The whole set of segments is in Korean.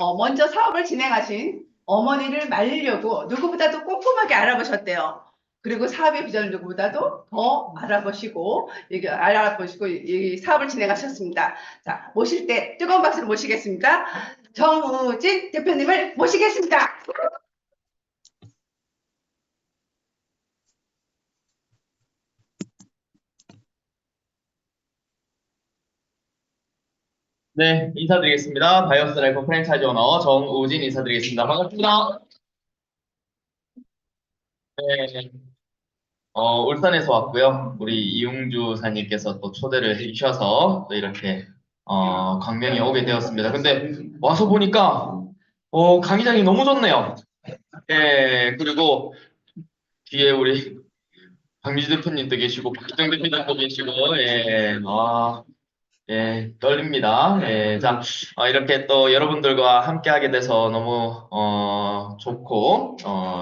먼저 사업을 진행하신 어머니를 말리려고 누구보다도 꼼꼼하게 알아보셨대요. 그리고 사업의 비전을 누구보다도 더 알아보시고 이 사업을 진행하셨습니다. 자, 모실 때 뜨거운 박수로 모시겠습니다. 정우진 대표님을 모시겠습니다. 네, 인사드리겠습니다. 다이어스 라이프 프랜차이즈 오너 정우진 인사드리겠습니다. 반갑습니다. 네, 울산에서 왔고요. 우리 이용주 사님께서 또 초대를 해주셔서 또 이렇게 광명에 오게 되었습니다. 근데 와서 보니까 강의장이 너무 좋네요. 예, 그리고 뒤에 우리 박미주 대표님도 계시고 박기정 대표님도 계시고 예, 떨립니다. 예, 자, 이렇게 또 여러분들과 함께 하게 돼서 너무, 좋고,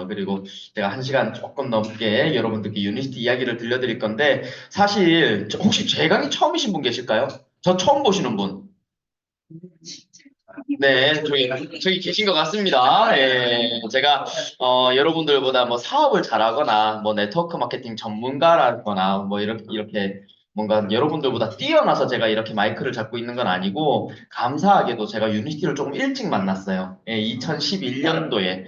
그리고 제가 1시간 조금 넘게 여러분들께 유니스티 이야기를 들려드릴 건데, 사실, 혹시 제 강의 처음이신 분 계실까요? 저 처음 보시는 분? 네, 저기 계신 것 같습니다. 예, 제가, 여러분들보다 뭐 사업을 잘하거나, 뭐 네트워크 마케팅 전문가라거나, 뭐 이렇게 뭔가 여러분들보다 뛰어나서 제가 이렇게 마이크를 잡고 있는 건 아니고, 감사하게도 제가 유니티를 조금 일찍 만났어요. 예, 2011년도에.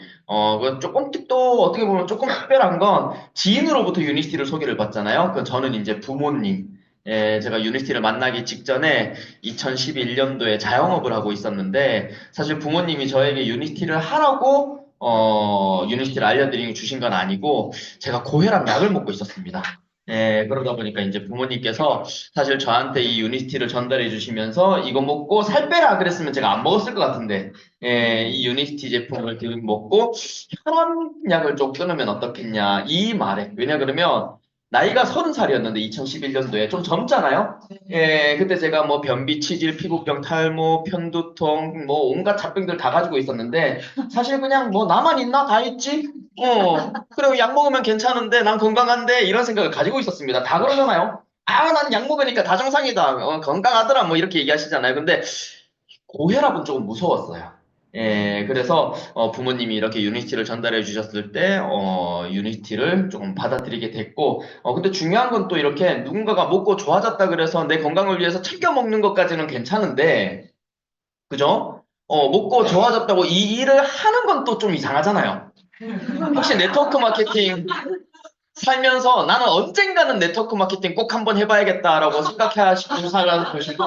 조금 또 어떻게 보면 조금 특별한 건 지인으로부터 유니티를 소개를 받잖아요. 저는 이제 부모님. 예, 제가 유니티를 만나기 직전에 2011년도에 자영업을 하고 있었는데 사실 부모님이 저에게 유니티를 하라고 유니티를 알려드리고 주신 건 아니고 제가 고혈압 약을 먹고 있었습니다. 예, 그러다 보니까 이제 부모님께서 사실 저한테 이 유니티를 전달해 주시면서 이거 먹고 살 빼라 그랬으면 제가 안 먹었을 것 같은데 예, 이 유니티 제품을 먹고 혈압약을 좀 끊으면 어떻겠냐 이 말에 왜냐 그러면 나이가 30살이었는데 2011년도에 좀 젊잖아요. 예, 그때 제가 뭐 변비, 치질, 피부병, 탈모, 편두통, 뭐 온갖 잡병들 다 가지고 있었는데 사실 그냥 뭐 나만 있나? 다 있지? 그리고 약 먹으면 괜찮은데 난 건강한데 이런 생각을 가지고 있었습니다. 다 그러잖아요. 아, 난 약 먹으니까 다 정상이다. 건강하더라. 뭐 이렇게 얘기하시잖아요. 근데 고혈압은 조금 무서웠어요. 예, 그래서 부모님이 이렇게 유니티를 전달해 주셨을 때 유니티를 조금 받아들이게 됐고 근데 중요한 건 또 이렇게 누군가가 먹고 좋아졌다 그래서 내 건강을 위해서 챙겨 먹는 것까지는 괜찮은데 그죠? 먹고 좋아졌다고 이 일을 하는 건 또 좀 이상하잖아요. 혹시 네트워크 마케팅 살면서 나는 언젠가는 네트워크 마케팅 꼭 한번 해봐야겠다라고 생각하시는 사람 보시고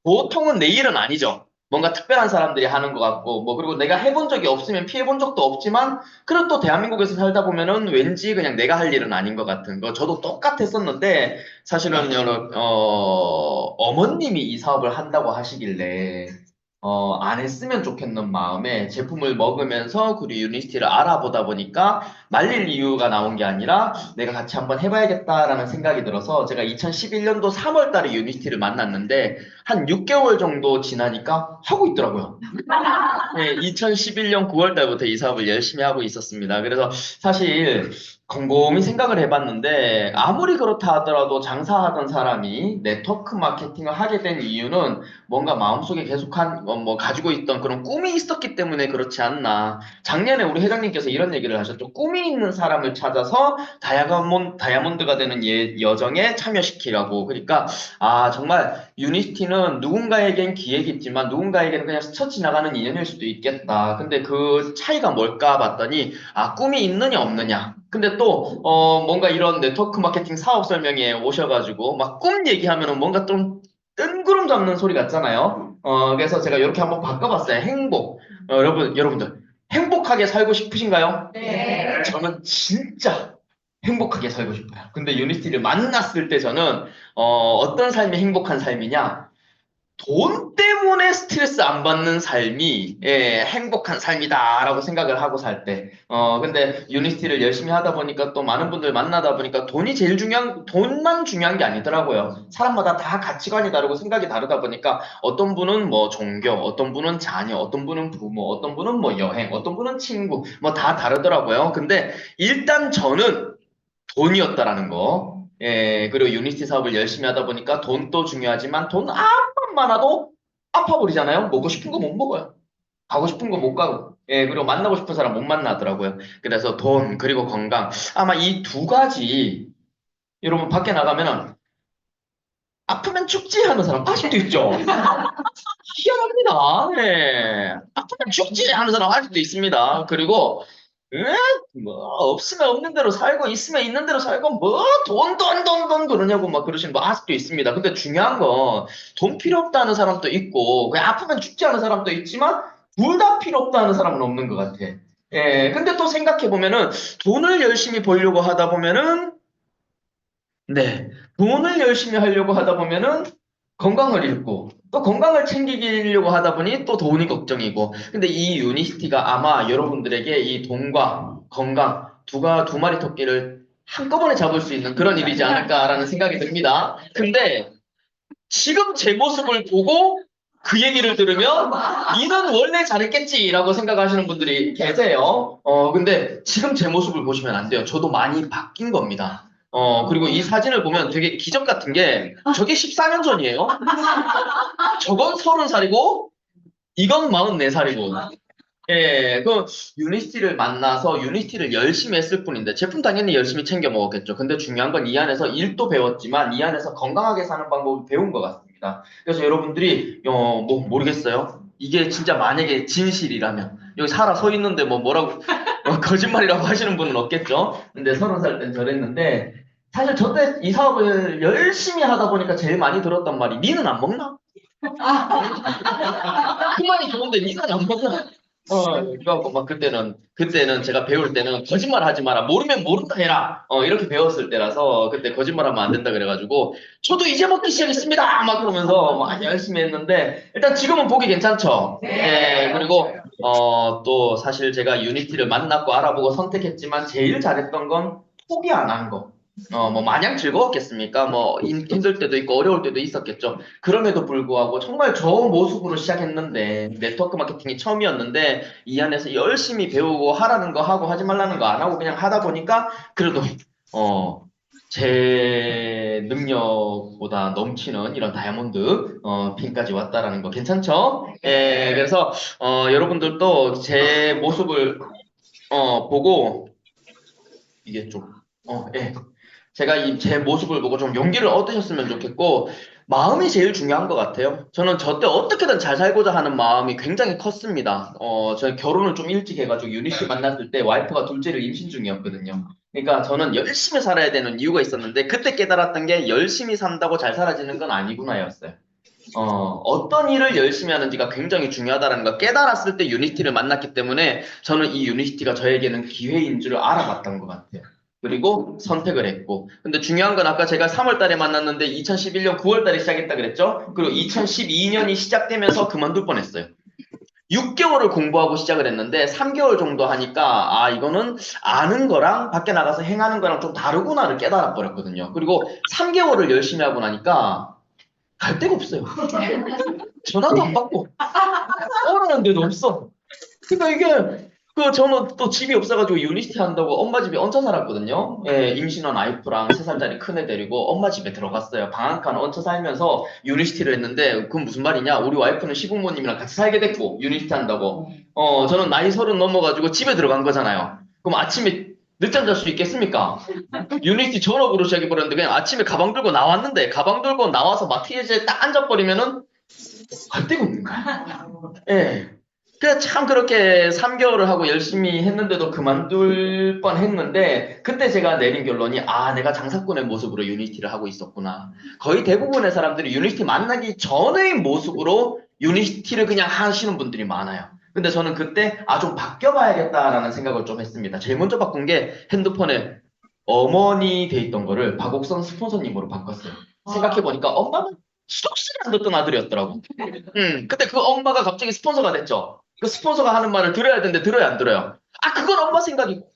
보통은 내 일은 아니죠. 뭔가 특별한 사람들이 하는 것 같고, 뭐, 그리고 내가 해본 적이 없으면 피해본 적도 없지만, 그래도 또 대한민국에서 살다 보면은 왠지 그냥 내가 할 일은 아닌 것 같은 거. 저도 똑같았었는데, 사실은, 어머님이 이 사업을 한다고 하시길래, 안 했으면 좋겠는 마음에 제품을 먹으면서 그리고 유니스티를 알아보다 보니까 말릴 이유가 나온 게 아니라 내가 같이 한번 해봐야겠다라는 생각이 들어서 제가 2011년도 3월 달에 유니스티를 만났는데 한 6개월 정도 지나니까 하고 있더라고요. 네, 2011년 9월 달부터 이 사업을 열심히 하고 있었습니다. 그래서 사실 곰곰이 생각을 해봤는데 아무리 그렇다 하더라도 장사하던 사람이 네트워크 마케팅을 하게 된 이유는 뭔가 마음속에 뭐 가지고 있던 그런 꿈이 있었기 때문에 그렇지 않나. 작년에 우리 회장님께서 이런 얘기를 하셨죠. 꿈이 있는 사람을 찾아서 다이아몬드가 되는 여정에 참여시키라고. 그러니까 정말 유니티는 누군가에겐 기획이지만 누군가에게는 그냥 스쳐 지나가는 인연일 수도 있겠다. 근데 그 차이가 뭘까 봤더니 꿈이 있느냐 없느냐. 근데 또 뭔가 이런 네트워크 마케팅 사업 설명회에 오셔가지고 막 꿈 얘기하면은 뭔가 좀 뜬구름 잡는 소리 같잖아요. 그래서 제가 이렇게 한번 바꿔봤어요. 행복. 여러분들 행복하게 살고 싶으신가요? 네. 저는 진짜 행복하게 살고 싶어요. 근데 유니티를 만났을 때 저는 어떤 삶이 행복한 삶이냐? 돈 때문에 스트레스 안 받는 삶이 행복한 삶이다라고 생각을 하고 살 때. 근데 유니티를 열심히 하다 보니까 또 많은 분들 만나다 보니까 돈만 중요한 게 아니더라고요. 사람마다 다 가치관이 다르고 생각이 다르다 보니까 어떤 분은 뭐 종교, 어떤 분은 자녀, 어떤 분은 부모, 어떤 분은 뭐 여행, 어떤 분은 친구, 뭐 다 다르더라고요. 근데 일단 저는 돈이었다라는 거. 예, 그리고 유니티 사업을 열심히 하다 보니까 돈도 중요하지만 돈 암만 많아도 아파버리잖아요. 먹고 싶은 거 못 먹어요. 가고 싶은 거 못 가고, 예, 그리고 만나고 싶은 사람 못 만나더라고요. 그래서 돈, 그리고 건강. 아마 이 두 가지, 여러분 밖에 나가면은 아프면 죽지 하는 사람 아직도 있죠? 희한합니다. 네. 아프면 죽지 하는 사람 아직도 있습니다. 그리고, 에? 뭐, 없으면 없는 대로 살고, 있으면 있는 대로 살고, 뭐, 돈 그러냐고 막 그러시는 분 아직도 있습니다. 근데 중요한 건, 돈 필요 없다는 사람도 있고, 그냥 아프면 죽지 하는 사람도 있지만, 둘 다 필요 없다는 사람은 없는 것 같아. 예, 근데 또 생각해보면은, 돈을 열심히 벌려고 하다 보면은, 네. 돈을 열심히 하려고 하다 보면은 건강을 잃고 또 건강을 챙기려고 하다 보니 또 돈이 걱정이고 근데 이 유니스티가 아마 여러분들에게 이 돈과 건강 두 마리 토끼를 한꺼번에 잡을 수 있는 그런 일이지 않을까라는 생각이 듭니다. 근데 지금 제 모습을 보고 그 얘기를 들으면 니는 원래 잘했겠지라고 생각하시는 분들이 계세요. 근데 지금 제 모습을 보시면 안 돼요. 저도 많이 바뀐 겁니다. 그리고 이 사진을 보면 되게 기적 같은 게 저게 14년 전이에요. 저건 30살이고 이건 44살이고. 예, 그 유니스티를 만나서 유니스티를 열심히 했을 뿐인데 제품 당연히 열심히 챙겨 먹었겠죠. 근데 중요한 건 이 안에서 일도 배웠지만 이 안에서 건강하게 사는 방법을 배운 것 같습니다. 그래서 여러분들이 뭐 모르겠어요. 이게 진짜 만약에 진실이라면 여기 살아 서 있는데 뭐라고 거짓말이라고 하시는 분은 없겠죠. 근데 30살 땐 저랬는데 사실 저 때 이 사업을 열심히 하다 보니까 제일 많이 들었단 말이 니는 안 먹나? 그 말이 좋은데 니는 안 먹나? 그래갖고 막 그때는 제가 배울 때는 거짓말 하지 마라. 모르면 모른다 해라. 이렇게 배웠을 때라서 그때 거짓말하면 안 된다 그래가지고 저도 이제 먹기 시작했습니다. 막 그러면서 막 열심히 했는데 일단 지금은 보기 괜찮죠. 예, 그리고 또 사실 제가 유니티를 만났고 알아보고 선택했지만 제일 잘했던 건 포기 안 한 거. 뭐 마냥 즐거웠겠습니까? 뭐 힘들 때도 있고 어려울 때도 있었겠죠. 그럼에도 불구하고 정말 저 모습으로 시작했는데 네트워크 마케팅이 처음이었는데 이 안에서 열심히 배우고 하라는 거 하고 하지 말라는 거 안 하고 그냥 하다 보니까 그래도 어, 제 능력보다 넘치는 이런 다이아몬드 핀까지 왔다라는 거 괜찮죠? 예, 그래서 여러분들도 제 모습을 보고 이게 좀 예. 제가 제 모습을 보고 좀 용기를 얻으셨으면 좋겠고, 마음이 제일 중요한 것 같아요. 저는 저 때 어떻게든 잘 살고자 하는 마음이 굉장히 컸습니다. 저는 결혼을 좀 일찍 해가지고 유니티 만났을 때 와이프가 둘째를 임신 중이었거든요. 그러니까 저는 열심히 살아야 되는 이유가 있었는데, 그때 깨달았던 게 열심히 산다고 잘 살아지는 건 아니구나였어요. 어떤 일을 열심히 하는지가 굉장히 중요하다는 걸 깨달았을 때 유니티를 만났기 때문에 저는 이 유니티가 저에게는 기회인 줄 알아봤던 것 같아요. 그리고 선택을 했고. 근데 중요한 건 아까 제가 3월 달에 만났는데 2011년 9월 달에 시작했다 그랬죠? 그리고 2012년이 시작되면서 그만둘 뻔했어요. 6개월을 공부하고 시작을 했는데 3개월 정도 하니까 이거는 아는 거랑 밖에 나가서 행하는 거랑 좀 다르구나를 깨달아 버렸거든요. 그리고 3개월을 열심히 하고 나니까 갈 데가 없어요. 전화도 안 받고, 떠나는 데도 없어. 그러니까 이게, 저는 또 집이 없어가지고 유니스티 한다고 엄마 집에 얹혀 살았거든요. 예, 임신한 와이프랑 3살짜리 큰애 데리고 엄마 집에 들어갔어요. 방 한 칸 얹혀 살면서 유니스티를 했는데, 그건 무슨 말이냐? 우리 와이프는 시부모님이랑 같이 살게 됐고, 유니스티 한다고. 저는 나이 30 넘어가지고 집에 들어간 거잖아요. 그럼 아침에 늦잠 잘 수 있겠습니까? 유니티 전업으로 시작해버렸는데 그냥 아침에 가방 들고 나왔는데 가방 들고 나와서 마티즈에 딱 앉아버리면은 갈 데가 없는 거야. 예. 그래서 참 그렇게 3개월을 하고 열심히 했는데도 그만둘 뻔 했는데 그때 제가 내린 결론이 내가 장사꾼의 모습으로 유니티를 하고 있었구나. 거의 대부분의 사람들이 유니티 만나기 전의 모습으로 유니티를 그냥 하시는 분들이 많아요. 근데 저는 그때 좀 바뀌어봐야겠다라는 생각을 좀 했습니다. 제일 먼저 바꾼 게 핸드폰에 어머니 돼 있던 거를 박옥선 스폰서님으로 바꿨어요. 생각해보니까 엄마는 수록스를 안 듣던 아들이었더라고. 그때 그 엄마가 갑자기 스폰서가 됐죠. 그 스폰서가 하는 말을 들어야 되는데 들어야 안 들어요. 그건 엄마 생각이고.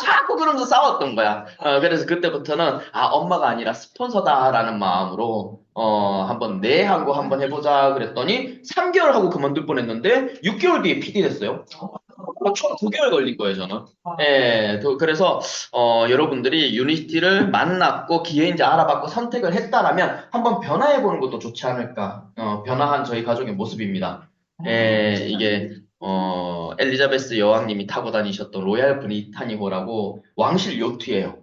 자꾸 그러면서 싸웠던 거야. 그래서 그때부터는 엄마가 아니라 스폰서다라는 마음으로 한번 네 하고 한번 해보자 그랬더니 3개월 하고 그만둘 뻔했는데 6개월 뒤에 PD 됐어요. 총 9개월 걸린 거예요, 저는. 예, 그래서 여러분들이 유니티를 만났고 기회인지 알아봤고 선택을 했다라면 한번 변화해 보는 것도 좋지 않을까. 변화한 저희 가족의 모습입니다. 이게 엘리자베스 여왕님이 타고 다니셨던 로얄 브리타니호라고 왕실 요트예요.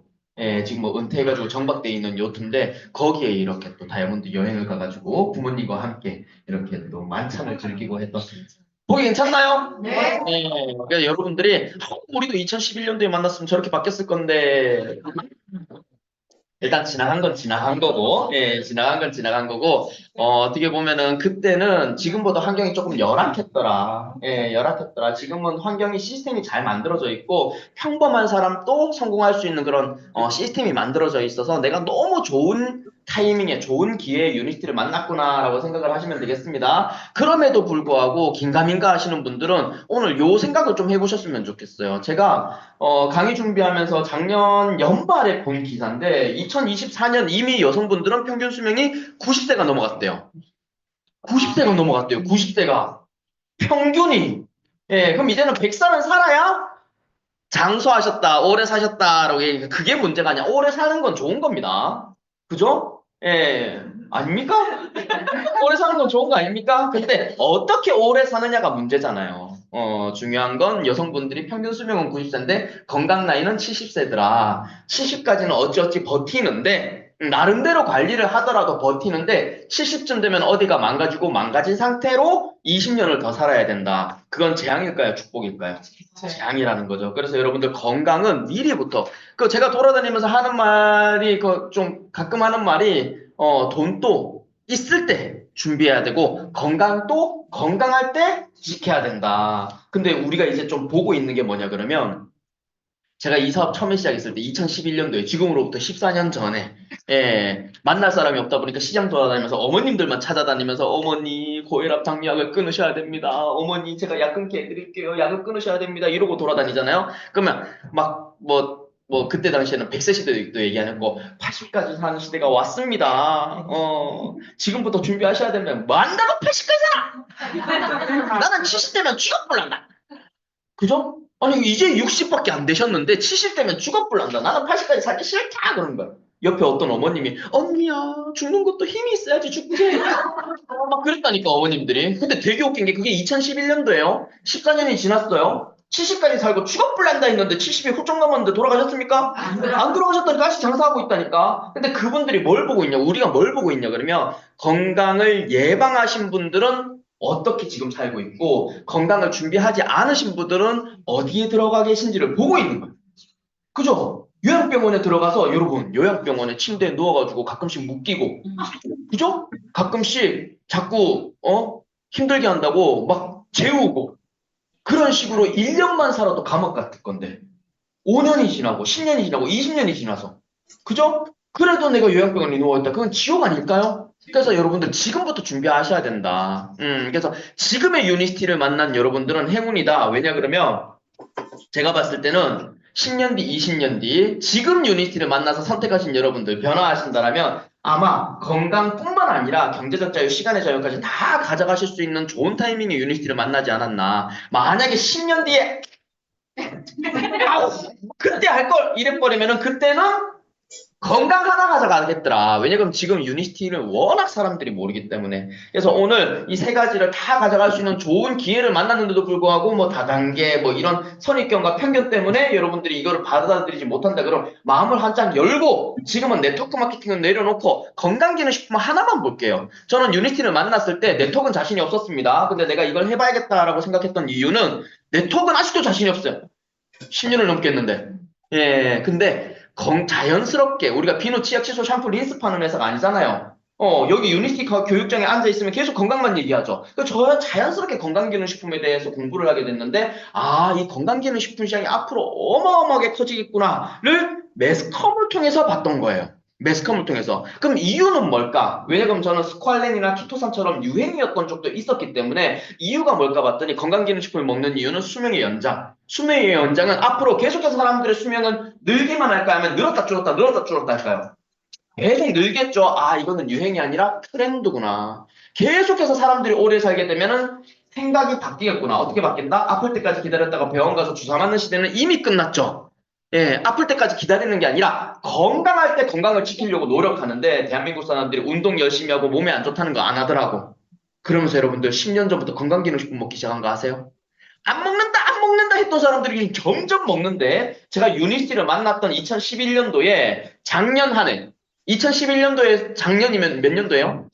지금 뭐 은퇴해가지고 정박돼 있는 요트인데 거기에 이렇게 또 다이아몬드 여행을 가가지고 부모님과 함께 이렇게 또 만찬을 즐기고 했던 보기 괜찮나요? 네. 그러니까 여러분들이 우리도 2011년도에 만났으면 저렇게 바뀌었을 건데 일단 지나간 건 지나간 거고, 지나간 건 지나간 거고, 어떻게 보면은 그때는 지금보다 환경이 조금 열악했더라. 열악했더라. 지금은 환경이 시스템이 잘 만들어져 있고, 평범한 사람도 성공할 수 있는 그런 시스템이 만들어져 있어서 내가 너무 좋은 타이밍에 좋은 기회에 유니티를 만났구나라고 생각을 하시면 되겠습니다. 그럼에도 불구하고 긴가민가 하시는 분들은 오늘 요 생각을 좀 해보셨으면 좋겠어요. 제가 강의 준비하면서 작년 연말에 본 기사인데 2024년 이미 여성분들은 평균 수명이 90세가 넘어갔대요. 90세가 넘어갔대요. 90세가. 평균이. 그럼 이제는 100살은 살아야 장수하셨다, 오래 사셨다라고 얘기해. 그게 문제가 아니야. 오래 사는 건 좋은 겁니다. 그죠? 아닙니까? 오래 사는 건 좋은 거 아닙니까? 근데 어떻게 오래 사느냐가 문제잖아요. 중요한 건 여성분들이 평균 수명은 90세인데 건강 나이는 70세더라. 70까지는 어찌어찌 버티는데 나름대로 관리를 하더라도 버티는데 70쯤 되면 어디가 망가지고 망가진 상태로 20년을 더 살아야 된다. 그건 재앙일까요? 축복일까요? 재앙이라는 거죠. 그래서 여러분들 건강은 미리부터 제가 돌아다니면서 하는 말이 좀 가끔 하는 말이 돈도 있을 때 준비해야 되고 건강도 건강할 때 지켜야 된다. 근데 우리가 이제 좀 보고 있는 게 뭐냐 그러면 제가 이 사업 처음에 시작했을 때 2011년도에 지금으로부터 14년 전에 만날 사람이 없다 보니까 시장 돌아다니면서 어머님들만 찾아다니면서 어머니 고혈압 당뇨약을 끊으셔야 됩니다. 어머니 제가 약 끊게 해드릴게요. 약을 끊으셔야 됩니다. 이러고 돌아다니잖아요. 그러면 막 그때 당시에는 100세 시대도 얘기 안 했고 80까지 사는 시대가 왔습니다. 지금부터 준비하셔야 되면 뭐 한다고 80까지 살아! 나는 70대면 죽어볼란다. 그죠? 아니 이제 60밖에 안 되셨는데 70대면 죽어볼란다. 나는 80까지 살기 싫다 그러는 거야. 옆에 어떤 어머님이 언니야 죽는 것도 힘이 있어야지 죽지. 막 그랬다니까 어머님들이. 근데 되게 웃긴 게 그게 2011년도예요. 14년이 지났어요. 70까지 살고 죽어볼란다 했는데 70이 훌쩍 넘었는데 돌아가셨습니까? 안 돌아가셨다니까 다시 장사하고 있다니까. 근데 그분들이 뭘 보고 있냐? 우리가 뭘 보고 있냐 그러면 건강을 예방하신 분들은 어떻게 지금 살고 있고 건강을 준비하지 않으신 분들은 어디에 들어가 계신지를 보고 있는 거예요. 그죠? 요양병원에 들어가서 여러분 요양병원에 침대에 누워가지고 가끔씩 묶이고 그죠? 가끔씩 자꾸 힘들게 한다고 막 재우고 그런 식으로 1년만 살아도 감옥 같을 건데 5년이 지나고 10년이 지나고 20년이 지나서 그죠? 그래도 내가 요양병원에 누워있다. 그건 지옥 아닐까요? 그래서 여러분들 지금부터 준비하셔야 된다. 그래서 지금의 유니스티를 만난 여러분들은 행운이다. 왜냐 그러면 제가 봤을 때는 10년 뒤, 20년 뒤 지금 유니스티를 만나서 선택하신 여러분들 변화하신다라면 아마 건강뿐만 아니라 경제적 자유, 시간의 자유까지 다 가져가실 수 있는 좋은 타이밍의 유니스티를 만나지 않았나. 만약에 10년 뒤에 아우 그때 할 걸 이래버리면은 그때는 건강 하나 가져가겠더라. 왜냐면 지금 유니스티를 워낙 사람들이 모르기 때문에. 그래서 오늘 이 세 가지를 다 가져갈 수 있는 좋은 기회를 만났는데도 불구하고 뭐 다단계 뭐 이런 선입견과 편견 때문에 여러분들이 이거를 받아들이지 못한다. 그럼 마음을 한짝 열고 지금은 네트워크 마케팅은 내려놓고 건강기능식품 하나만 볼게요. 저는 유니스티를 만났을 때 네트워크는 자신이 없었습니다. 근데 내가 이걸 해봐야겠다라고 생각했던 이유는 네트워크는 아직도 자신이 없어요. 10년을 넘겠는데. 근데 자연스럽게 우리가 비누, 치약, 칫솔, 샴푸, 린스 파는 회사가 아니잖아요. 여기 유니스티 교육장에 앉아있으면 계속 건강만 얘기하죠. 저 자연스럽게 건강기능식품에 대해서 공부를 하게 됐는데, 이 건강기능식품 시장이 앞으로 어마어마하게 커지겠구나를 매스컴을 통해서 봤던 거예요. 매스컴을 통해서. 그럼 이유는 뭘까? 왜냐면 저는 스퀄렌이나 키토산처럼 유행이었던 쪽도 있었기 때문에 이유가 뭘까 봤더니 건강기능식품을 먹는 이유는 수명의 연장. 수명의 연장은 앞으로 계속해서 사람들의 수명은 늘기만 할까 하면 늘었다 줄었다 늘었다 줄었다 할까요? 계속 늘겠죠. 이거는 유행이 아니라 트렌드구나. 계속해서 사람들이 오래 살게 되면은 생각이 바뀌겠구나. 어떻게 바뀐다? 아플 때까지 기다렸다가 병원 가서 주사 맞는 시대는 이미 끝났죠. 아플 때까지 기다리는 게 아니라 건강할 때 건강을 지키려고 노력하는데 대한민국 사람들이 운동 열심히 하고 몸에 안 좋다는 거 안 하더라고. 그러면서 여러분들 10년 전부터 건강기능식품 먹기 시작한 거 아세요? 안 먹는다, 안 먹는다 했던 사람들이 점점 먹는데, 제가 유니스티를 만났던 2011년도에 작년 한 해, 2011년도에 작년이면 몇 년도예요?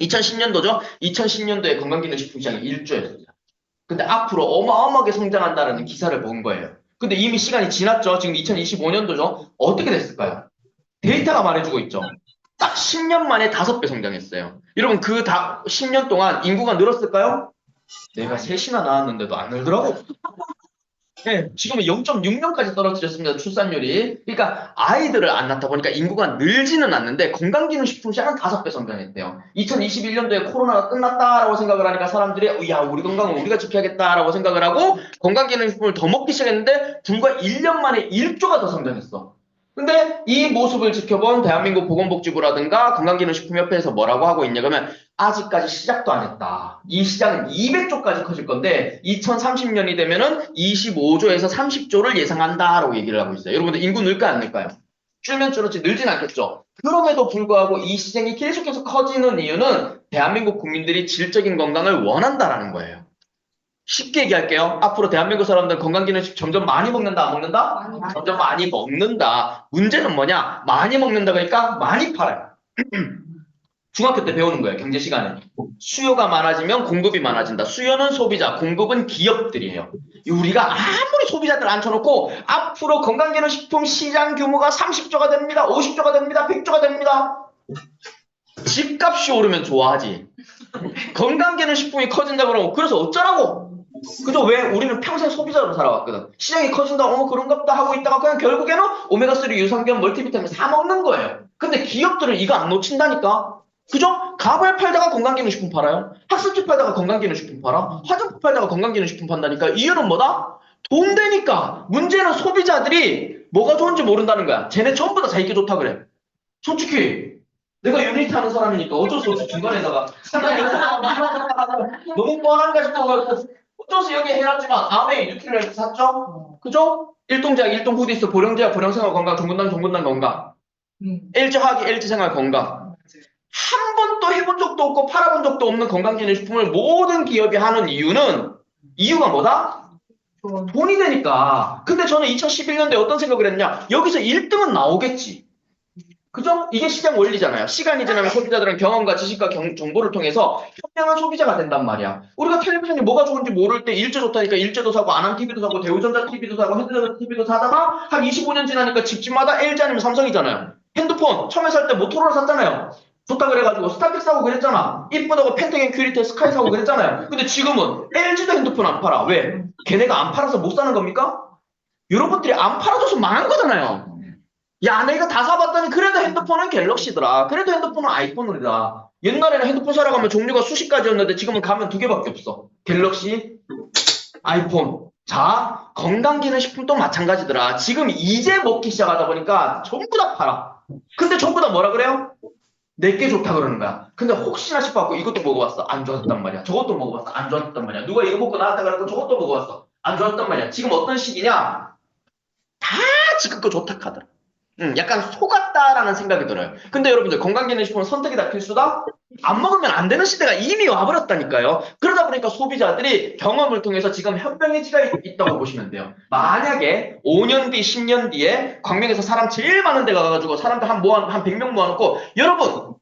2010년도죠? 2010년도에 건강기능식품 시장이 1조였습니다. 근데 앞으로 어마어마하게 성장한다는 기사를 본 거예요. 근데 이미 시간이 지났죠? 지금 2025년도죠? 어떻게 됐을까요? 데이터가 말해주고 있죠. 딱 10년 만에 5배 성장했어요. 여러분, 10년 동안 인구가 늘었을까요? 내가 셋이나 낳았는데도 안 늘더라고. 네, 지금은 0.6명까지 떨어뜨렸습니다. 출산율이. 그러니까 아이들을 안 낳다 보니까 인구가 늘지는 않는데 건강기능식품 시장은 5배 성장했대요. 2021년도에 코로나가 끝났다라고 생각을 하니까 사람들이 야, 우리 건강은 우리가 지켜야겠다라고 생각을 하고 건강기능식품을 더 먹기 시작했는데 불과 1년 만에 1조가 더 성장했어. 근데 이 모습을 지켜본 대한민국 보건복지부라든가 건강기능식품협회에서 뭐라고 하고 있냐 그러면 아직까지 시작도 안 했다. 이 시장은 200조까지 커질 건데 2030년이 되면은 25조에서 30조를 예상한다라고 얘기를 하고 있어요. 여러분들 인구 늘까 안 늘까요? 줄면 줄었지 늘진 않겠죠. 그럼에도 불구하고 이 시장이 계속해서 커지는 이유는 대한민국 국민들이 질적인 건강을 원한다라는 거예요. 쉽게 얘기할게요. 앞으로 대한민국 사람들 건강기능식 점점 많이 먹는다, 안 먹는다? 점점 많이 먹는다. 문제는 뭐냐? 많이 먹는다 그러니까 많이 팔아요. 중학교 때 배우는 거예요. 경제 시간에. 수요가 많아지면 공급이 많아진다. 수요는 소비자, 공급은 기업들이에요. 우리가 아무리 소비자들 앉혀놓고 앞으로 건강기능식품 시장 규모가 30조가 됩니다. 50조가 됩니다. 100조가 됩니다. 집값이 오르면 좋아하지. 건강기능식품이 커진다 그러면 그래서 어쩌라고? 그죠? 왜? 우리는 평생 소비자로 살아왔거든. 시장이 커진다, 그런갑다 하고 있다가 그냥 결국에는 오메가3 유산균 멀티비타민 사 먹는 거예요. 근데 기업들은 이거 안 놓친다니까? 그죠? 가발 팔다가 건강기능식품 팔아요. 학습지 팔다가 건강기능식품 팔아. 화장품 팔다가 건강기능식품 판다니까. 이유는 뭐다? 돈 되니까. 문제는 소비자들이 뭐가 좋은지 모른다는 거야. 쟤네 전부 다 자기게 좋다 그래. 솔직히 내가 유니티 하는 사람이니까 어쩔 수 없이 중간에다가 너무 뻔한가 싶어가지고 어쩔 수 여기 해놨지만 아메 뉴트리얼 샀죠? 그죠? 일동제약, 일동 후디스, 보령제약, 보령생활 건강, 종근당 건강. LG화학이 LG생활 건강. 한 번도 해본 적도 없고 팔아본 적도 없는 건강기능식품을 모든 기업이 하는 이유가 뭐다? 돈이 되니까. 근데 저는 2011년도에 어떤 생각을 했냐? 여기서 1등은 나오겠지. 그죠? 이게 시장 원리잖아요. 시간이 지나면 소비자들은 경험과 지식과 정보를 통해서 현명한 소비자가 된단 말이야. 우리가 텔레비전이 뭐가 좋은지 모를 때 일제 좋다니까 일제도 사고 아남 TV도 사고 대우전자 TV도 사고 현대전자 TV도 사다가 한 25년 지나니까 집집마다 LG 아니면 삼성이잖아요. 핸드폰 처음에 살 때 모토로라 샀잖아요. 좋다 그래가지고 스타텍 사고 그랬잖아. 이쁘다고 펜텍앤 큐리테 스카이 사고 그랬잖아요. 근데 지금은 LG도 핸드폰 안 팔아. 왜? 걔네가 안 팔아서 못 사는 겁니까? 여러분들이 안 팔아줘서 망한 거잖아요. 야, 내가 다 사봤더니 그래도 핸드폰은 갤럭시더라. 그래도 핸드폰은 아이폰이다. 옛날에는 핸드폰 사러 가면 종류가 수십 가지였는데 지금은 가면 2개밖에 없어. 갤럭시, 아이폰. 자, 건강기능식품도 마찬가지더라. 지금 이제 먹기 시작하다 보니까 전부 다 팔아. 근데 전부 다 뭐라 그래요? 내게 좋다 그러는 거야. 근데 혹시나 싶어갖고 이것도 먹어봤어. 안 좋았단 말이야. 저것도 먹어봤어. 안 좋았단 말이야. 누가 이거 먹고 나왔다 그러고 저것도 먹어봤어. 안 좋았단 말이야. 지금 어떤 시기냐? 다 지금 거 좋다 하더라. 약간 속았다라는 생각이 들어요. 근데 여러분들 건강기능식품은 선택이다 필수다? 안 먹으면 안 되는 시대가 이미 와버렸다니까요. 그러다 보니까 소비자들이 경험을 통해서 지금 현명해지가 있다고 보시면 돼요. 만약에 5년 뒤, 10년 뒤에 광명에서 사람 제일 많은 데 가가지고 사람들 한 100명 모아놓고 여러분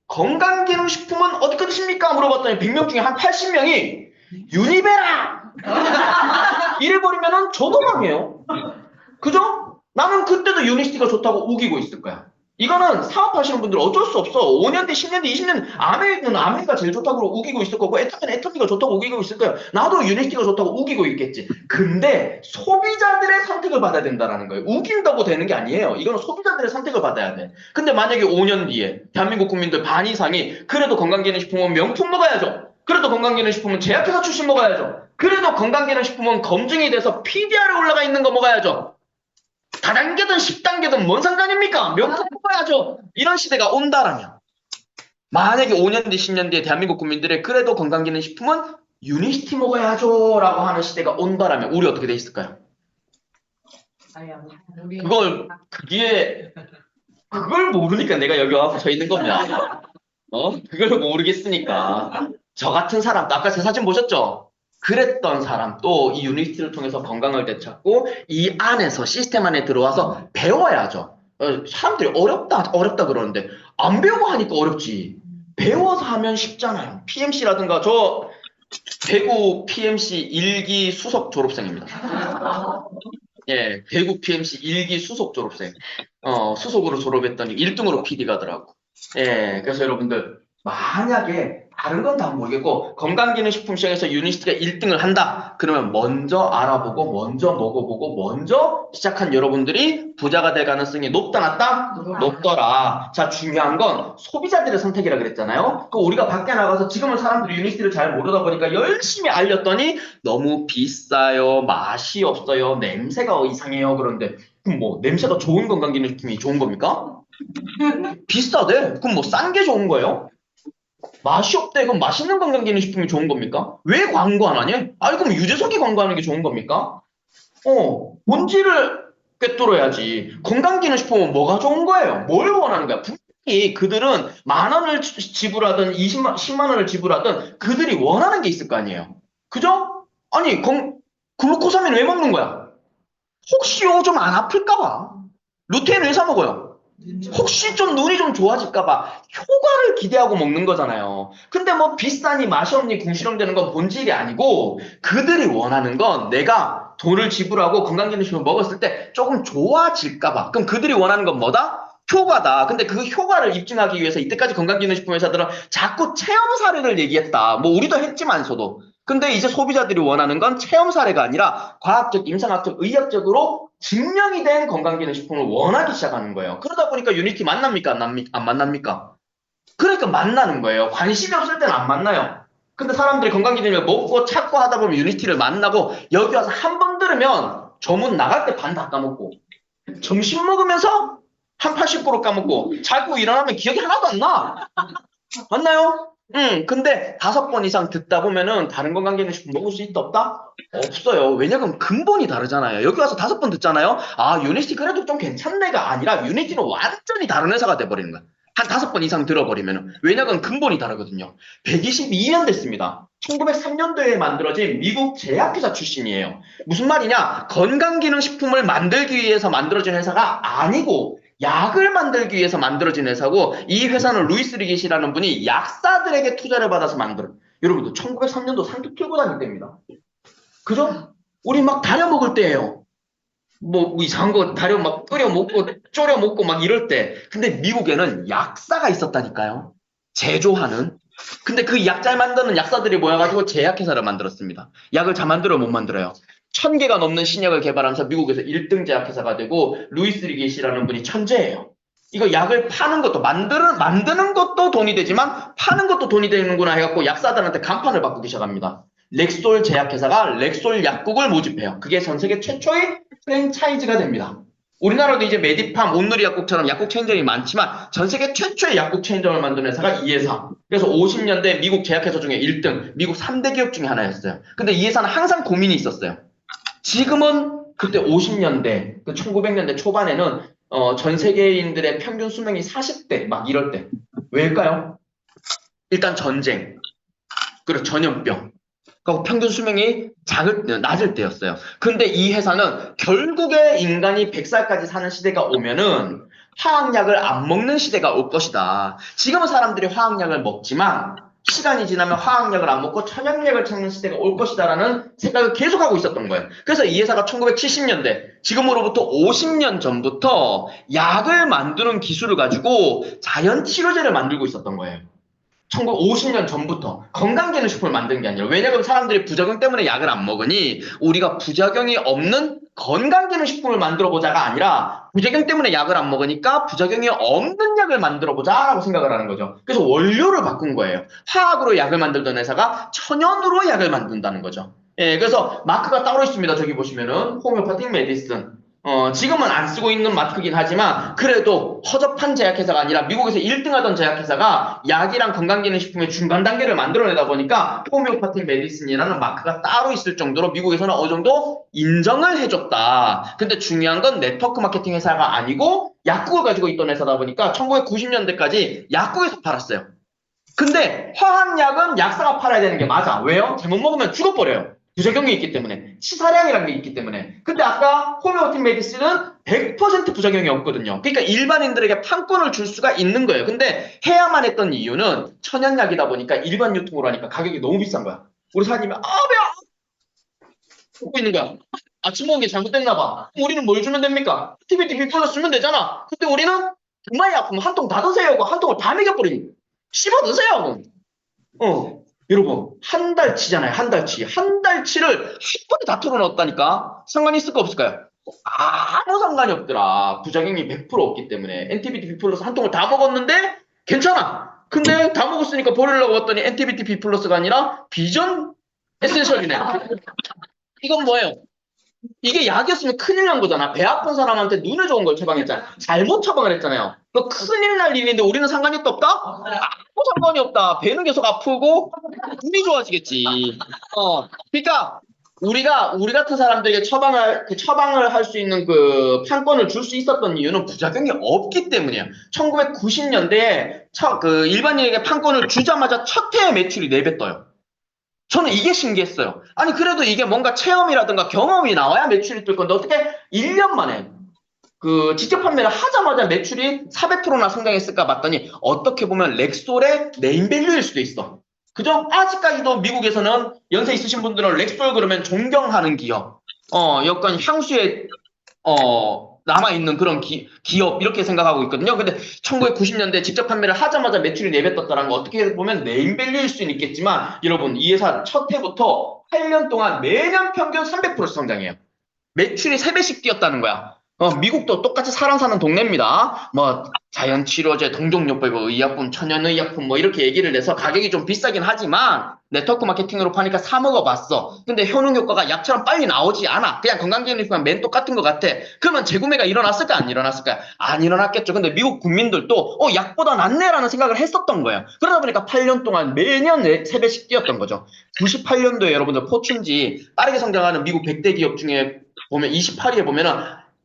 건강기능식품은 어디 것입니까? 물어봤더니 100명 중에 한 80명이 유니베라! 이래버리면은 저도 망해요. 그죠? 나는 그때도 유니스티가 좋다고 우기고 있을 거야. 이거는 사업하시는 분들 어쩔 수 없어. 5년 뒤, 10년 뒤, 20년 아메는 아메가 제일 좋다고 우기고 있을 거고 애터미는 애터미가 좋다고 우기고 있을 거야. 나도 유니스티가 좋다고 우기고 있겠지. 근데 소비자들의 선택을 받아야 된다는 거예요. 우긴다고 되는 게 아니에요. 이거는 소비자들의 선택을 받아야 돼. 근데 만약에 5년 뒤에 대한민국 국민들 반 이상이 그래도 건강기능식품은 명품 먹어야죠. 그래도 건강기능식품은 제약회사 출신 먹어야죠. 그래도 건강기능식품은 검증이 돼서 PDR에 올라가 있는 거 먹어야죠. 다단계든 10단계든 뭔 상관입니까? 명품 먹어야죠. 이런 시대가 온다라면 만약에 5년 뒤 10년 뒤에 대한민국 국민들의 그래도 건강기능식품은 유니시티 먹어야죠 라고 하는 시대가 온다라면 우리 어떻게 돼 있을까요? 그걸 모르니까 내가 여기 와서 서 있는 겁니다. 그걸 모르겠으니까 저 같은 사람도 아까 제 사진 보셨죠? 그랬던 사람도 이 유니티를 통해서 건강을 되찾고 이 안에서 시스템 안에 들어와서 배워야죠. 사람들이 어렵다 그러는데 안 배우고 하니까 어렵지. 배워서 하면 쉽잖아요. PMC라든가 저 대구 PMC 1기 수석 졸업생입니다. 예, 대구 PMC 1기 수석 졸업생. 수석으로 졸업했더니 1등으로 PD 가더라고. 예, 그래서 여러분들, 만약에 다른 건 다 모르겠고, 건강기능식품 시장에서 유니스트가 1등을 한다. 그러면 먼저 알아보고, 먼저 먹어보고, 먼저 시작한 여러분들이 부자가 될 가능성이 높다, 낮다? 높더라. 자, 중요한 건 소비자들의 선택이라 그랬잖아요. 그 우리가 밖에 나가서 지금은 사람들이 유니스트를 잘 모르다 보니까 열심히 알렸더니 너무 비싸요, 맛이 없어요, 냄새가 이상해요. 그런데 그럼 뭐 냄새가 좋은 건강기능식품이 좋은 겁니까? 비싸대. 그럼 뭐 싼 게 좋은 거예요? 맛이 없대. 그럼 맛있는 건강기능식품이 좋은 겁니까? 왜 광고 안 하냐? 아니 그럼 유재석이 광고하는 게 좋은 겁니까? 본질을 꿰뚫어야지. 건강기능식품은 뭐가 좋은 거예요? 뭘 원하는 거야? 분명히 그들은 10,000원을 지불하든 10만 원을 지불하든 그들이 원하는 게 있을 거 아니에요. 그죠? 아니 글루코사민 왜 먹는 거야? 혹시 좀 안 아플까 봐. 루테인 왜 사 먹어요? 혹시 좀 눈이 좀 좋아질까봐 효과를 기대하고 먹는 거잖아요. 근데 뭐 비싸니 맛이 없니 궁시렁대는 건 본질이 아니고 그들이 원하는 건 내가 돈을 지불하고 건강기능식품을 먹었을 때 조금 좋아질까봐. 그럼 그들이 원하는 건 뭐다? 효과다. 근데 그 효과를 입증하기 위해서 이때까지 건강기능식품 회사들은 자꾸 체험 사례를 얘기했다. 뭐 우리도 했지만서도. 근데 이제 소비자들이 원하는 건 체험 사례가 아니라 과학적, 임상학적, 의학적으로 증명이 된 건강기능식품을 원하기 시작하는 거예요. 그러다 보니까 유니티 만납니까? 안 만납니까? 그러니까 만나는 거예요. 관심이 없을 때는 안 만나요. 근데 사람들이 건강기능을 먹고 찾고 하다 보면 유니티를 만나고 여기 와서 한 번 들으면 저문 나갈 때 반 다 까먹고 점심 먹으면서 한 80% 까먹고 자고 일어나면 기억이 하나도 안 나. 맞나요? 근데 5번 이상 듣다 보면은 다른 건강기능식품 먹을 수 있다 없다? 없어요. 왜냐면 근본이 다르잖아요. 여기 와서 5번 듣잖아요. 아, 유니티 그래도 좀 괜찮네가 아니라 유니티는 완전히 다른 회사가 돼버리는 거야. 한 5번 이상 들어버리면은. 왜냐면 근본이 다르거든요. 122년 됐습니다. 1903년도에 만들어진 미국 제약회사 출신이에요. 무슨 말이냐? 건강기능식품을 만들기 위해서 만들어진 회사가 아니고 약을 만들기 위해서 만들어진 회사고 이 회사는 루이스 리겟이라는 분이 약사들에게 투자를 받아서 만들어. 여러분들 1903년도 상투 틀고 다닐 때입니다. 그죠? 우리 막 다려 먹을 때예요. 뭐 이상한 거 다려 막 끓여 먹고 졸여 먹고 막 이럴 때. 근데 미국에는 약사가 있었다니까요. 제조하는. 근데 그 약 잘 만드는 약사들이 모여가지고 제약회사를 만들었습니다. 약을 잘 만들어 못 만들어요. 1,000개가 넘는 신약을 개발하면서 미국에서 1등 제약회사가 되고 루이스 리겟이라는 분이 천재예요. 이거 약을 파는 것도 만드는 것도 돈이 되지만 파는 것도 돈이 되는구나 해갖고 약사들한테 간판을 바꾸기 시작합니다. 렉솔 제약회사가 렉솔 약국을 모집해요. 그게 전 세계 최초의 프랜차이즈가 됩니다. 우리나라도 이제 메디팜, 온누리 약국처럼 약국 체인점이 많지만 전 세계 최초의 약국 체인점을 만든 회사가 이 회사. 그래서 50년대 미국 제약회사 중에 1등, 미국 3대 기업 중에 하나였어요. 근데 이 회사는 항상 고민이 있었어요. 지금은 그때 50년대, 그 1900년대 초반에는 전 세계인들의 평균 수명이 40대 막 이럴 때. 왜일까요? 일단 전쟁, 그리고 전염병. 그리고 평균 수명이 낮을 때였어요. 근데 이 회사는 결국에 인간이 100살까지 사는 시대가 오면은 화학약을 안 먹는 시대가 올 것이다. 지금은 사람들이 화학약을 먹지만 시간이 지나면 화학약을 안 먹고 천연약을 찾는 시대가 올 것이다라는 생각을 계속하고 있었던 거예요. 그래서 이 회사가 1970년대, 지금으로부터 50년 전부터 약을 만드는 기술을 가지고 자연치료제를 만들고 있었던 거예요. 1950년 전부터 건강기능식품을 만든 게 아니라 왜냐하면 사람들이 부작용 때문에 약을 안 먹으니 우리가 부작용이 없는 건강기능식품을 만들어보자가 아니라 부작용 때문에 약을 안 먹으니까 부작용이 없는 약을 만들어보자라고 생각을 하는 거죠. 그래서 원료를 바꾼 거예요. 화학으로 약을 만들던 회사가 천연으로 약을 만든다는 거죠. 예, 그래서 마크가 따로 있습니다. 저기 보시면은 호미오파틱 메디슨. 지금은 안 쓰고 있는 마크긴 하지만 그래도 허접한 제약회사가 아니라 미국에서 1등 하던 제약회사가 약이랑 건강기능식품의 중간 단계를 만들어내다 보니까 호미오파틱 메디슨이라는 마크가 따로 있을 정도로 미국에서는 어느 정도 인정을 해줬다. 근데 중요한 건 네트워크 마케팅 회사가 아니고 약국을 가지고 있던 회사다 보니까 1990년대까지 약국에서 팔았어요. 근데 화학약은 약사가 팔아야 되는 게 맞아. 왜요? 잘못 먹으면 죽어버려요. 부작용이 있기 때문에. 치사량이라는 게 있기 때문에. 근데 아까 호메오틱 메디슨은 100% 부작용이 없거든요. 그러니까 일반인들에게 판권을 줄 수가 있는 거예요. 근데 해야만 했던 이유는 천연약이다 보니까 일반 유통으로 하니까 가격이 너무 비싼 거야. 우리 사장님이 배야! 먹고 있는 거야. 아침 먹은 게 잘못됐나 봐. 그럼 우리는 뭘 주면 됩니까? TBT 빅플러스 주면 되잖아. 근데 우리는 정말 아프면 한 통 다 드세요 하고 한 통을 다 먹여버리니 씹어 드세요 하고. 여러분, 한 달치잖아요, 한 달치. 한 달치를 한 번에 다 털어넣었다니까? 상관이 있을까 없을까요? 아무 상관이 없더라. 부작용이 100% 없기 때문에. 엔티비티 B 플러스 한 통을 다 먹었는데, 괜찮아. 근데 다 먹었으니까 버리려고 했더니 엔티비티 B 플러스가 아니라 비전 에센셜이네. 이건 뭐예요? 이게 약이었으면 큰일 난 거잖아. 배 아픈 사람한테 눈에 좋은 걸 처방했잖아. 잘못 처방을 했잖아요. 그 큰일 날 일인데 우리는 상관이 또 없다? 아무 상관이 없다. 배는 계속 아프고 눈이 좋아지겠지. 그러니까 우리 같은 사람들에게 처방을 할 수 있는 그 판권을 줄 수 있었던 이유는 부작용이 없기 때문이에요. 1990년대에 그 일반인에게 판권을 주자마자 첫 해에 매출이 4배 떠요. 저는 이게 신기했어요. 아니, 그래도 이게 뭔가 체험이라든가 경험이 나와야 매출이 뜰 건데, 어떻게 1년 만에 그 직접 판매를 하자마자 매출이 400%나 성장했을까 봤더니, 어떻게 보면 렉솔의 네임밸류일 수도 있어. 그죠? 아직까지도 미국에서는 연세 있으신 분들은 렉솔 그러면 존경하는 기업, 약간 향수에, 남아있는 그런 기업, 이렇게 생각하고 있거든요. 근데 1990년대 직접 판매를 하자마자 매출이 4배 떴다는 거 어떻게 보면 네임밸류일 수는 있겠지만, 여러분, 이 회사 첫 해부터 8년 동안 매년 평균 300% 성장해요. 매출이 3배씩 뛰었다는 거야. 미국도 똑같이 사람 사는 동네입니다. 뭐, 자연치료제, 동종요법, 의약품, 천연의약품, 뭐, 이렇게 얘기를 해서 가격이 좀 비싸긴 하지만, 네트워크 마케팅으로 파니까 사 먹어봤어. 근데 효능 효과가 약처럼 빨리 나오지 않아. 그냥 건강기능식품 맨 똑같은 것 같아. 그러면 재구매가 일어났을까? 안 일어났을까? 안 일어났겠죠. 근데 미국 국민들도, 약보다 낫네라는 생각을 했었던 거예요. 그러다 보니까 8년 동안 매년 3배씩 뛰었던 거죠. 98년도에 여러분들 포춘지 빠르게 성장하는 미국 100대 기업 중에 보면 28위에 보면은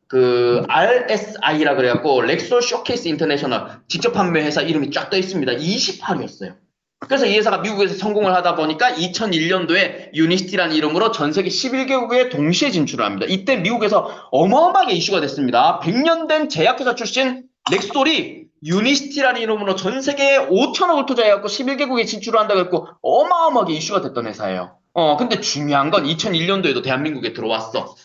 그 RSI라 그래갖고 렉솔 쇼케이스 인터내셔널 직접 판매 회사 이름이 쫙 떠 있습니다. 28위였어요. 그래서 이 회사가 미국에서 성공을 하다 보니까 2001년도에 유니스티라는 이름으로 전 세계 11개국에 동시에 진출을 합니다. 이때 미국에서 어마어마하게 이슈가 됐습니다. 100년 된 제약회사 출신 렉솔이 유니스티라는 이름으로 전 세계에 5천억을 투자해갖고 11개국에 진출을 한다고 했고 어마어마하게 이슈가 됐던 회사예요. 근데 중요한 건 2001년도에도 대한민국에 들어왔어.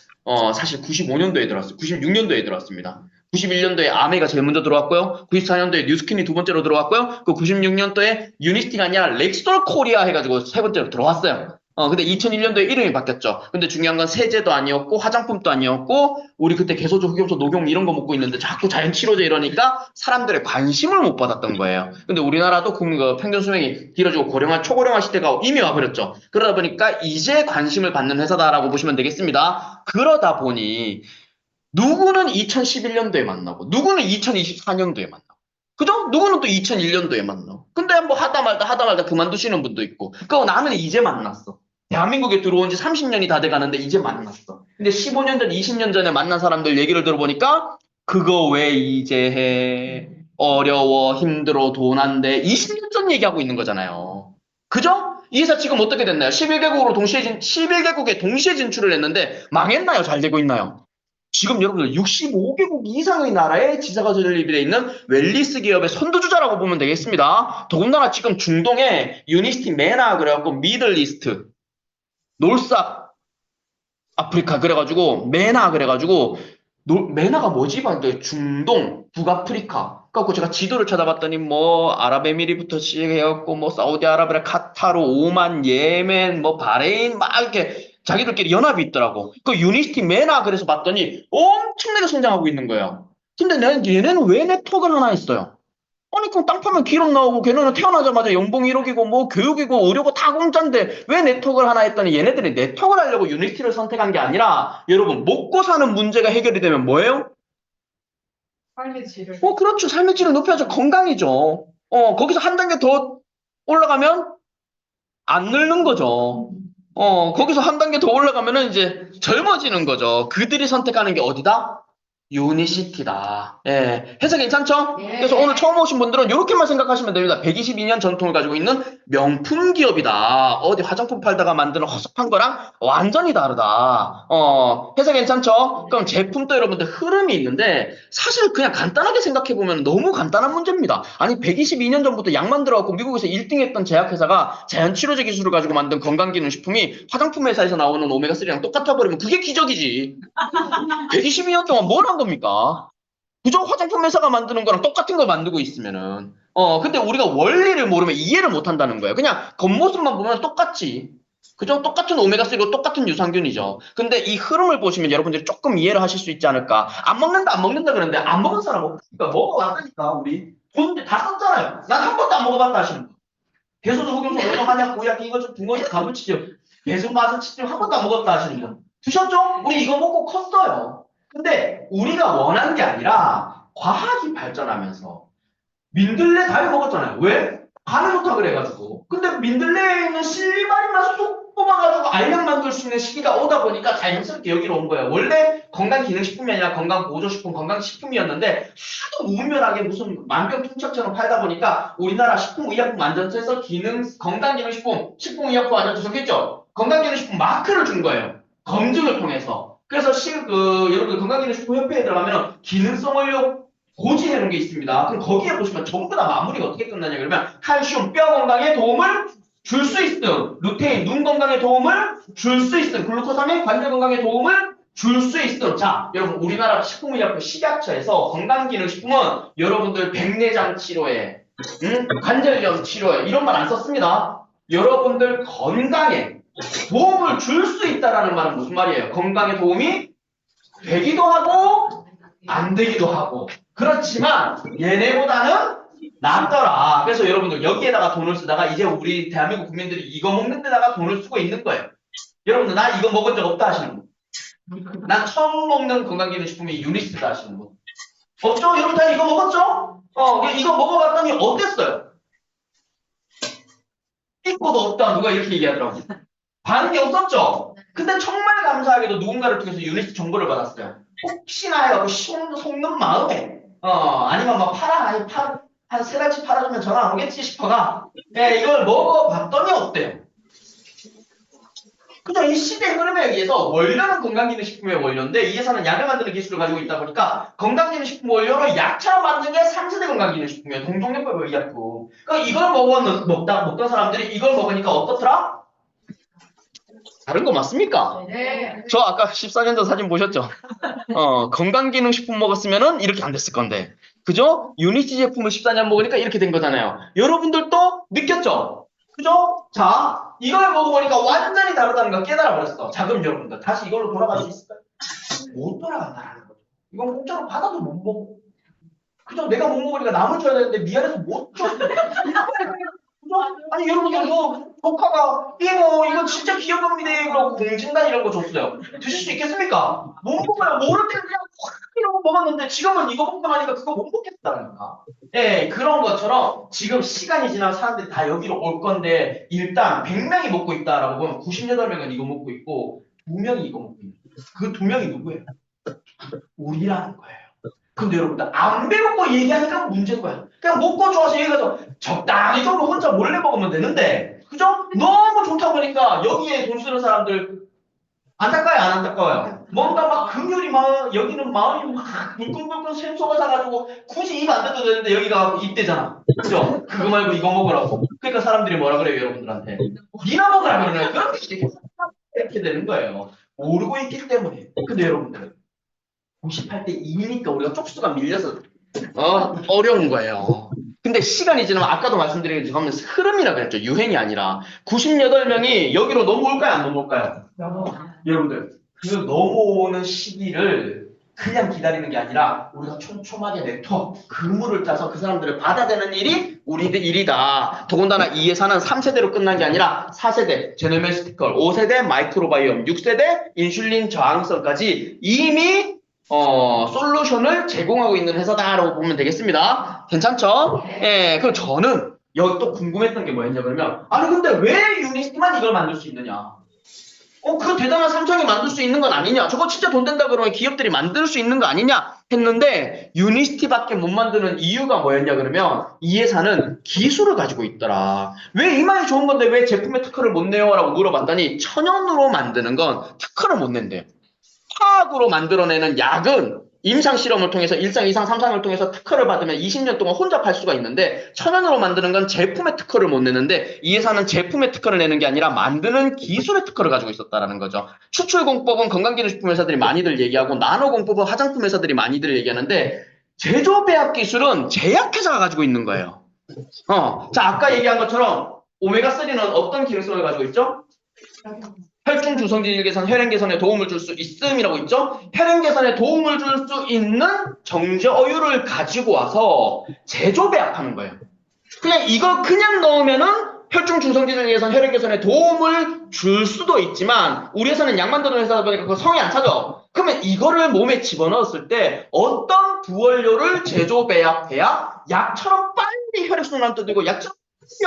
사실 95년도에 들어왔어요. 96년도에 들어왔습니다. 91년도에 아메가 제일 먼저 들어왔고요. 94년도에 뉴스킨이 두 번째로 들어왔고요. 그 96년도에 유니스티가 아니라 렉솔 코리아 해가지고 세 번째로 들어왔어요. 근데 2001년도에 이름이 바뀌었죠. 근데 중요한 건 세제도 아니었고, 화장품도 아니었고, 우리 그때 개소주, 흑염소, 녹용 이런 거 먹고 있는데 자꾸 자연치료제 이러니까 사람들의 관심을 못 받았던 거예요. 근데 우리나라도 그 평균 수명이 길어지고 고령화, 초고령화 시대가 이미 와버렸죠. 그러다 보니까 이제 관심을 받는 회사다라고 보시면 되겠습니다. 그러다 보니, 누구는 2011년도에 만나고, 누구는 2024년도에 만나고, 그죠? 누구는 또 2001년도에 만나고. 근데 뭐 하다 말다 그만두시는 분도 있고. 그거 나는 이제 만났어. 대한민국에 들어온 지 30년이 다 돼가는데 이제 만났어. 근데 15년 전, 20년 전에 만난 사람들 얘기를 들어보니까 그거 왜 이제 해? 어려워, 힘들어, 돈 안 돼. 20년 전 얘기하고 있는 거잖아요. 그죠? 이 회사 지금 어떻게 됐나요? 11개국에 동시에 진출을 했는데 망했나요? 잘 되고 있나요? 지금 여러분들 65개국 이상의 나라에 지사가 설립되어 있는 웰리스 기업의 선두주자라고 보면 되겠습니다. 더군다나 지금 중동에 유니스티 메나 그래갖고 미들리스트, 놀스 아프리카 그래가지고 메나 그래가지고 메나가 뭐지? 봤는데 중동, 북아프리카. 그래갖고 제가 지도를 찾아봤더니 뭐 아랍에미리부터 시작해갖고 뭐 사우디아라비아, 카타르, 오만, 예멘, 뭐 바레인 막 이렇게 자기들끼리 연합이 있더라고. 그 유니스티 메나 그래서 봤더니 엄청나게 성장하고 있는 거예요. 근데 얘네는 왜 네트워크를 하나 했어요? 아니, 그럼 땅 파면 기름 나오고 걔네는 태어나자마자 연봉 1억이고 뭐 교육이고 의료고 다 공짜인데 왜 네트워크를 하나 했더니 얘네들이 네트워크를 하려고 유니티를 선택한 게 아니라 여러분 먹고 사는 문제가 해결이 되면 뭐예요? 삶의 질을. 그렇죠. 삶의 질을 높여야죠. 건강이죠. 거기서 한 단계 더 올라가면 안 늙는 거죠. 거기서 한 단계 더 올라가면은 이제 젊어지는 거죠. 그들이 선택하는 게 어디다? 유니시티다. 예, 해석 괜찮죠? 예. 그래서 오늘 처음 오신 분들은 이렇게만 생각하시면 됩니다. 122년 전통을 가지고 있는 명품 기업이다. 어디 화장품 팔다가 만드는 허접한 거랑 완전히 다르다. 해석 괜찮죠? 그럼 제품도 여러분들 흐름이 있는데 사실 그냥 간단하게 생각해 보면 너무 간단한 문제입니다. 아니 122년 전부터 약 만들어갖고 미국에서 1등 했던 제약회사가 자연치료제 기술을 가지고 만든 건강기능식품이 화장품 회사에서 나오는 오메가3랑 똑같아 버리면 그게 기적이지. 122년 동안 뭘 한 겁니까? 그저 화장품 회사가 만드는 거랑 똑같은 걸 만들고 있으면은. 근데 우리가 원리를 모르면 이해를 못 한다는 거예요. 그냥 겉모습만 보면 똑같지. 그죠? 똑같은 오메가3고 똑같은 유산균이죠. 근데 이 흐름을 보시면 여러분들이 조금 이해를 하실 수 있지 않을까. 안 먹는다, 안 먹는다 그러는데 안 먹은 사람 없으니까 먹어왔다니까, 우리. 돈 다 썼잖아요. 난 한 번도 안 먹어봤다 하시는 거. 배소도 흑염소, 오동, 한약, 고약, 이거 좀 붕어지, 가물치죠. 배송 맛은 치즈 한 번도 안 먹었다 하시는 분. 드셨죠? 우리 이거 먹고 컸어요. 근데 우리가 원하는 게 아니라 과학이 발전하면서 민들레 다리 먹었잖아요. 왜? 간에 좋다 그래가지고. 근데 민들레에 있는 실리마린만 쏙 뽑아가지고 알약 만들 수 있는 시기가 오다 보니까 자연스럽게 여기로 온 거예요. 원래 건강기능식품이 아니라 건강보조식품, 건강식품이었는데 하도 무분별하게 무슨 만병통치약처럼 팔다 보니까 우리나라 식품의약품안전처에서 건강기능식품, 식품의약품 안전처 적겠죠? 건강기능식품 마크를 준 거예요. 검증을 통해서. 그래서 여러분들 건강기능식품협회에 들어가면 기능성을 고지해 놓은 게 있습니다. 그럼 거기에 보시면 전부 다 마무리가 어떻게 끝나냐 그러면 칼슘, 뼈 건강에 도움을 줄 수 있음, 루테인, 눈 건강에 도움을 줄 수 있음, 글루코사민, 관절 건강에 도움을 줄 수 있음. 자, 여러분 우리나라 식품의약품 식약처에서 건강기능식품은 여러분들 백내장 치료에, 관절염 치료에 이런 말 안 썼습니다. 여러분들 건강에 도움을 줄 수 있다라는 말은 무슨 말이에요? 건강에 도움이 되기도 하고 안 되기도 하고. 그렇지만 얘네보다는 낫더라. 그래서 여러분들 여기에다가 돈을 쓰다가 이제 우리 대한민국 국민들이 이거 먹는 데다가 돈을 쓰고 있는 거예요. 여러분들 나 이거 먹은 적 없다 하시는 분. 난 처음 먹는 건강기능식품이 유니스다 하시는 분. 없죠? 여러분 다 이거 먹었죠? 이거 먹어봤더니 어땠어요? 있고도 없다. 누가 이렇게 얘기하더라고. 반응이 없었죠? 근데 정말 감사하게도 누군가를 통해서 유니스 정보를 받았어요. 혹시나 해갖고 속는 마음에 아니면 막 한 세 달치 팔아주면 전화 안 오겠지 싶어가 이걸 먹어봤더니 어때요? 그죠? 이 시대의 흐름에 의해서 원료는 건강기능식품의 원료인데 이 회사는 약을 만드는 기술을 가지고 있다 보니까 건강기능식품 원료를 약처럼 만든 게 3세대 건강기능식품이에요. 동종요법 의약품. 그러니까 이걸 먹던 사람들이 이걸 먹으니까 어떻더라? 다른 거 맞습니까? 네. 저 아까 14년 전 사진 보셨죠? 건강기능식품 먹었으면은 이렇게 안 됐을 건데. 그죠? 유니티 제품을 14년 먹으니까 이렇게 된 거잖아요. 여러분들도 느꼈죠? 그죠? 자, 이걸 먹어보니까 완전히 다르다는 걸 깨달아 버렸어. 자, 그럼 여러분들 다시 이걸로 돌아갈 수 있을까요? 못 돌아간다는 거죠. 이건 공짜로 받아도 못 먹어. 그죠? 내가 못 먹으니까 남을 줘야 되는데 미안해서 못 줘. 아니 여러분들 조카가 이거 진짜 귀여웁니다 그러고 공진단 이런 거 줬어요. 드실 수 있겠습니까? 못 먹어요. 모를 때 그냥 확 이러고 먹었는데 지금은 이거 먹고 나니까 그거 못 먹겠다니까. 예, 그런 것처럼 지금 시간이 지나면 사람들이 다 여기로 올 건데 일단 100명이 먹고 있다라고 보면 98명은 이거 먹고 있고 2명이 이거 먹고 있는 그 2명이 누구예요? 우리라는 거예요. 근데 여러분들 안 배우고 얘기하니까 문제인 거야. 그냥 먹고 좋아서 얘기해서 적당히 정도 혼자 몰래 먹으면 되는데 그죠? 너무 좋다 보니까 여기에 돈 쓰는 사람들 안타까워요 안 안타까워요? 뭔가 막 금율이 막 여기는 마음이 막 불끈불끈 샘솟아 사가지고 굳이 입 안 대도 되는데 여기가 입대잖아. 그죠? 그거 말고 이거 먹으라고. 그러니까 사람들이 뭐라 그래요 여러분들한테? 니나 먹으라 그러네. 이렇게 되는 거예요. 모르고 있기 때문에. 근데 여러분들 98대 2니까 우리가 쪽수가 밀려서 어려운 거예요. 근데 시간이 지나면 아까도 말씀드린 것처럼 흐름이라 그랬죠. 유행이 아니라 98명이 여기로 넘어올까요? 안 넘어올까요? 여러분들 그 넘어오는 시기를 그냥 기다리는 게 아니라 우리가 촘촘하게 네트워크 그물을 짜서 그 사람들을 받아내는 일이 우리들 일이다. 더군다나 이 회사는 3세대로 끝난 게 아니라 4세대 제네메스티컬, 5세대 마이크로바이옴, 6세대 인슐린 저항성까지 이미 솔루션을 제공하고 있는 회사다라고 보면 되겠습니다. 괜찮죠? 예, 그럼 저는 여기 또 궁금했던 게 뭐였냐 그러면 아니 근데 왜 유니스만 이걸 만들 수 있느냐? 그 대단한 삼성이 만들 수 있는 건 아니냐? 저거 진짜 돈 된다 그러면 기업들이 만들 수 있는 거 아니냐? 했는데 유니스티밖에 못 만드는 이유가 뭐였냐 그러면 이 회사는 기술을 가지고 있더라. 왜 이만이 좋은 건데 왜 제품에 특허를 못 내요? 라고 물어봤더니 천연으로 만드는 건 특허를 못 낸대요. 화학으로 만들어내는 약은 임상 실험을 통해서 1상, 2상, 3상을 통해서 특허를 받으면 20년 동안 혼자 팔 수가 있는데 천연으로 만드는 건 제품의 특허를 못 내는데 이 회사는 제품의 특허를 내는 게 아니라 만드는 기술의 특허를 가지고 있었다라는 거죠. 추출공법은 건강기능식품 회사들이 많이들 얘기하고 나노공법은 화장품 회사들이 많이들 얘기하는데 제조배합 기술은 제약회사가 가지고 있는 거예요. 자, 아까 얘기한 것처럼 오메가3는 어떤 기능성을 가지고 있죠? 혈중 주성질 개선, 혈행 개선에 도움을 줄 수 있음이라고 있죠? 혈행 개선에 도움을 줄 수 있는 정제어유를 가지고 와서 제조 배합하는 거예요. 그냥 이거 그냥 넣으면은 혈중 중성질 개선, 혈행 개선에 도움을 줄 수도 있지만 우리 회사는 약 만드는 회사다 보니까 그 성이 안 차죠? 그러면 이거를 몸에 집어넣었을 때 어떤 부원료를 제조 배합해야 약처럼 빨리 혈액순환도 되고 약처럼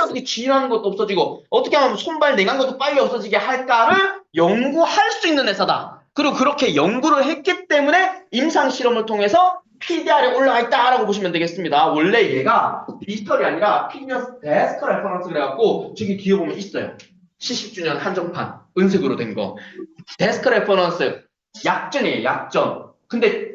어떻게 지인하는 것도 없어지고 어떻게 하면 손발 내간 것도 빨리 없어지게 할까를 연구할 수 있는 회사다. 그리고 그렇게 연구를 했기 때문에 임상 실험을 통해서 PDR에 올라가 있다라고 보시면 되겠습니다. 원래 얘가 디지털이 아니라 피니어스 데스크 레퍼런스 그래갖고 저기 뒤에 보면 있어요. 70주년 한정판 은색으로 된 거. 데스크 레퍼런스 약전이에요. 약전. 근데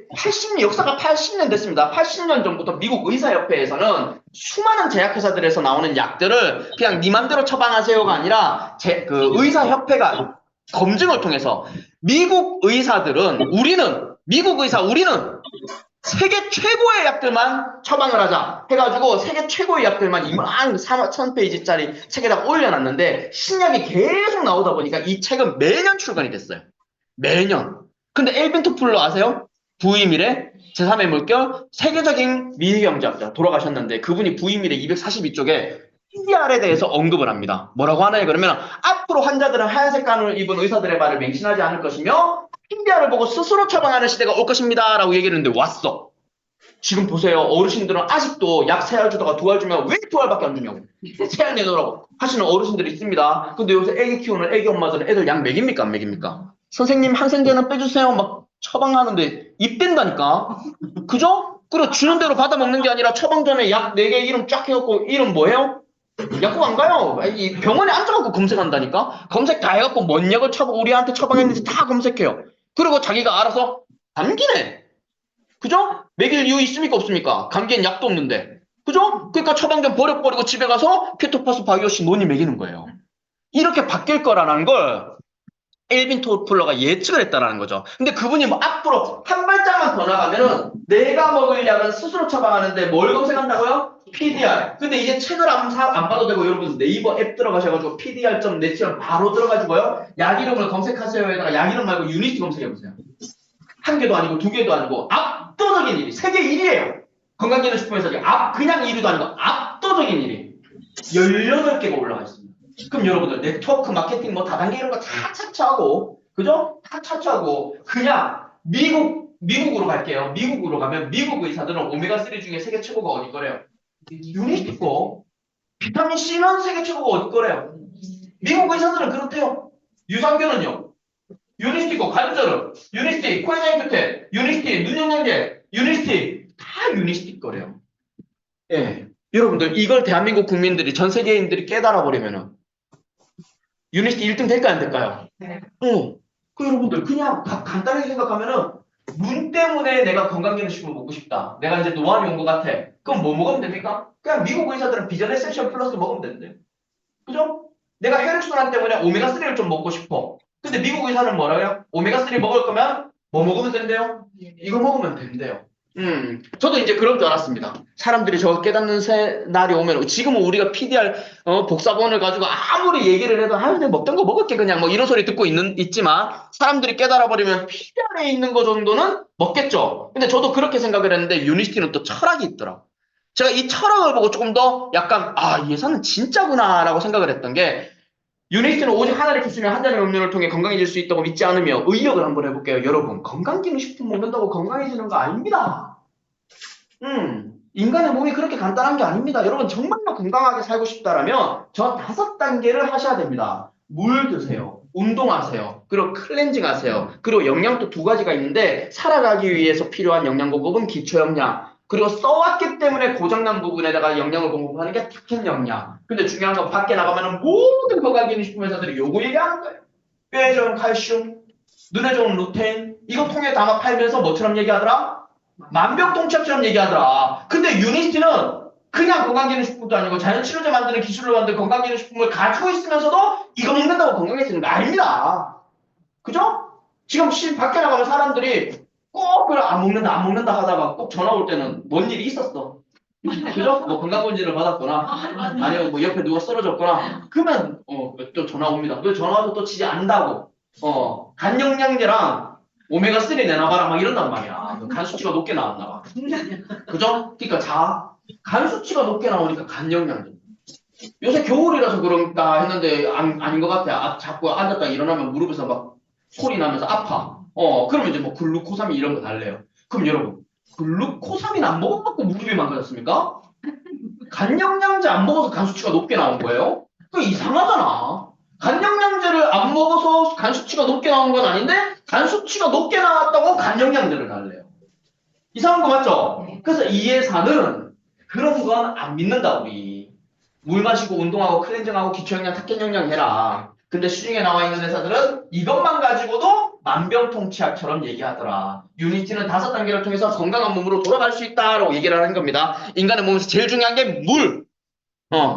역사가 80년 됐습니다. 80년 전부터 미국 의사협회에서는 수많은 제약회사들에서 나오는 약들을 그냥 니 맘대로 처방하세요가 아니라 그 의사협회가 검증을 통해서 미국 의사들은 우리는 세계 최고의 약들만 처방을 하자 해가지고 세계 최고의 약들만 10,000페이지짜리 책에다가 올려놨는데 신약이 계속 나오다 보니까 이 책은 매년 출간이 됐어요. 매년. 근데 엘빈 토플러 아세요? 부의밀의 제3의 물결 세계적인 미래경제학자 돌아가셨는데 그분이 부의밀의 242쪽에 PDR에 대해서 언급을 합니다. 뭐라고 하나요? 그러면 앞으로 환자들은 하얀색 가운을 입은 의사들의 말을 맹신하지 않을 것이며 PDR을 보고 스스로 처방하는 시대가 올 것입니다. 라고 얘기를 했는데 왔어. 지금 보세요. 어르신들은 아직도 약 3알 주다가 2알 주면 왜 2알밖에 안 주냐고. 3알 내놓으라고 하시는 어르신들이 있습니다. 근데 요새 애기 키우는 애기 엄마들은 애들 약 먹입니까? 안 먹입니까? 선생님 항생제는 빼주세요. 막 처방하는데 입댄다니까. 그죠? 그리고 주는 대로 받아 먹는 게 아니라 처방 전에 약 4개 이름 쫙 해갖고 이름 뭐예요? 약국 안 가요. 이 병원에 앉아갖고 검색한다니까. 검색 다 해갖고 뭔 약을 우리한테 처방했는지 다 검색해요. 그리고 자기가 알아서 감기네. 그죠? 먹일 이유 있습니까? 없습니까? 감기엔 약도 없는데. 그죠? 그러니까 처방전 버려버리고 집에 가서 케토파스 바이오시 논이 먹이는 거예요. 이렇게 바뀔 거라는 걸 엘빈 토플러가 예측을 했다라는 거죠. 근데 그분이 뭐 앞으로 한 발짝만 더 나가면은 내가 먹을 약은 스스로 처방하는데 뭘 검색한다고요? PDR. 근데 이제 책을 안 봐도 되고 여러분 네이버 앱 들어가셔가지고 PDR.net처럼 바로 들어가지고요. 약 이름을 검색하세요에다가 약 이름 말고 유니티 검색해보세요. 한 개도 아니고 두 개도 아니고 압도적인 1위. 세계 1위예요. 건강기능식품에서 그냥 1위도 아니고 압도적인 1위. 18개가 올라가 있습니다. 그럼 여러분들 네트워크 마케팅 뭐 다단계 이런 거 다 차치하고 그죠? 다 차치하고 그냥 미국으로 갈게요. 미국으로 가면 미국 의사들은 오메가3 중에 세계 최고가 어디 거래요? 유니스티 거. 비타민 C는 세계 최고가 어디 거래요? 미국 의사들은 그렇대요. 유산균은요? 유니스티 거. 관절은 유니스티, 코에자인 교태, 유니스티, 눈영양제, 유니스티 다 유니스티 거래요. 예. 여러분들 이걸 대한민국 국민들이 전 세계인들이 깨달아 버리면은 유니스티 1등 될까요? 안 될까요? 네. 그 여러분들 그냥 간단하게 생각하면은 눈 때문에 내가 건강기능식품을 먹고 싶다. 내가 이제 노안이 온 것 같아. 그럼 뭐 먹으면 됩니까? 그냥 미국 의사들은 비전 에센셜 플러스 먹으면 되는데. 그죠? 내가 혈액순환 때문에 오메가3를 좀 먹고 싶어. 근데 미국 의사는 뭐라고요? 오메가3 먹을 거면 뭐 먹으면 된대요? 이거 먹으면 된대요. 저도 이제 그런 줄 알았습니다. 사람들이 저거 깨닫는 날이 오면, 지금은 우리가 PDR, 복사본을 가지고 아무리 얘기를 해도, 내가 먹던 거 먹을게, 그냥 뭐 이런 소리 듣고 있지만, 사람들이 깨달아버리면 PDR에 있는 거 정도는 먹겠죠. 근데 저도 그렇게 생각을 했는데, 유니스티는 또 철학이 있더라. 제가 이 철학을 보고 조금 더 약간, 이 회사는 진짜구나, 라고 생각을 했던 게, 유니스티는 오직 하나를 기술이면 한 잔의 음료를 통해 건강해질 수 있다고 믿지 않으며 의역을 한번 해볼게요. 여러분, 건강기능식품 먹는다고 건강해지는 거 아닙니다. 인간의 몸이 그렇게 간단한 게 아닙니다. 여러분 정말로 건강하게 살고 싶다라면 저 5단계를 하셔야 됩니다. 물 드세요. 운동하세요. 그리고 클렌징 하세요. 그리고 영양도 두 가지가 있는데 살아가기 위해서 필요한 영양 공급은 기초 영양. 그리고 써왔기 때문에 고장난 부분에다가 영양을 공급하는 게 특행 영양. 근데 중요한 건 밖에 나가면은 모든 건강기능식품 회사들이 요거 얘기하는 거예요. 뼈에 좋은 칼슘, 눈에 좋은 루테인. 이거 통에 담아 팔면서 뭐처럼 얘기하더라? 만병통치약처럼 얘기하더라. 근데 유니스티는 그냥 건강기능식품도 아니고 자연치료제 만드는 기술로 만든 건강기능식품을 가지고 있으면서도 이거 먹는다고 건강해지는 거 아닙니다. 그죠? 지금 밖에 나가면 사람들이 꼭 그걸 안 먹는다 안 먹는다 하다가 꼭 전화 올 때는 뭔 일이 있었어. 그죠? 뭐 건강검진을 받았거나 아니면 뭐 옆에 누가 쓰러졌거나 그러면 또 전화 옵니다. 왜 전화 와서 또 지지 않는다고 간영양제랑 오메가3 내놔봐라 막 이런단 말이야. 간 수치가 높게 나왔나 봐. 그죠? 그러니까 간 수치가 높게 나오니까 간영양제. 요새 겨울이라서 그런가 했는데 아닌 것 같아. 자꾸 앉았다 일어나면 무릎에서 막 소리 나면서 아파. 그러면 이제 뭐 글루코사민 이런 거 달래요. 그럼 여러분 글루코사민 안 먹어갖고 무릎이 망가졌습니까? 간영양제 안 먹어서 간 수치가 높게 나온 거예요? 그 이상하잖아. 간영양제를 안 먹어서 간 수치가 높게 나온 건 아닌데 간 수치가 높게 나왔다고 간영양제를 달래요. 이상한 거 맞죠? 그래서 이 회사는 그런 건 안 믿는다 우리. 물 마시고 운동하고 클렌징하고 기초영양, 탁행영양 해라. 근데 시중에 나와 있는 회사들은 이것만 가지고도 만병통치약처럼 얘기하더라. 유니티는 5단계를 통해서 건강한 몸으로 돌아갈 수 있다라고 얘기를 하는 겁니다. 인간의 몸에서 제일 중요한 게 물.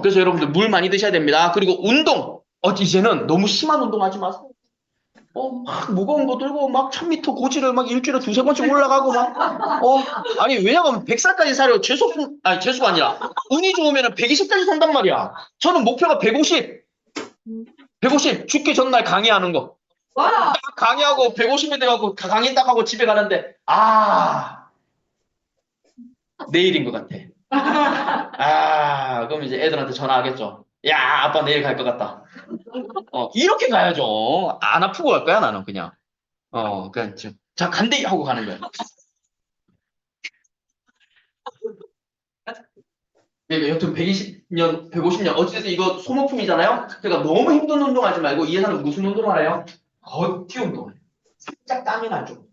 그래서 여러분들 물 많이 드셔야 됩니다. 그리고 운동. 이제는 너무 심한 운동하지 마세요. 막 무거운 거 들고 막 1000m 고지를 막 일주일에 2-3번씩 올라가고 막 아니 왜냐면 100살까지 살아요. 재수가 아니라 운이 좋으면 120까지 산단 말이야. 저는 목표가 150 죽기 전날 강의하는 거. 딱 강의하고 150이 돼가고 강의 딱 하고 집에 가는데 내일인 것 같아. 그럼 이제 애들한테 전화하겠죠. 야 아빠 내일 갈 것 같다. 이렇게 가야죠. 안 아프고 갈 거야 나는 그냥. 그냥 자 간대 하고 가는 거야. 그러니까 여튼 120년, 150년 어쨌든 이거 소모품이잖아요. 그러니까 너무 힘든 운동하지 말고 이 회사는 무슨 운동을 해요? 걷기 운동을 해요. 살짝 땀이 나죠.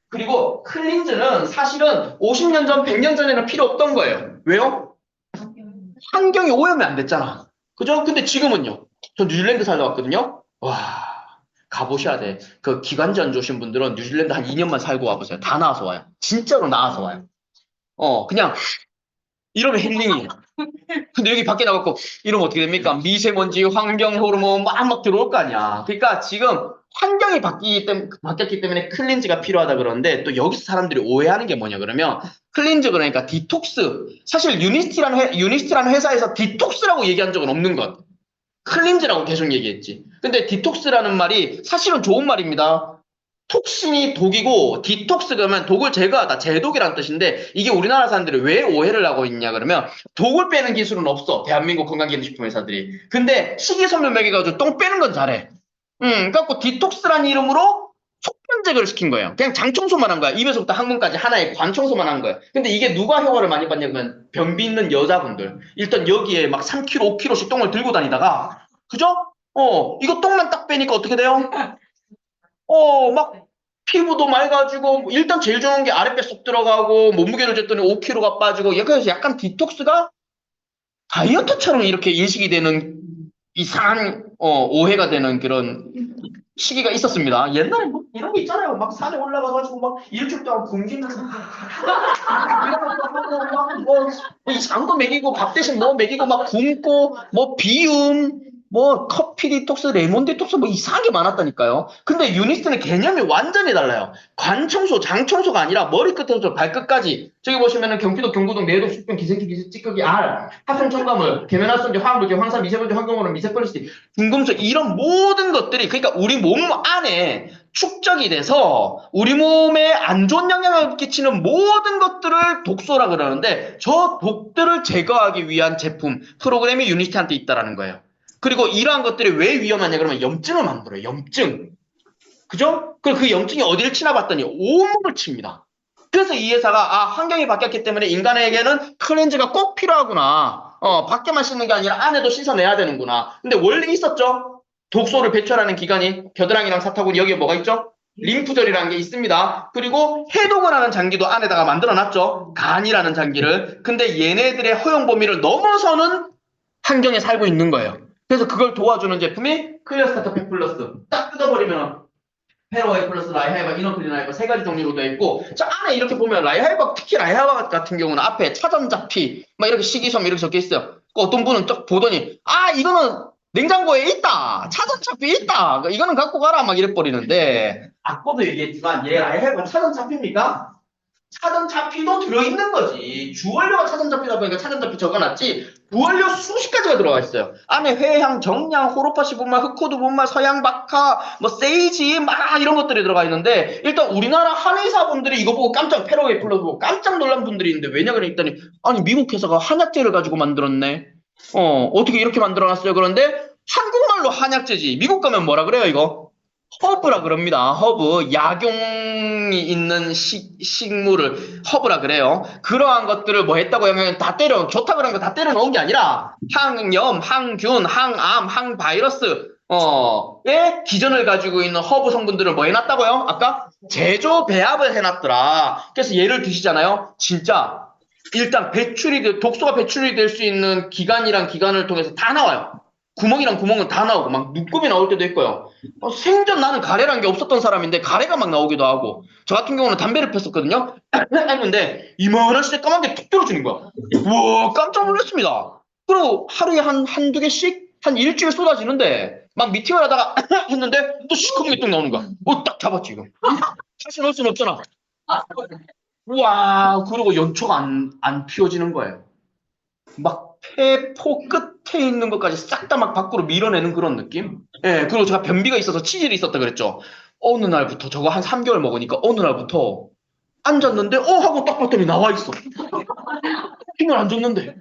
그리고 클린즈는 사실은 50년 전, 100년 전에는 필요 없던 거예요. 왜요? 환경이 오염이 안 됐잖아. 그죠? 근데 지금은요. 저 뉴질랜드 살다 왔거든요. 와, 가보셔야 돼. 그 기관지 안 좋으신 분들은 뉴질랜드 한 2년만 살고 와보세요. 다 나와서 와요. 진짜로 나와서 와요. 그냥 이러면 힐링이에요. 근데 여기 밖에 나가고 이러면 어떻게 됩니까? 미세먼지, 환경 호르몬 막 들어올 거 아니야. 그러니까 지금 환경이 바뀌었기 때문에 클린즈가 필요하다 그러는데 또 여기서 사람들이 오해하는 게 뭐냐 그러면 클린즈 그러니까 디톡스. 사실 유니스티라는 회사에서 디톡스라고 얘기한 적은 없는 것. 클린즈라고 계속 얘기했지. 근데 디톡스라는 말이 사실은 좋은 말입니다. 톡신이 독이고 디톡스 그러면 독을 제거하다 제독이라는 뜻인데 이게 우리나라 사람들이 왜 오해를 하고 있냐 그러면 독을 빼는 기술은 없어 대한민국 건강기능식품 회사들이. 근데 식이섬유 먹여가지고 똥 빼는 건 잘해. 그래갖고 디톡스라는 이름으로 속변제거를 시킨 거예요. 그냥 장청소만 한 거야. 입에서부터 항문까지 하나의 관청소만 한 거야. 근데 이게 누가 효과를 많이 봤냐면 변비 있는 여자분들. 일단 여기에 막 3kg, 5kg씩 똥을 들고 다니다가 그죠? 이거 똥만 딱 빼니까 어떻게 돼요? 막 피부도 맑아지고 일단 제일 좋은 게 아랫배 쏙 들어가고 몸무게를 쟀더니 5kg가 빠지고 그래서 약간 디톡스가 다이어트처럼 이렇게 인식이 되는 이상한 오해가 되는 그런 시기가 있었습니다. 옛날에 뭐 이런 거 있잖아요. 막 산에 올라가가지고 막 일주일 동안 굶기면서 뭐 이상한 거 먹이고 밥 대신 뭐 먹이고 막 굶고 뭐 비움 뭐 커피 디톡스, 레몬 디톡스 뭐 이상하게 많았다니까요. 근데 유니스트는 개념이 완전히 달라요. 관청소, 장청소가 아니라 머리끝에서 발끝까지. 저기 보시면은 경기도, 경구동, 내동, 숙변, 기생충, 찌꺼기, 알, 화성 첨가물, 계면활성제, 화학물질, 황산, 미세먼지, 환경오염, 미세폴리스, 중금속 이런 모든 것들이 그러니까 우리 몸 안에 축적이 돼서 우리 몸에 안 좋은 영향을 끼치는 모든 것들을 독소라 그러는데 저 독들을 제거하기 위한 제품, 프로그램이 유니스트한테 있다라는 거예요. 그리고 이러한 것들이 왜 위험하냐 그러면 염증을 만들어요. 염증. 그죠? 그리고 그 염증이 어디를 치나 봤더니 온몸을 칩니다. 그래서 이 회사가 환경이 바뀌었기 때문에 인간에게는 클렌즈가 꼭 필요하구나. 밖에만 씻는 게 아니라 안에도 씻어내야 되는구나. 근데 원래 있었죠? 독소를 배출하는 기관이 겨드랑이랑 사타구니 여기에 뭐가 있죠? 림프절이라는 게 있습니다. 그리고 해독을 하는 장기도 안에다가 만들어놨죠. 간이라는 장기를. 근데 얘네들의 허용 범위를 넘어서는 환경에 살고 있는 거예요. 그래서 그걸 도와주는 제품이 클리어스타터 100 플러스. 딱 뜯어버리면 페로에 플러스 라이하이바, 이너클리나이바 세 가지 종류로 되어 있고, 자, 안에 이렇게 보면 라이하이바, 특히 라이하이바 같은 경우는 앞에 차전자피, 막 이렇게 식이섬 이렇게 적혀 있어요. 그 어떤 분은 딱 보더니, 아, 이거는 냉장고에 있다! 차전자피 있다! 이거는 갖고 가라! 막 이래버리는데, 아까도 얘기했지만, 얘 라이하이바 차전자피입니까? 차전자피도 들어있는 거지. 주원료가 차전자피다 보니까 차전자피 적어놨지, 부원료 수십 가지가 들어가 있어요. 안에 회향, 정향, 호로파시 분말, 흑호두 분말, 서양박하, 뭐 세이지, 막 이런 것들이 들어가 있는데, 일단 우리나라 한의사분들이 이거 보고 페로웨이 플러스 보고 깜짝 놀란 분들이 있는데, 왜냐 그랬더니, 아니 미국 회사가 한약재를 가지고 만들었네. 어떻게 이렇게 만들어놨어요? 그런데 한국말로 한약재지. 미국 가면 뭐라 그래요 이거? 허브라 그럽니다. 허브. 약용이 있는 식물을 허브라 그래요. 그러한 것들을 뭐 했다고 하면 다 좋다 그런 거 다 때려 넣은 게 아니라 항염, 항균, 항암, 항바이러스 의 기전을 가지고 있는 허브 성분들을 뭐 해놨다고요? 아까 제조 배합을 해놨더라. 그래서 얘를 드시잖아요. 진짜 일단 독소가 배출이 될 수 있는 기관이랑 기관을 통해서 다 나와요. 구멍이랑 구멍은 다 나오고 막 눈곱이 나올 때도 있고요. 생전 나는 가래라는 게 없었던 사람인데 가래가 막 나오기도 하고, 저 같은 경우는 담배를 폈었거든요. 했는데 이만한 새까만 게 툭 떨어지는 거야. 우와, 깜짝 놀랐습니다. 그리고 하루에 한두 개씩 한 일주일 쏟아지는데 막 미팅을 하다가 했는데 또 시커먼 게 뚝 나오는 거야. 딱 잡았지 이거. 다시 넣을 수는 없잖아. 우와, 그리고 연초가 안 피워지는 거예요. 막 폐포 끝에 있는 것까지 싹 다 막 밖으로 밀어내는 그런 느낌? 예, 그리고 제가 변비가 있어서 치질이 있었다 그랬죠. 어느 날부터 저거 한 3개월 먹으니까 어느 날부터 앉았는데 하고 딱 봤더니 나와 있어. 힘을 안 줬는데.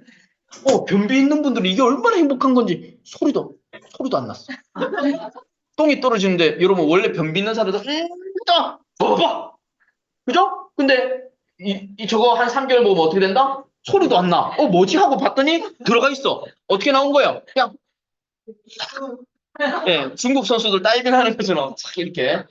변비 있는 분들은 이게 얼마나 행복한 건지 소리도 안 났어. 똥이 떨어지는데 여러분 원래 변비 있는 사람들 딱 봐봐. 그죠? 근데 저거 한 3개월 먹으면 어떻게 된다? 소리도 안 나. 뭐지? 하고 봤더니 들어가 있어. 어떻게 나온 거예요? 그냥 예, 중국 선수들 다이빙 하는 것처럼 착 이렇게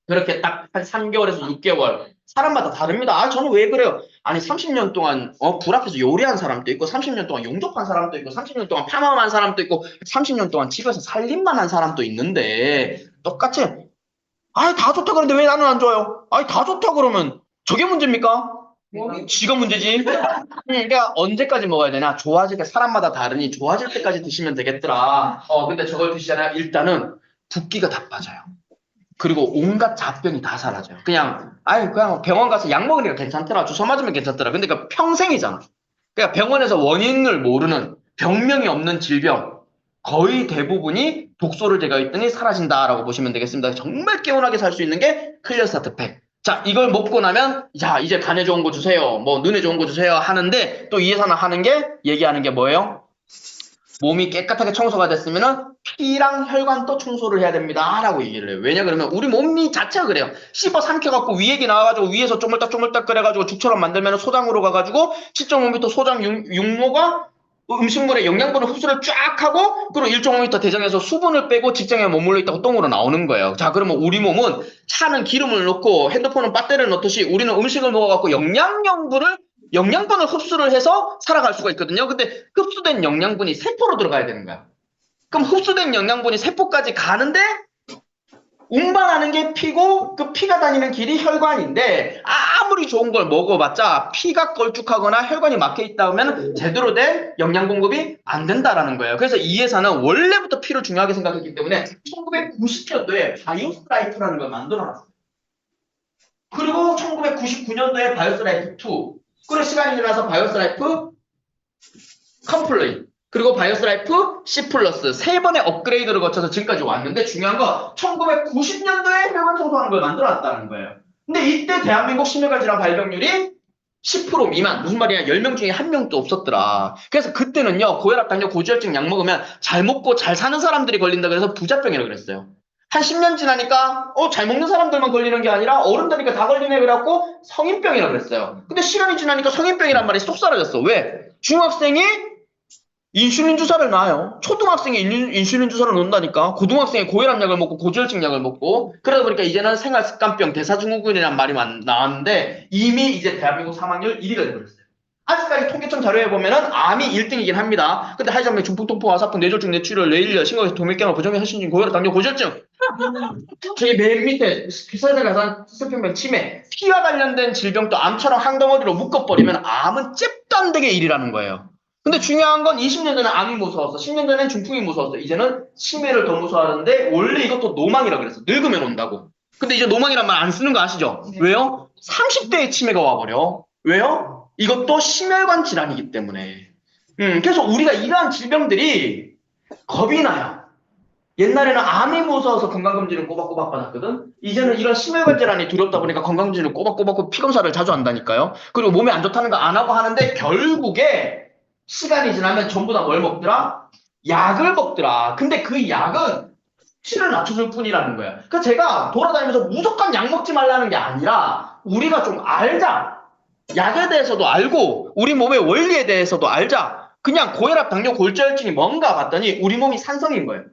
그렇게 딱 한 3개월에서 6개월. 사람마다 다릅니다. 아, 저는 왜 그래요? 아니, 30년 동안 불 앞에서 요리한 사람도 있고, 30년 동안 용접한 사람도 있고, 30년 동안 파마한 사람도 있고, 30년 동안 집에서 살림만 한 사람도 있는데 똑같이 아니 다 좋다 그러는데 왜 나는 안 좋아요? 아니 다 좋다 그러면 저게 문제입니까? 지가 문제지. 그러니까 언제까지 먹어야 되나? 좋아질 때 사람마다 다르니 좋아질 때까지 드시면 되겠더라. 근데 저걸 드시잖아요. 일단은 붓기가 다 빠져요. 그리고 온갖 잡병이 다 사라져요. 그냥 병원 가서 약 먹으니까 괜찮더라. 주사 맞으면 괜찮더라. 근데 그 평생이잖아. 그러니까 병원에서 원인을 모르는 병명이 없는 질병 거의 대부분이 독소를 제거했더니 사라진다라고 보시면 되겠습니다. 정말 개운하게 살 수 있는 게 클리어스타트 팩. 자, 이걸 먹고 나면 자, 이제 간에 좋은 거 주세요. 뭐 눈에 좋은 거 주세요 하는데 또 이 회사는 얘기하는 게 뭐예요? 몸이 깨끗하게 청소가 됐으면은 피랑 혈관도 청소를 해야 됩니다 라고 얘기를 해요. 왜냐 그러면 우리 몸이 자체가 그래요. 씹어 삼켜갖고 위액이 나와가지고 위에서 쪼물딱쪼물딱 끓여가지고 죽처럼 만들면 소장으로 가가지고 7.5m 소장 육모가 음식물의 영양분을 흡수를 쫙 하고 그리고 1.5m 대장에서 수분을 빼고 직장에 머물러 있다고 똥으로 나오는 거예요. 자, 그러면 우리 몸은 차는 기름을 넣고 핸드폰은 배터리를 넣듯이 우리는 음식을 먹어갖고 영양분을 흡수를 해서 살아갈 수가 있거든요. 근데 흡수된 영양분이 세포로 들어가야 되는 거야. 그럼 흡수된 영양분이 세포까지 가는데 운반하는 게 피고 그 피가 다니는 길이 혈관인데 아무리 좋은 걸 먹어봤자 피가 걸쭉하거나 혈관이 막혀 있다 하면 제대로 된 영양 공급이 안 된다라는 거예요. 그래서 이 회사는 원래부터 피를 중요하게 생각했기 때문에 1990년도에 바이오스라이프라는 걸 만들어놨어요. 그리고 1999년도에 바이오스라이프 2 그리고 시간이 지나서 바이오스라이프 컴플레인 그리고 바이오스라이프 C 플러스 세 번의 업그레이드를 거쳐서 지금까지 왔는데 중요한 건 1990년도에 혈관 청소하는 걸 만들어놨다는 거예요. 근데 이때 대한민국 심혈관 질환 발병률이 10% 미만 무슨 말이야 10명 중에 1명도 없었더라. 그래서 그때는요 고혈압 당뇨 고지혈증 약 먹으면 잘 먹고 잘 사는 사람들이 걸린다 그래서 부자병이라고 그랬어요. 한 10년 지나니까 잘 먹는 사람들만 걸리는 게 아니라 어른들이니까 다 걸리네 그래갖고 성인병이라고 그랬어요. 근데 시간이 지나니까 성인병이란 말이 쏙 사라졌어. 왜? 중학생이 인슐린 주사를 놔요. 초등학생이 인슐린 주사를 놓는다니까. 고등학생이 고혈압약을 먹고 고지혈증 약을 먹고. 그러다 보니까 이제는 생활습관병 대사증후군이라는 말이 나왔는데 이미 이제 대한민국 사망률 1위가 되어버렸어요. 아직까지 통계청 자료에 보면은 암이 1등이긴 합니다. 근데 하이장맥, 중풍, 통풍, 화사풍, 뇌졸중, 뇌출혈, 뇌일려, 심각해서 동맥경화, 부정맥, 협심증, 고혈압, 당뇨, 고지혈증. 저기 맨 밑에 세대 가산, 세균병, 치매, 피와 관련된 질병도 암처럼 한 덩어리로 묶어버리면 암은 잽도 안 되게 1위라는 거예요. 근데 중요한 건 20년 전에 암이 무서웠어. 10년 전엔 중풍이 무서웠어. 이제는 치매를 더 무서워하는데 원래 이것도 노망이라 그랬어. 늙으면 온다고. 근데 이제 노망이란 말 안 쓰는 거 아시죠? 네. 왜요? 30대에 치매가 와버려. 왜요? 이것도 심혈관 질환이기 때문에. 그래서 우리가 이러한 질병들이 겁이 나요. 옛날에는 암이 무서워서 건강검진을 꼬박꼬박 받았거든. 이제는 이런 심혈관 질환이 두렵다 보니까 건강검진을 꼬박꼬박 피검사를 자주 한다니까요. 그리고 몸에 안 좋다는 거 안 하고 하는데 결국에 시간이 지나면 전부 다 뭘 먹더라? 약을 먹더라. 근데 그 약은 수치를 낮춰줄 뿐이라는 거야. 그러니까 제가 돌아다니면서 무조건 약 먹지 말라는 게 아니라 우리가 좀 알자. 약에 대해서도 알고 우리 몸의 원리에 대해서도 알자. 그냥 고혈압, 당뇨, 골절증이 뭔가 봤더니 우리 몸이 산성인 거예요.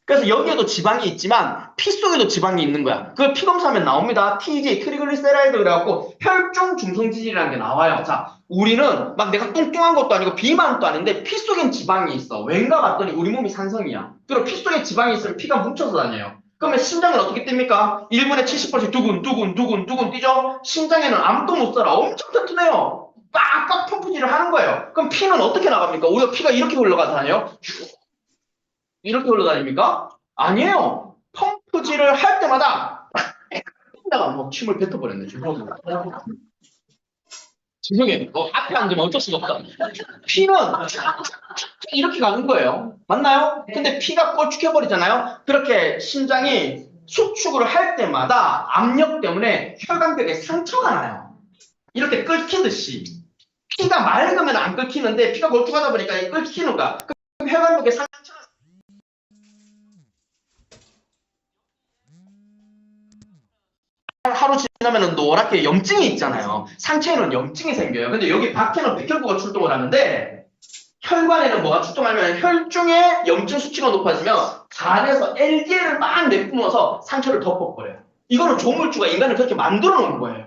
그래서 여기에도 지방이 있지만 피 속에도 지방이 있는 거야. 그걸 피 검사하면 나옵니다. TG, 트리글리세라이드 그래갖고 혈중 중성지질이라는 게 나와요. 자, 우리는 막 내가 뚱뚱한 것도 아니고 비만도 아닌데 피 속엔 지방이 있어. 왠가 봤더니 우리 몸이 산성이야. 그리고 피 속에 지방이 있으면 피가 뭉쳐서 다녀요. 그러면 심장은 어떻게 뜁니까? 1분에 70번씩 두근두근 뛰죠? 심장에는 아무도 못 살아. 엄청 튼튼해요. 빡빡 펌프질을 하는 거예요. 그럼 피는 어떻게 나갑니까? 오히려 피가 이렇게 흘러가서 다녀요? 이렇게 흘러다닙니까? 아니에요. 펌프질을 할 때마다 다가 뭐 침을 뱉어버렸네. 죄송해요. 앞에 앉으면 어쩔 수가 없다. 피는 이렇게 가는 거예요. 맞나요? 근데 피가 꼴쭉해버리잖아요. 그렇게 심장이 수축을 할 때마다 압력 때문에 혈관벽에 상처가 나요. 이렇게 끓기듯이. 피가 맑으면 안 끓기는데 피가 걸쭉하다 보니까 끓기는 거야. 그럼 혈관벽에 상처가 하루 지나면 노랗게 염증이 있잖아요. 상체에는 염증이 생겨요. 근데 여기 밖에는 백혈구가 출동을 하는데 혈관에는 뭐가 출동하면 혈중의 염증 수치가 높아지면 간에서 LDL을 막 내뿜어서 상처를 덮어버려요. 이거는 조물주가 인간을 그렇게 만들어 놓은 거예요.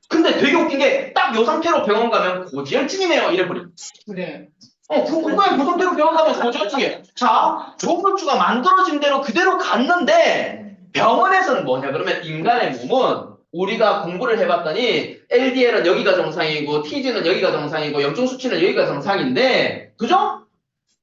근데 되게 웃긴 게 딱 이 상태로 병원 가면 고지혈증이네요. 이래버려. 그래. 그거에 그 상태로 병원 가면 고지혈증이에요. 자, 조물주가 만들어진 대로 그대로 갔는데 병원에서는 뭐냐 그러면 인간의 몸은 우리가 공부를 해봤더니 LDL은 여기가 정상이고 TG는 여기가 정상이고 염증 수치는 여기가 정상인데 그죠?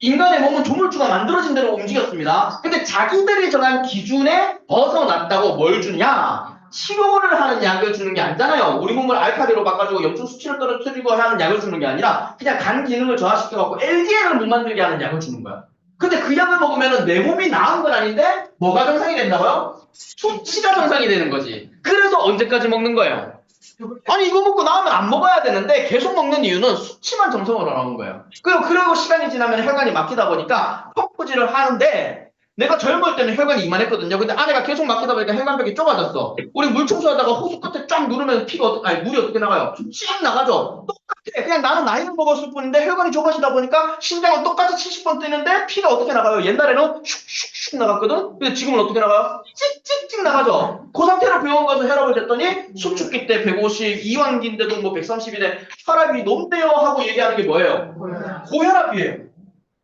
인간의 몸은 조물주가 만들어진 대로 움직였습니다. 근데 자기들이 정한 기준에 벗어났다고 뭘 주냐? 치료를 하는 약을 주는 게 아니잖아요. 우리 몸을 알칼리로 바꿔주고 염증 수치를 떨어뜨리고 하는 약을 주는 게 아니라 그냥 간 기능을 저하시켜갖고 LDL을 못 만들게 하는 약을 주는 거야. 근데 그 약을 먹으면 내 몸이 나은 건 아닌데 뭐가 정상이 된다고요? 수치가 정상이 되는 거지. 그래서 언제까지 먹는 거예요? 아니 이거 먹고 나오면 안 먹어야 되는데 계속 먹는 이유는 수치만 정상으로 나오는 거예요. 그리고 시간이 지나면 혈관이 막히다 보니까 펌프질을 하는데 내가 젊을 때는 혈관이 이만했거든요. 근데 안에가 계속 막히다 보니까 혈관벽이 좁아졌어. 우리 물 청소하다가 호수 끝에 쫙 누르면 물이 어떻게 나가요? 쫙 나가죠. 똑같아. 그냥 나는 나이를 먹었을 뿐인데 혈관이 좁아지다 보니까 심장은 똑같이 70번 뛰는데 피가 어떻게 나가요? 옛날에는 슉슉슉 나갔거든? 근데 지금은 어떻게 나가요? 찍찍찍 나가죠. 그 상태로 병원 가서 혈압을 쟀더니 수축기 때 150, 이완기인데도 뭐 130이래. 혈압이 높대요 하고 얘기하는 게 뭐예요? 고혈압이에요.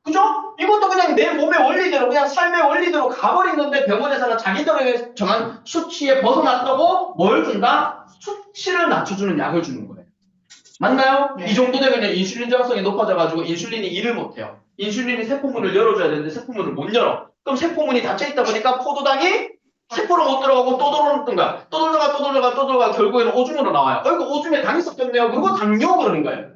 그죠? 이것도 그냥 내 몸의 원리대로 그냥 삶의 원리대로 가버리는데 병원에서는 자기들에게 정한 수치에 벗어났다고 뭘 준다? 수치를 낮춰주는 약을 주는 거예요. 맞나요? 네. 이 정도 되면 인슐린 저항성이 높아져가지고 인슐린이 일을 못해요. 인슐린이 세포문을 열어줘야 되는데 세포문을 못 열어. 그럼 세포문이 닫혀있다 보니까 포도당이 세포로 못 들어가고 또 들어오는 거야. 또 들어가 결국에는 오줌으로 나와요. 오줌에 당이 섞였네요. 그리고 당뇨 그러는 거예요.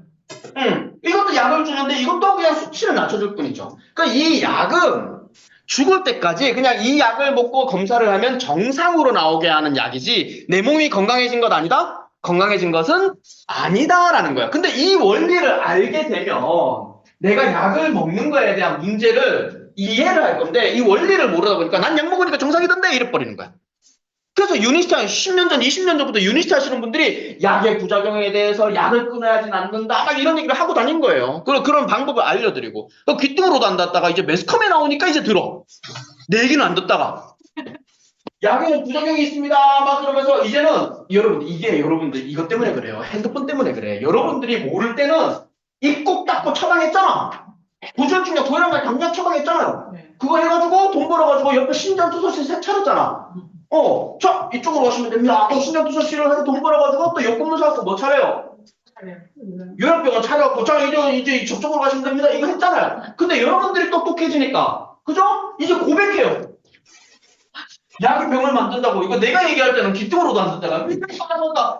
이것도 약을 주는데 이것도 그냥 수치를 낮춰줄 뿐이죠. 그러니까 이 약은 죽을 때까지 그냥 이 약을 먹고 검사를 하면 정상으로 나오게 하는 약이지 내 몸이 건강해진 것 아니다? 건강해진 것은 아니다라는 거야. 근데 이 원리를 알게 되면 내가 약을 먹는 거에 대한 문제를 이해를 할 건데 이 원리를 모르다 보니까 난 약 먹으니까 정상이던데 이래버리는 거야. 그래서 유니스트 한 10년 전, 20년 전부터 유니스트 하시는 분들이 약의 부작용에 대해서 약을 끊어야지 않는다. 막 이런 얘기를 하고 다닌 거예요. 그런 방법을 알려드리고. 귀뚱으로도 안 닿다가 이제 매스컴에 나오니까 이제 들어. 내 얘기는 안 듣다가. 약에는 부작용이 있습니다. 막 그러면서 이제는 이게 여러분들 이것 때문에 그래요. 핸드폰 때문에 그래. 여러분들이 모를 때는 입 꼭 닫고 처방했잖아. 고지혈증약, 고혈압약, 당뇨 처방했잖아요. 그거 해가지고 돈 벌어가지고 옆에 신장투소실 새 차렸잖아. 자, 이쪽으로 가시면 됩니다. 신장투소실을 해서 돈 벌어가지고 또 요금을 사서 뭐 차려요? 요양병원 차려갖고, 자, 이제 저쪽으로 가시면 됩니다. 이거 했잖아요. 근데 여러분들이 똑똑해지니까, 그죠? 이제 고백해요. 약이 병을 만든다고. 이거 내가 얘기할 때는 귀뚱으로도 안 듣다가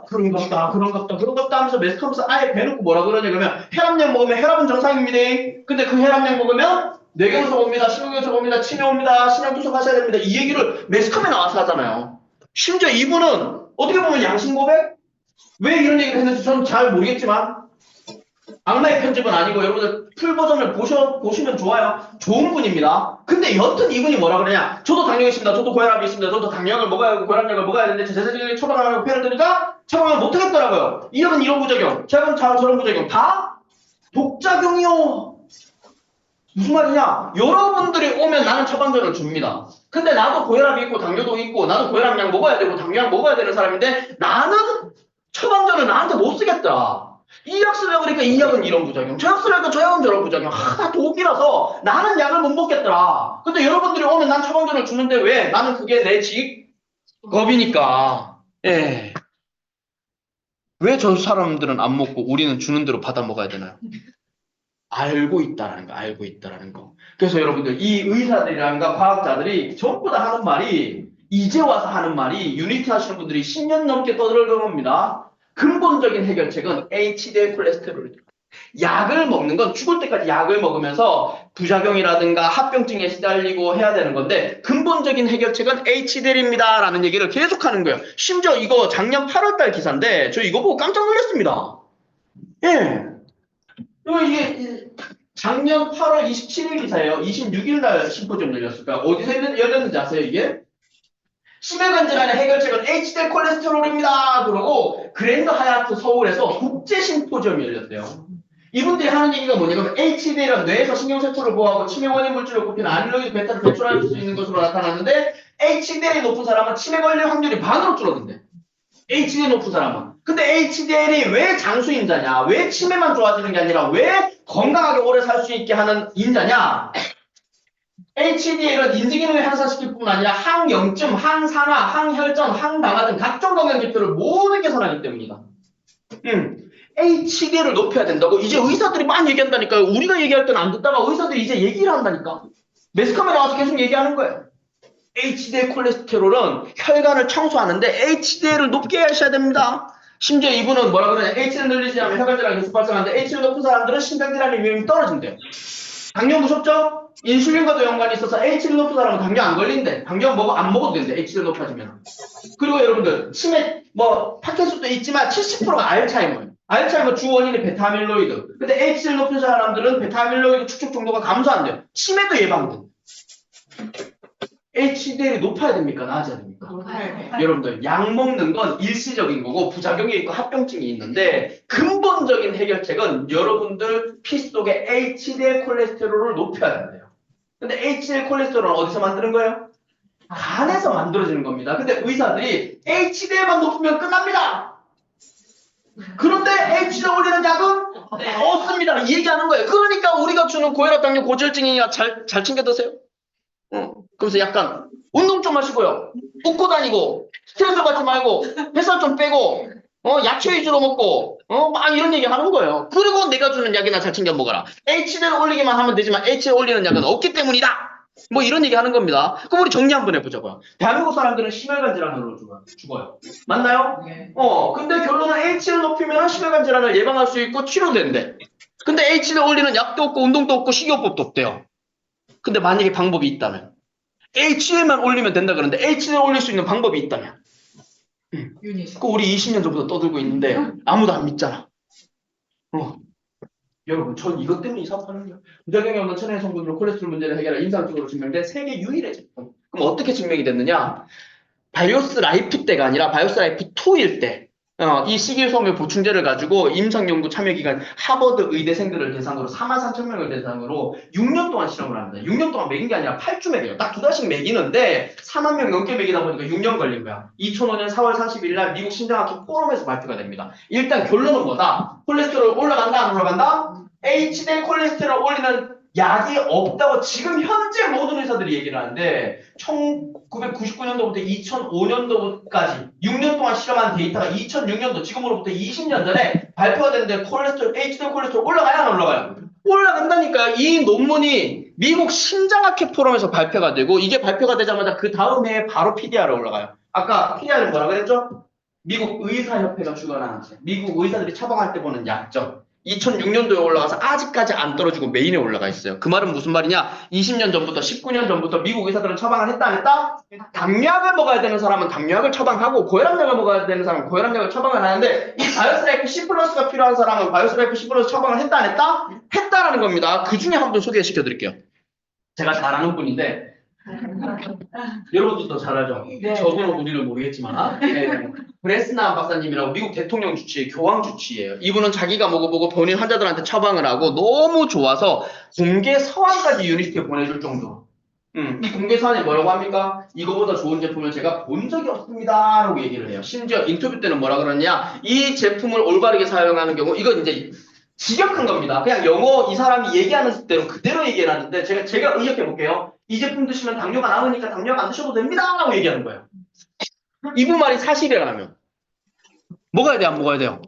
그런갑다 하면서 매스컴에서 아예 대놓고 뭐라 그러냐 그러면 혈압약 먹으면 혈압은 정상입니다. 근데 그 혈압약 먹으면 뇌경색 옵니다. 심근경색 옵니다. 치매 옵니다. 신장투석 하셔야 됩니다. 이 얘기를 매스컴에 나와서 하잖아요. 심지어 이분은 어떻게 보면 양심 고백? 왜 이런 얘기를 했는지 저는 잘 모르겠지만 악마의 편집은 아니고 여러분들 풀 버전을 보시면 좋아요. 좋은 분입니다. 근데 여튼 이분이 뭐라 그러냐? 저도 당뇨 있습니다. 저도 고혈압이 있습니다. 저도 당뇨약을 먹어야 하고 고혈압약을 먹어야 되는데 제자들이 처방하라고 표현을 드니까 처방을 못 하겠더라고요. 이런 이런 부작용, 저런 부작용 다 독작용이요. 무슨 말이냐? 여러분들이 오면 나는 처방전을 줍니다. 근데 나도 고혈압이 있고 당뇨도 있고 나도 고혈압약 먹어야 되고 당뇨약 먹어야 되는 사람인데 나는 처방전을 나한테 못 쓰겠더라. 이 약 쓰려고 그러니까 이 약은 이런 부작용, 저 약 쓰려니까 저 약은 저런 부작용. 다 독이라서 나는 약을 못 먹겠더라. 근데 여러분들이 오면 난 처방전을 주는데 왜? 나는 그게 내 직업이니까. 예. 왜 저 사람들은 안 먹고 우리는 주는 대로 받아 먹어야 되나요? 알고 있다라는 거. 그래서 여러분들 이 의사들이란가 과학자들이 전부 다 하는 말이 이제 와서 하는 말이 유니티 하시는 분들이 10년 넘게 떠들어온 겁니다. 근본적인 해결책은 HDL 콜레스테롤. 약을 먹는 건 죽을 때까지 약을 먹으면서 부작용이라든가 합병증에 시달리고 해야 되는 건데 근본적인 해결책은 HDL입니다 라는 얘기를 계속 하는 거예요. 심지어 이거 작년 8월달 기사인데 저 이거 보고 깜짝 놀랐습니다. 예. 이게 작년 8월 27일 기사예요. 26일 날 심포지엄 열렸을 거야. 어디서 열렸는지 아세요 이게? 심혈관 질환의 해결책은 HDL 콜레스테롤입니다. 그러고 그랜드 하얏트 서울에서 국제 심포지엄이 열렸대요. 이분들이 하는 얘기가 뭐냐면 HDL은 뇌에서 신경세포를 보호하고 치매 원인 물질로 꼽히는 아밀로이드 베타를 배출할 수 있는 것으로 나타났는데 HDL이 높은 사람은 치매 걸릴 확률이 반으로 줄어든대. HDL 높은 사람은. 근데 HDL이 왜 장수인자냐? 왜 치매만 좋아지는 게 아니라 왜 건강하게 오래 살 수 있게 하는 인자냐? HDL은 인지 기능을 향상시킬 뿐만 아니라 항염증, 항산화, 항혈전, 항당화 등 각종 건강 지표를 모두 개선하기 때문이다. HDL을 높여야 된다고 이제 의사들이 막 얘기한다니까요. 우리가 얘기할 때는 안 듣다가 의사들이 이제 얘기를 한다니까. 매스컴에 나와서 계속 얘기하는 거예요. HDL 콜레스테롤은 혈관을 청소하는데 HDL을 높게 하셔야 됩니다. 심지어 이분은 뭐라 그러냐? HDL 늘리지 않으면 혈관질환이 계속 발생하는데 HDL 높은 사람들은 심장질환의 위험이 떨어진대요. 당뇨 무섭죠? 인슐린과도 연관이 있어서 HDL 높은 사람은 당뇨 안 걸린대. 당뇨 안 먹어도 된대. HDL 높아지면. 그리고 여러분들 치매 파킨슨도 있지만 70%가 알츠하이머예요. 알츠하이머 주 원인이 베타아밀로이드. 근데 HDL 높은 사람들은 베타아밀로이드 축적 정도가 감소한대요. 치매도 예방돼. HDL이 높아야 됩니까? 낮아야 됩니까? 여러분들 약 먹는 건 일시적인 거고 부작용이 있고 합병증이 있는데 근본적인 해결책은 여러분들 피 속에 HDL 콜레스테롤을 높여야 된대요. 근데 HDL 콜레스테롤은 어디서 만드는 거예요? 간에서 만들어지는 겁니다. 근데 의사들이 HDL만 높으면 끝납니다. 그런데 HDL 올리는 약은 없습니다. 이 얘기하는 거예요. 그러니까 우리가 주는 고혈압, 당뇨, 고지혈증이야 잘 챙겨 드세요. 그래서 약간 운동 좀 하시고요. 웃고 다니고 스트레스 받지 말고 뱃살 좀 빼고 야채 위주로 먹고 막 이런 얘기 하는 거예요. 그리고 내가 주는 약이나 잘 챙겨 먹어라. HDL 올리기만 하면 되지만 HDL 올리는 약은 없기 때문이다. 뭐 이런 얘기 하는 겁니다. 그럼 우리 정리 한번 해보자고요. 대한민국 사람들은 심혈관 질환으로 죽어요. 맞나요? 네. 근데 결론은 HDL 높이면 심혈관 질환을 예방할 수 있고 치료된대. 근데 HDL 올리는 약도 없고 운동도 없고 식이요법도 없대요. 근데 만약에 방법이 있다면 HDL만 올리면 된다 그러는데 HDL 올릴 수 있는 방법이 있다면 그 우리 20년 전부터 떠들고 있는데 아무도 안 믿잖아. 여러분 전 이것 때문에 이 사업하는 거예요. 부작용이 없는 천연 성분으로 콜레스테롤 문제를 해결할 임상적으로 증명된 세계 유일의 제품. 그럼 어떻게 증명이 됐느냐? 바이오스 라이프 때가 아니라 바이오스 라이프 2일 때, 이 식이섬유 보충제를 가지고 임상연구 참여기관 하버드 의대생들을 대상으로 43,000명을 대상으로 6년 동안 실험을 합니다. 6년 동안 먹인 게 아니라 8주 먹여요. 딱 2달씩 먹이는데 4만 명 넘게 먹이다 보니까 6년 걸린 거야. 2005년 4월 40일 날 미국 심장학회 포럼에서 발표가 됩니다. 일단 결론은 뭐다? 콜레스테롤 올라간다 안 올라간다? HDL 콜레스테롤 올리는 약이 없다고 지금 현재 모든 의사들이 얘기를 하는데 1999년도부터 2005년도까지 6년 동안 실험한 데이터가 2006년도 지금으로부터 20년 전에 발표가 됐는데 콜레스테롤, HDL 콜레스테롤 올라가요 안 올라가요? 올라간다니까. 이 논문이 미국 심장학회 포럼에서 발표가 되고 이게 발표가 되자마자 그 다음 해에 바로 PDR에 올라가요. 아까 PDR은 뭐라 그랬죠? 미국 의사협회가 주관하는 책. 미국 의사들이 처방할 때 보는 약점. 2006년도에 올라가서 아직까지 안 떨어지고 메인에 올라가 있어요. 그 말은 무슨 말이냐? 20년 전부터 19년 전부터 미국 의사들은 처방을 했다 안 했다? 당뇨약을 먹어야 되는 사람은 당뇨약을 처방하고 고혈압약을 먹어야 되는 사람은 고혈압약을 처방을 하는데 이 바이오스라이프 C 플러스가 필요한 사람은 바이오스라이프 C 플러스 처방을 했다 안 했다? 했다라는 겁니다. 그 중에 한 분 소개시켜 드릴게요. 제가 잘 아는 분인데 여러분들도 잘 알죠? 네. 저도 우리를 모르겠지만 네. 브레스난 박사님이라고 미국 대통령 주치의 교황 주치예요. 이분은 자기가 먹어보고 본인 환자들한테 처방을 하고 너무 좋아서 공개 서한까지 유니스트에 보내줄 정도로. 이 공개 서한이 뭐라고 합니까? 이거보다 좋은 제품을 제가 본 적이 없습니다 라고 얘기를 해요. 심지어 인터뷰 때는 뭐라 그러냐, 이 제품을 올바르게 사용하는 경우, 이건 이제 직역한 겁니다. 그냥 영어 이 사람이 얘기하는 대로 그대로 얘기를 하는데 제가 의역해 볼게요. 이 제품 드시면 당뇨가 나으니까 당뇨가 안 드셔도 됩니다 라고 얘기하는 거예요. 이분 말이 사실이라면 먹어야 돼 안 먹어야 돼요?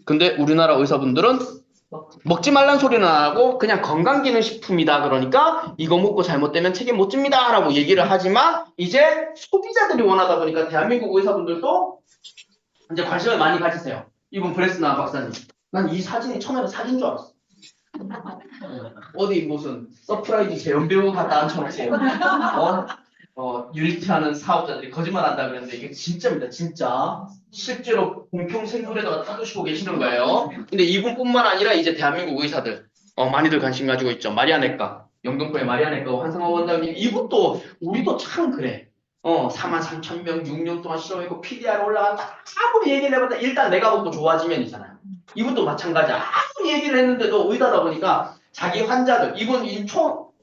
근데 우리나라 의사분들은 먹지 말란 소리는 안 하고 그냥 건강기능식품이다 그러니까 이거 먹고 잘못되면 책임 못 집니다 라고 얘기를 하지만 이제 소비자들이 원하다 보니까 대한민국 의사분들도 이제 관심을 많이 가지세요. 이분 브레스나 박사님. 난 이 사진이 처음에는 사진 줄 알았어. 어디 무슨 서프라이즈 재연배우 갖다 앉혀놓고 유니티하는 사업자들이 거짓말한다 그랬는데 이게 진짜입니다. 진짜 실제로 공평생물에다가 타두시고 계시는 거예요. 근데 이분뿐만 아니라 이제 대한민국 의사들 많이들 관심 가지고 있죠. 마리아네과 영등포의 마리아네과 한상호 원장님, 이분도 우리도 참 그래. 43,000명 6년 동안 실험했고 PDR 올라간다 아무리 얘기를 해봤다 일단 내가 먹고 좋아지면이잖아요. 이분도 마찬가지야. 아무리 얘기를 했는데도 의사다 보니까 자기 환자들, 이분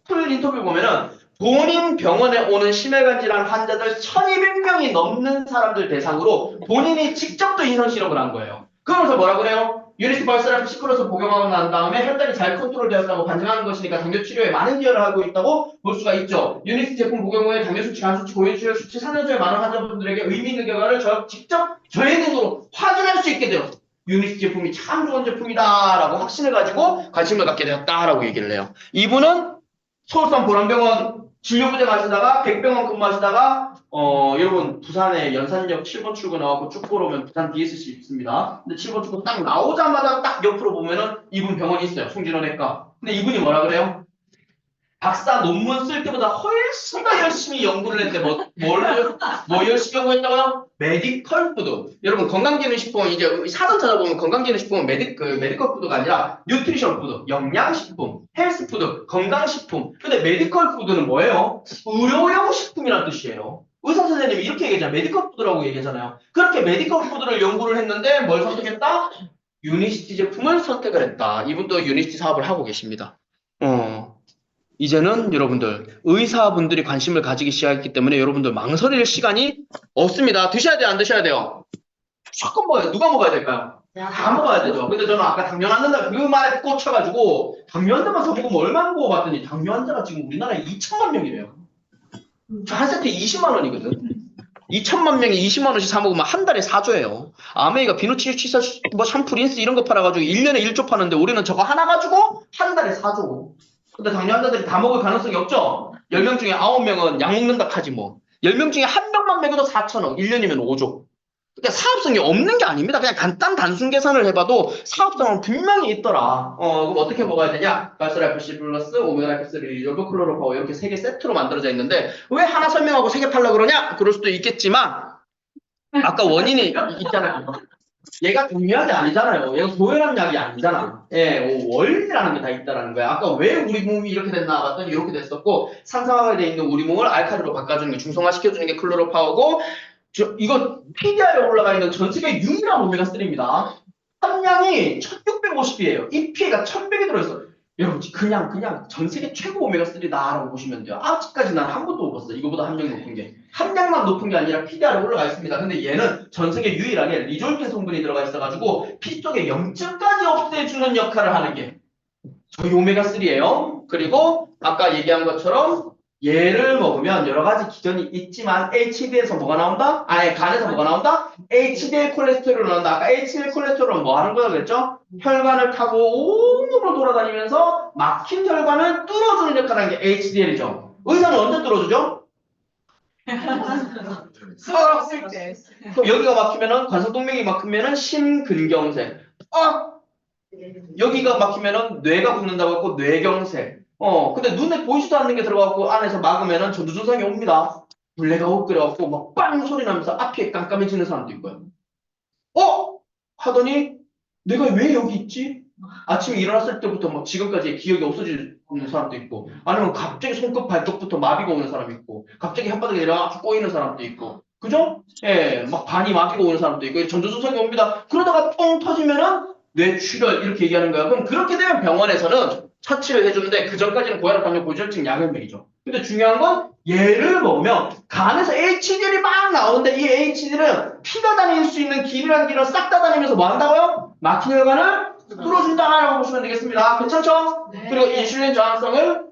풀 인터뷰 보면은 본인 병원에 오는 심혈관 질환 환자들 1200명이 넘는 사람들 대상으로 본인이 직접 또 인성 실험을 한 거예요. 그러면서 뭐라 그래요? 유니스트 바이오스라이프 시클로스 복용하고 난 다음에 혈당이 잘 컨트롤 되었다고 반증하는 것이니까 당뇨 치료에 많은 기여를 하고 있다고 볼 수가 있죠. 유니스트 제품 복용 후에 당뇨 수치, 간 수치, 고혈 수치, 산후조에 많은 환자분들에게 의미 있는 결과를 직접 저의 눈으로 확인할 수 있게 되었어. 유니스트 제품이 참 좋은 제품이다라고 확신을 가지고 관심을 갖게 되었다라고 얘기를 해요. 이분은 서울산 보람병원 진료부대 가시다가 백병원 근무하시다가 여러분 부산에 연산역 7번 출구 나와서 쭉 보러오면 부산 DSC 있습니다. 근데 7번 출구 딱 나오자마자 딱 옆으로 보면은 이분 병원이 있어요. 송진원외과. 근데 이분이 뭐라 그래요? 박사 논문 쓸 때보다 훨씬 더 열심히 연구를 했는데 뭐 열심히 연구했다고요? 메디컬 푸드. 여러분 건강기능식품은 이제 사전 찾아보면 건강기능식품은 메디컬 푸드가 아니라 뉴트리션 푸드, 영양식품, 헬스 푸드, 건강식품. 근데 메디컬 푸드는 뭐예요? 의료용 식품이란 뜻이에요. 의사 선생님이 이렇게 얘기하잖아요. 메디컬 푸드라고 얘기하잖아요. 그렇게 메디컬 푸드를 연구를 했는데 뭘 선택했다? 유니시티 제품을 선택을 했다. 이분도 유니시티 사업을 하고 계십니다. 이제는 여러분들 의사분들이 관심을 가지기 시작했기 때문에 여러분들 망설일 시간이 없습니다. 드셔야 돼요? 안 드셔야 돼요? 무조건 먹어요. 누가 먹어야 될까요? 다 먹어야 되죠. 근데 저는 아까 당뇨 환자 그 말에 꽂혀가지고 당뇨 환자만 사먹으면 얼마나 먹어봤더니 당뇨 환자가 지금 우리나라에 2천만 명이래요. 저 한 세트에 20만 원이거든. 2천만 명이 20만 원씩 사먹으면 한 달에 4조예요. 아메이가 비누칠 치사 뭐 샴푸 린스 이런 거 팔아가지고 1년에 1조 파는데 우리는 저거 하나 가지고 한 달에 4조. 근데 당뇨 환자들이 다 먹을 가능성이 없죠? 10명 중에 9명은 약 먹는다 하지 뭐. 10명 중에 1명만 먹여도 4천억, 1년이면 5조. 그러니까 사업성이 없는 게 아닙니다. 그냥 단순 계산을 해봐도 사업성은 분명히 있더라. 그럼 어떻게 먹어야 되냐? 바이오스라이프 C 플러스, 오메가3, 요도클로로파워 이렇게 3개 세트로 만들어져 있는데 왜 하나 설명하고 3개 팔려고 그러냐? 그럴 수도 있겠지만 아까 원인이 있잖아요. 얘가 중요한 게 아니잖아요. 얘가 고혈압 약이 아니잖아. 예, 원리라는 게 다 있다라는 거야. 아까 왜 우리 몸이 이렇게 됐나 봤더니 이렇게 됐었고, 산성화가 돼 있는 우리 몸을 알칼리로 바꿔주는 게, 중성화 시켜주는 게 클로로파워고, 이거 PDR에 올라가 있는 전 세계 유일한 오메가3입니다. 함량이 1650이에요. EPA가 1100이 들어있어. 여러분, 그냥 전 세계 최고 오메가3다라고 보시면 돼요. 아직까지 난 한 번도 못 봤어. 이거보다 함량 높은 게. 함량만 높은 게 아니라 PDR에 올라가 있습니다. 근데 얘는 전 세계 유일하게 리졸트 성분이 들어가 있어가지고 피 속에 염증까지 없애주는 역할을 하는 게 저희 오메가3예요. 그리고 아까 얘기한 것처럼 얘를 먹으면 여러 가지 기전이 있지만 HDL에서 뭐가 나온다? 아니, 간에서 뭐가 나온다? HDL 콜레스테롤이 나온다. 아까 HDL 콜레스테롤은 뭐 하는 거야 그랬죠? 혈관을 타고 온몸으로 돌아다니면서 막힌 혈관을 뚫어주는 역할을 하는 게 HDL이죠. 의사는 언제 뚫어주죠? 수업 쓸 때. 그럼 여기가 막히면은 관성동맥이 막히면은 심근경색. 여기가 막히면은 뇌가 붓는다고 했고 뇌경색. 근데 눈에 보이지도 않는 게 들어가고 안에서 막으면은 전두증상이 옵니다. 블랙아웃 욱 끓여갖고 막 빵 소리 나면서 앞이 깜깜해지는 사람도 있고요. 하더니 내가 왜 여기 있지? 아침에 일어났을 때부터 막 지금까지 기억이 없어지는 사람도 있고, 아니면 갑자기 손끝 발톱부터 마비가 오는 사람이 있고, 갑자기 혓바닥에 내려가 꼬이는 사람도 있고, 그죠? 예, 막 반이 막히고 오는 사람도 있고, 전두증상이 옵니다. 그러다가 뻥 터지면은 뇌출혈 이렇게 얘기하는 거야. 그럼 그렇게 되면 병원에서는 처치를 해주는데 그 전까지는 고혈압, 당뇨, 고지혈증 약을 먹이죠. 근데 중요한 건 얘를 먹으면 간에서 HDL이 막 나오는데 이 HDL은 피가 다닐 수 있는 길이라는 길을 싹 다 다니면서 뭐 한다고요? 막힌 혈관을 뚫어준다라고 보시면 되겠습니다. 괜찮죠? 네. 그리고 인슐린 저항성을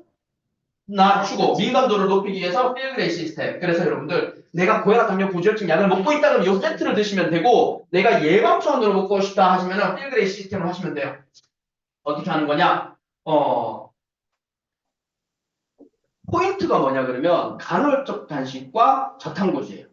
낮추고 민감도를 높이기 위해서 필그레이 시스템. 그래서 여러분들 내가 고혈압, 당뇨, 고지혈증 약을 먹고 있다 그러면 이 세트를 드시면 되고, 내가 예방 차원으로 먹고 싶다 하시면은 필그레이 시스템을 하시면 돼요. 어떻게 하는 거냐? 포인트가 뭐냐 그러면 간헐적 단식과 저탄고지예요.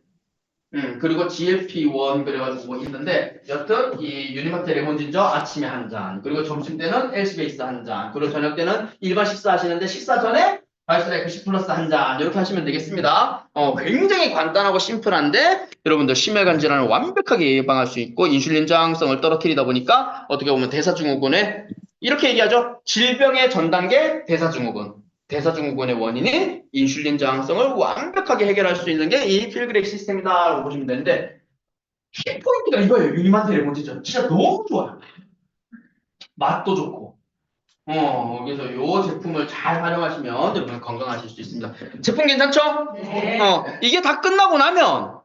그리고 GLP-1 그래가지고 뭐 있는데, 여튼 이 유니마트 레몬 진저 아침에 한 잔, 그리고 점심 때는 엘스베이스 한 잔, 그리고 저녁 때는 일반 식사하시는데 식사 전에 바이스라이크 10 플러스 한 잔, 이렇게 하시면 되겠습니다. 굉장히 간단하고 심플한데 여러분들 심혈관 질환을 완벽하게 예방할 수 있고 인슐린 저항성을 떨어뜨리다 보니까 어떻게 보면 대사증후군에, 이렇게 얘기하죠. 질병의 전 단계 대사증후군. 대사증후군의 원인인 인슐린 저항성을 완벽하게 해결할 수 있는 게 이 필그레이 시스템이다라고 보시면 되는데, 키포인트가 이거예요. 유니마트 레몬 진짜 너무 좋아요. 맛도 좋고. 그래서 이 제품을 잘 활용하시면 여러분 건강하실 수 있습니다. 제품 괜찮죠? 네. 이게 다 끝나고 나면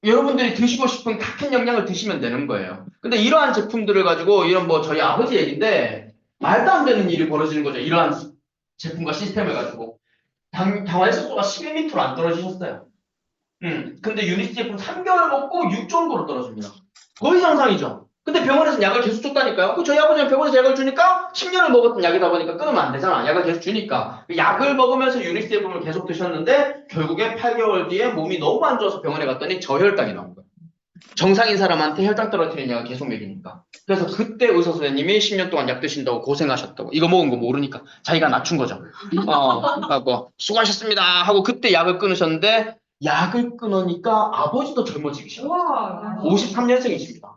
여러분들이 드시고 싶은 같은 영양을 드시면 되는 거예요. 근데 이러한 제품들을 가지고, 이런 뭐 저희 아버지 얘기인데 말도 안 되는 일이 벌어지는 거죠. 이러한 제품과 시스템을 가지고 당화혈색소가 11m로 안 떨어지셨어요. 근데 유니스 제품 3개월 먹고 6 정도로 떨어집니다. 거의 정상이죠. 근데 병원에서 약을 계속 줬다니까요. 저희 아버지는 병원에서 약을 주니까 10년을 먹었던 약이다 보니까 끊으면 안 되잖아. 약을 계속 주니까. 약을 먹으면서 유니스 제품을 계속 드셨는데 결국에 8개월 뒤에 몸이 너무 안 좋아서 병원에 갔더니 저혈당이 나온 거예요. 정상인 사람한테 혈당 떨어뜨리는 약을 계속 먹이니까. 그래서 그때 의사 선생님이 10년 동안 약 드신다고 고생하셨다고. 이거 먹은 거 모르니까 자기가 낮춘 거죠. 하고 수고하셨습니다 하고 그때 약을 끊으셨는데, 약을 끊으니까 아버지도 젊어지기 우와. 53년생이십니다.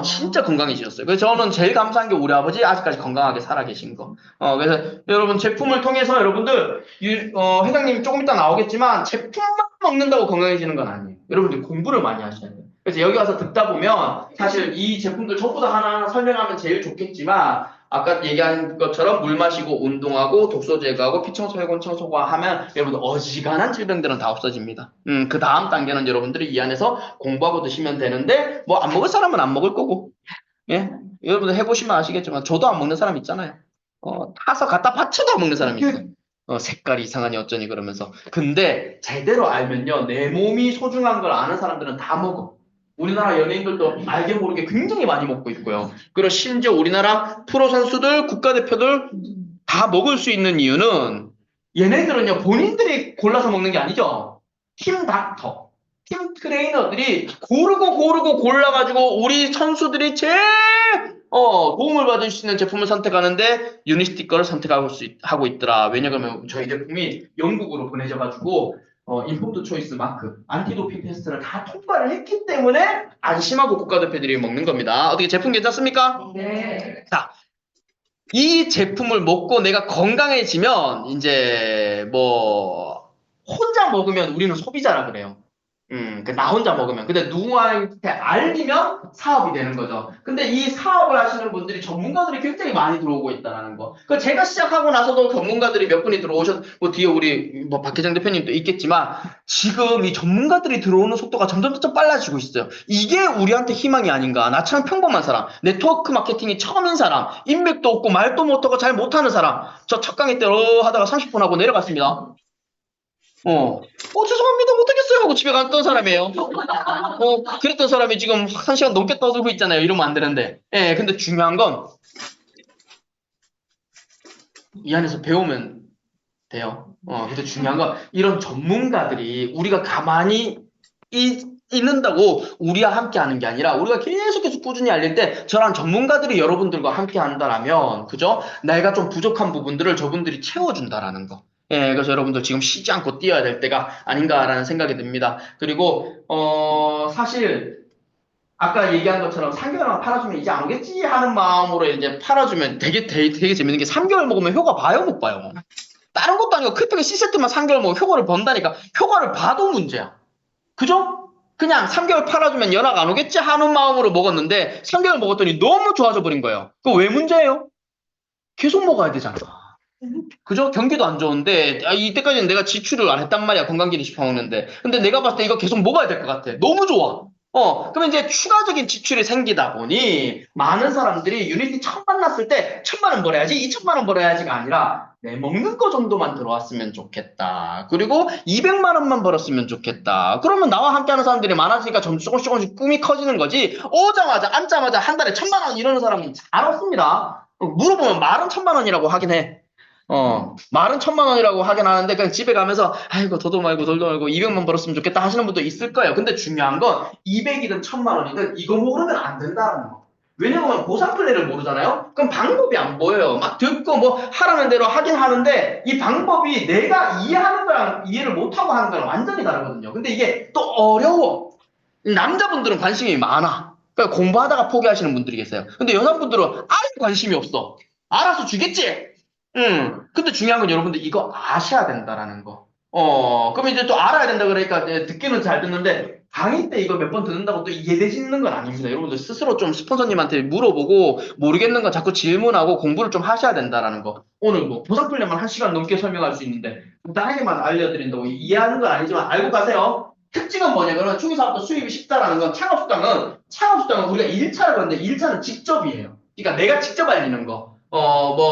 진짜 건강해지셨어요. 그래서 저는 제일 감사한 게 우리 아버지 아직까지 건강하게 살아계신 거. 그래서 여러분 제품을 통해서 여러분들, 회장님 조금 이따 나오겠지만 제품만 먹는다고 건강해지는 건 아니에요. 여러분들 공부를 많이 하셔야 돼요. 그래서 여기 와서 듣다 보면 사실 이 제품들 전부 다 하나하나 설명하면 제일 좋겠지만, 아까 얘기한 것처럼 물 마시고 운동하고 독소 제거하고 피청소, 혈관 청소가 하면 여러분들 어지간한 질병들은 다 없어집니다. 그 다음 단계는 여러분들이 이 안에서 공부하고 드시면 되는데, 뭐 안 먹을 사람은 안 먹을 거고, 예, 여러분들 해보시면 아시겠지만 저도 안 먹는 사람 있잖아요. 타서 갖다 바쳐도 안 먹는 사람이 있어요. 색깔이 이상하니 어쩌니 그러면서. 근데 제대로 알면요, 내 몸이 소중한 걸 아는 사람들은 다 먹어. 우리나라 연예인들도 알게 모르게 굉장히 많이 먹고 있고요. 그리고 심지어 우리나라 프로 선수들, 국가대표들 다 먹을 수 있는 이유는, 얘네들은요 본인들이 골라서 먹는 게 아니죠. 팀 닥터, 팀 트레이너들이 고르고 골라가지고 우리 선수들이 제일 도움을 받을 수 있는 제품을 선택하는데 유니스틱 거를 선택하고 하고 있더라. 왜냐하면 저희 제품이 영국으로 보내져가지고 인포드 초이스 마크, 안티도핑 테스트를 다 통과를 했기 때문에 안심하고 국가대표들이 먹는 겁니다. 어떻게 제품 괜찮습니까? 네. 자, 이 제품을 먹고 내가 건강해지면 이제 뭐 혼자 먹으면 우리는 소비자라 그래요. 나 혼자 먹으면. 근데 누구한테 알리면 사업이 되는 거죠. 근데 이 사업을 하시는 분들이 전문가들이 굉장히 많이 들어오고 있다는 거. 그 제가 시작하고 나서도 전문가들이 몇 분이 뭐 뒤에 우리 뭐 박혜정 대표님도 있겠지만 지금 이 전문가들이 들어오는 속도가 점점 빨라지고 있어요. 이게 우리한테 희망이 아닌가. 나처럼 평범한 사람, 네트워크 마케팅이 처음인 사람, 인맥도 없고 말도 못하고 잘 못하는 사람. 저 첫 강의 때 하다가 30분 하고 내려갔습니다. 죄송합니다. 못하겠어요. 하고 집에 갔던 사람이에요. 그랬던 사람이 지금 1시간 넘게 떠들고 있잖아요. 이러면 안 되는데. 예, 근데 중요한 건, 이 안에서 배우면 돼요. 근데 중요한 건, 이런 전문가들이 우리가 가만히 있는다고 우리와 함께 하는 게 아니라, 우리가 계속 꾸준히 알릴 때, 저랑 전문가들이 여러분들과 함께 한다라면, 그죠? 내가 좀 부족한 부분들을 저분들이 채워준다라는 거. 예, 그래서 여러분들 지금 쉬지 않고 뛰어야 될 때가 아닌가라는 생각이 듭니다. 그리고, 사실, 아까 얘기한 것처럼 3개월만 팔아주면 이제 안 오겠지 하는 마음으로 이제 팔아주면 되게 재밌는 게 3개월 먹으면 효과 봐요, 못 봐요? 다른 것도 아니고 크리프가 C세트만 3개월 먹으면 효과를 번다니까 효과를 봐도 문제야. 그죠? 그냥 3개월 팔아주면 연락 안 오겠지 하는 마음으로 먹었는데 3개월 먹었더니 너무 좋아져 버린 거예요. 그거 왜 문제예요? 계속 먹어야 되잖아. 그죠? 경기도 안 좋은데 이때까지는 내가 지출을 안 했단 말이야. 건강기능식품 먹는데. 근데 내가 봤을 때 이거 계속 먹어야 될 것 같아. 너무 좋아. 그러면 이제 추가적인 지출이 생기다 보니 많은 사람들이 유니티 처음 만났을 때 1,000만 원 벌어야지 2,000만 원 벌어야지가 아니라 내 먹는 거 정도만 들어왔으면 좋겠다. 그리고 200만 원만 벌었으면 좋겠다. 그러면 나와 함께하는 사람들이 많아지니까 조금씩 꿈이 커지는 거지. 오자마자 앉자마자 한 달에 1,000만 원 이러는 사람은 잘 없습니다. 물어보면 말은 1,000만 원이라고 하긴 해. 말은 1,000만 원이라고 하긴 하는데, 그냥 집에 가면서, 아이고, 더도 말고, 덜도 말고, 200만 벌었으면 좋겠다 하시는 분도 있을 거예요. 근데 중요한 건, 200이든 1,000만 원이든, 이거 모르면 안 된다는 거. 왜냐면, 보상 플랜을 모르잖아요? 그럼 방법이 안 보여요. 막 듣고, 하라는 대로 하긴 하는데, 이 방법이 내가 이해하는 거랑 이해를 못하고 하는 거랑 완전히 다르거든요. 근데 이게 또 어려워. 남자분들은 관심이 많아. 그러니까 공부하다가 포기하시는 분들이 계세요. 근데 여자분들은 아예 관심이 없어. 알아서 주겠지? 근데 중요한 건 여러분들 이거 아셔야 된다라는 거. 그럼 이제 또 알아야 된다 그러니까 듣기는 잘 듣는데 강의 때 이거 몇 번 듣는다고 또 이해되시는 건 아닙니다. 여러분들 스스로 좀 스폰서님한테 물어보고 모르겠는 건 자꾸 질문하고 공부를 좀 하셔야 된다라는 거. 오늘 보상 플랜만 1시간 넘게 설명할 수 있는데 간단하게만 알려드린다고 이해하는 건 아니지만 알고 가세요. 특징은 뭐냐면 초기사업도 수입이 쉽다라는 건 창업수당은 우리가 1차를 하는데 1차는 직접이에요. 그러니까 내가 직접 알리는 거.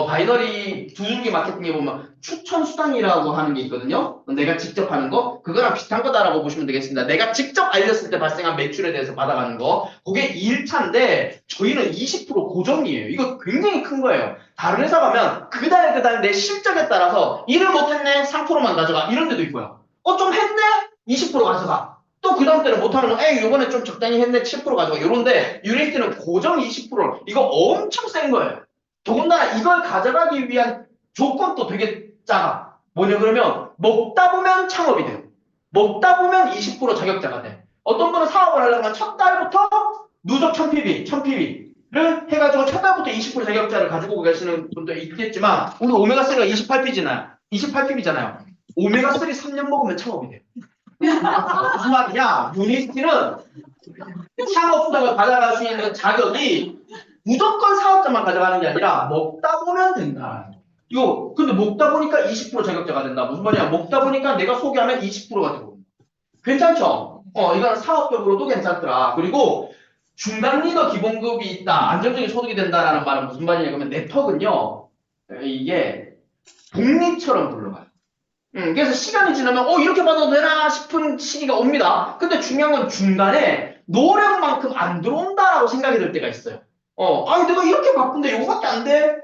바이너리 두줄기 마케팅에 보면 추천 수단이라고 하는 게 있거든요. 내가 직접 하는 거, 그거랑 비슷한 거다라고 보시면 되겠습니다. 내가 직접 알렸을 때 발생한 매출에 대해서 받아가는 거, 그게 1차인데 저희는 20% 고정이에요. 이거 굉장히 큰 거예요. 다른 회사 가면 그달 내 실적에 따라서 일을 못했네, 3%만 가져가 이런 데도 있고요. 좀 했네, 20% 가져가. 또 그 다음 때는 못하는 거, 요번에 좀 적당히 했네, 7% 가져가. 요런데 유니티는 고정 20%, 이거 엄청 센 거예요. 더군다나 이걸 가져가기 위한 조건도 되게 작아. 뭐냐 그러면 먹다 보면 창업이 돼요. 먹다 보면 20% 자격자가 돼. 어떤 분은 사업을 하려면 첫 달부터 누적 1000PB를 해가지고 첫 달부터 20% 자격자를 가지고 계시는 분도 있겠지만 우리 오메가3가 28PB잖아요. 오메가3 3년 먹으면 창업이 돼요. 무슨 말이냐? 유니티는 창업수당을 받아갈 수 있는 자격이 무조건 사업자만 가져가는 게 아니라 먹다 보면 된다. 근데 먹다 보니까 20% 자격자가 된다. 무슨 말이야? 먹다 보니까 내가 소개하면 20%가 되고. 괜찮죠? 이거는 사업적으로도 괜찮더라. 그리고 중간 리더 기본급이 있다. 안정적인 소득이 된다라는 말은 무슨 말이냐? 그러면 네트워크는요. 이게 독립처럼 굴러가요. 그래서 시간이 지나면 이렇게 받아도 되나 싶은 시기가 옵니다. 근데 중요한 건 중간에 노력만큼 안 들어온다라고 생각이 들 때가 있어요. 내가 이렇게 바쁜데 요거밖에 안 돼?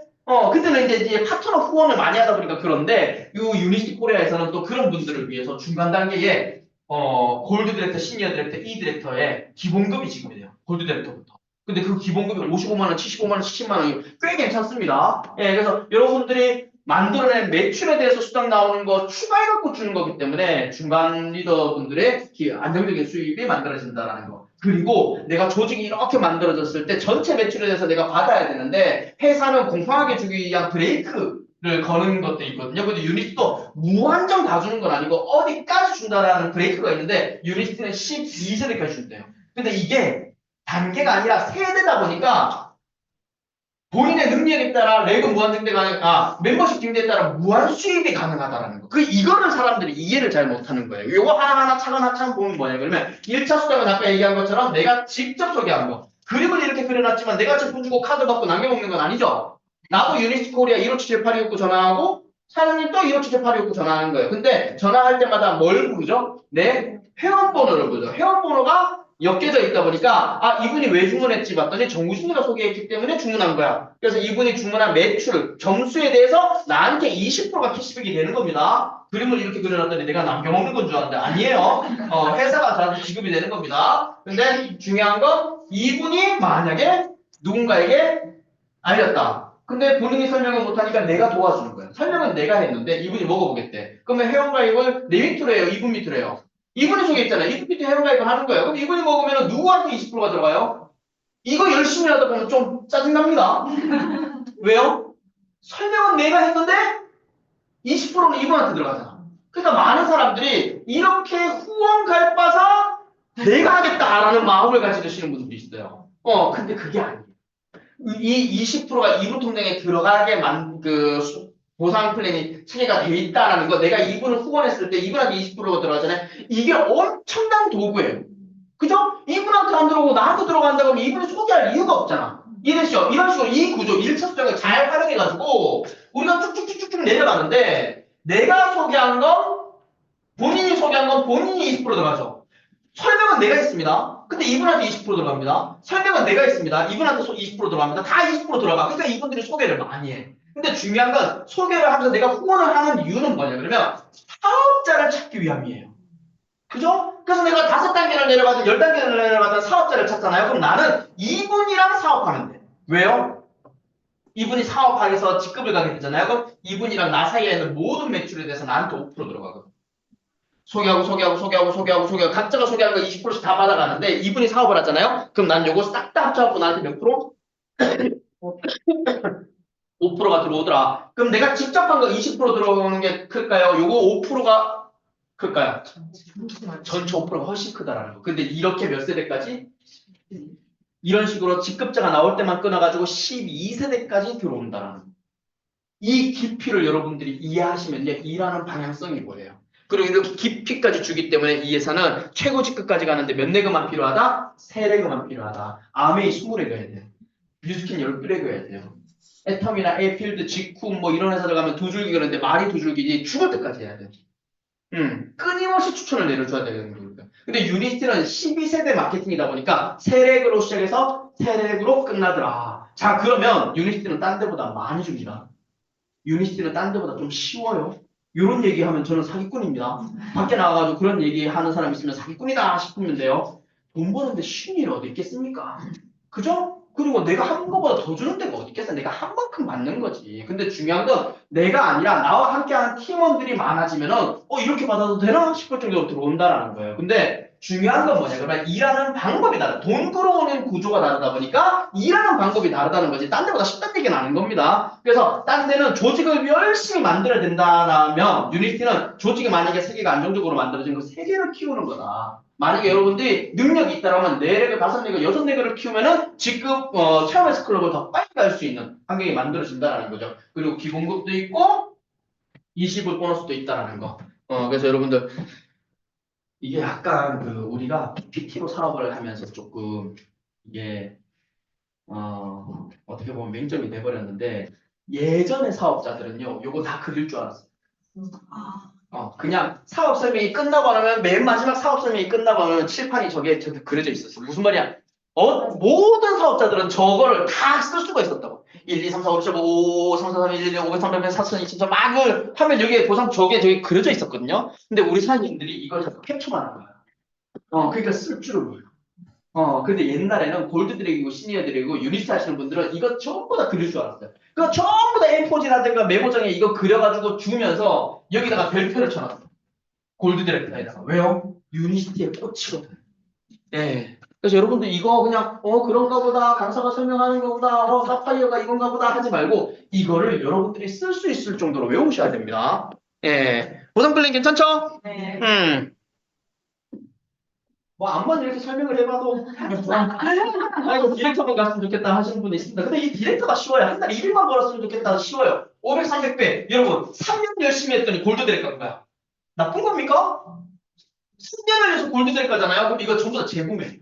그때는 이제 파트너 후원을 많이 하다 보니까 그런데, 유니티 코리아에서는 또 그런 분들을 위해서 중간 단계에, 골드 디렉터, 시니어 디렉터, E 디렉터의 기본급이 지급이 돼요. 골드 디렉터부터. 근데 그 기본급이 55만원, 75만원, 70만원이 꽤 괜찮습니다. 예, 그래서 여러분들이 만들어낸 매출에 대해서 수당 나오는 거 추가해갖고 주는 거기 때문에 중간 리더분들의 안정적인 수입이 만들어진다는 거. 그리고 내가 조직이 이렇게 만들어졌을 때 전체 매출에 대해서 내가 받아야 되는데 회사는 공평하게 주기 위한 브레이크를 거는 것도 있거든요. 근데 유니스도 무한정 다 주는 건 아니고 어디까지 준다라는 브레이크가 있는데 유니스는 12세대까지 준대요. 근데 이게 단계가 아니라 세대다 보니까 본인의 능력에 따라 레그 무한 증대가 멤버십 증대에 따라 무한 수입이 가능하다라는 거. 이거를 사람들이 이해를 잘 못하는 거예요. 요거 하나하나 차근차근 보면 뭐냐 그러면 1차 수당은 아까 얘기한 것처럼 내가 직접 소개한 거. 그림을 이렇게 그려놨지만 내가 제품 주고 카드 받고 남겨먹는 건 아니죠. 나도 유니스트 코리아 15778269 전화하고 사장님 또 15778269 전화하는 거예요. 근데 전화할 때마다 뭘 부르죠? 내 회원번호를 부르죠. 회원번호가 엮여져 있다 보니까 이분이 왜 주문했지 봤더니 정우진이가 소개했기 때문에 주문한 거야. 그래서 이분이 주문한 매출 점수에 대해서 나한테 20%가 캐시백이 되는 겁니다. 그림을 이렇게 그려놨더니 내가 남겨먹는 건 줄 알았는데 아니에요. 회사가 저한테 지급이 되는 겁니다. 근데 중요한 건 이분이 만약에 누군가에게 알렸다. 근데 본인이 설명을 못하니까 내가 도와주는 거야. 설명은 내가 했는데 이분이 먹어보겠대. 그러면 회원가입을 내 밑으로 해요? 이분 밑으로 해요? 이분이 소개했잖아요. 이분 밑에 회원가입을 하는 거예요. 그럼 이분이 먹으면 누구한테 20%가 들어가요? 이거 열심히 하다 보면 좀 짜증납니다. 왜요? 설명은 내가 했는데 20%는 이분한테 들어가잖아. 그러니까 많은 사람들이 이렇게 후원 갈바사 내가 하겠다라는 마음을 가지고 계시는 분들이 있어요. 근데 그게 아니에요. 이 20%가 이분 통장에 들어가게 보상 플랜이 체계가 돼 있다라는 거. 내가 이분을 후원했을 때 이분한테 20%가 들어가잖아요. 이게 엄청난 도구예요. 그죠? 이분한테 안 들어오고 나한테 들어간다고 하면 이분이 소개할 이유가 없잖아. 이해되시죠? 이런 식으로 이 구조, 1차 수정을 잘 활용해가지고 우리가 쭉쭉쭉쭉 내려가는데 내가 소개한 건 본인이 소개한 건 본인이 20% 들어가죠. 설명은 내가 했습니다. 근데 이분한테 20% 들어갑니다. 설명은 내가 했습니다. 이분한테 20% 들어갑니다. 다 20% 들어가. 그러니까 이분들이 소개를 많이 해. 근데 중요한 건 소개를 하면서 내가 후원을 하는 이유는 뭐냐 그러면 사업자를 찾기 위함이에요. 그죠? 그래서 내가 5단계를 내려가든 10단계를 내려가든 사업자를 찾잖아요. 그럼 나는 이분이랑 사업하면 돼. 왜요? 이분이 사업하면서 직급을 가게 되잖아요. 그럼 이분이랑 나 사이에 있는 모든 매출에 대해서 나한테 5% 들어가거든. 소개하고 각자가 소개하는 거 20%씩 다 받아가는데 이분이 사업을 하잖아요. 그럼 난 요거 싹 다 합쳐갖고 나한테 몇 프로? 5%가 들어오더라. 그럼 내가 직접 한 거 20% 들어오는 게 클까요? 요거 5%가 클까요? 전체 5%가 훨씬 크다라는 거. 근데 이렇게 몇 세대까지? 이런 식으로 직급자가 나올 때만 끊어가지고 12세대까지 들어온다라는 거. 이 깊이를 여러분들이 이해하시면 이제 일하는 방향성이 뭐예요? 그리고 이렇게 깊이까지 주기 때문에 이 회사는 최고 직급까지 가는데 몇 레그만 필요하다? 3레그만 필요하다. 아메이 20레그 해야 돼요. 뉴스킨 12레그 해야 돼요. 애텀이나 에필드, 직후 뭐 이런 회사들 가면 2줄기 그러는데 말이 2줄기지 죽을 때까지 해야 돼. 끊임없이 추천을 내려줘야 되는 거니까. 근데 유니스트는 12세대 마케팅이다 보니까 3렉으로 시작해서 3렉으로 끝나더라. 자, 그러면 유니스트는 딴 데보다 많이 줍니다. 유니스트는 딴 데보다 좀 쉬워요. 이런 얘기하면 저는 사기꾼입니다. 밖에 나가가지고 그런 얘기하는 사람 있으면 사기꾼이다 싶으면 돼요. 돈 버는데 쉬운 일이 어디 있겠습니까? 그죠? 그리고 내가 한 거보다 더 주는 데가 어디 있겠어? 내가 한 만큼 받는 거지. 근데 중요한 건 내가 아니라 나와 함께하는 팀원들이 많아지면은 이렇게 받아도 되나 싶을 정도로 들어온다라는 거예요. 근데 중요한 건 뭐냐? 그러면 일하는 방법이 다르다. 돈 끌어오는 구조가 다르다 보니까 일하는 방법이 다르다는 거지. 딴 데보다 쉽다는 얘기는 아닌 겁니다. 그래서 딴 데는 조직을 열심히 만들어야 된다라면 유니티는 조직이 만약에 세계가 안정적으로 만들어진 거 세계를 키우는 거다. 만약에 여러분들이 능력이 있다라면 4레벨, 5레벨, 6레벨을 키우면은 직급 체험에스 클럽을 더 빨리 갈 수 있는 환경이 만들어진다라는 거죠. 그리고 기본급도 있고 20불 보너스도 있다라는 거. 그래서 여러분들 이게 약간 우리가 PT로 사업을 하면서 조금 이게 어떻게 보면 맹점이 돼버렸는데 예전의 사업자들은요 요거 다 그릴 줄 알았어요. 그냥 사업 설명이 끝나고 나면 맨 마지막 사업 설명이 끝나고 나면 칠판이 저게 그려져 있었어요. 무슨 말이야? 모든 사업자들은 저거를 다 쓸 수가 있었다고. 1, 2, 3, 4, 5, 6, 7, 5, 3, 4, 3, 1, 2, 5, 3, 4, 4, 2, 7, 막을 하면 여기에 보상 저게 그려져 있었거든요. 근데 우리 사장님들이 이걸 자꾸 캡처만 한 거야. 그러니까 쓸 줄을 몰라. 근데 옛날에는 골드 드래기고 시니어 드래기고 유니스트 하시는 분들은 이거 전부 다 그릴 줄 알았어요. 그거 전부 다 A4지라든가 메모장에 이거 그려가지고 주면서 여기다가 별표를 쳐놨어. 골드 드래프트에다가. 왜요? 유니스티에 꽂히거든. 예. 그래서 여러분들 이거 그냥 그런가 보다 강사가 설명하는 거보다 사파이어가 이건가 보다 하지 말고 이거를 여러분들이 쓸 수 있을 정도로 외우셔야 됩니다. 예. 보상 플랜 괜찮죠? 네. 뭐 암만 이렇게 설명을 해봐도 아이고 디렉터만 갔으면 좋겠다 하시는 분이 있습니다. 근데 이 디렉터가 쉬워요. 한 달에 200만 벌었으면 좋겠다 쉬워요. 500, 300배. 여러분 3년 열심히 했더니 골드 디렉터인 거야. 나쁜 겁니까? 3년을 해서 골드 디렉터잖아요. 그럼 이거 전부 다 재구매.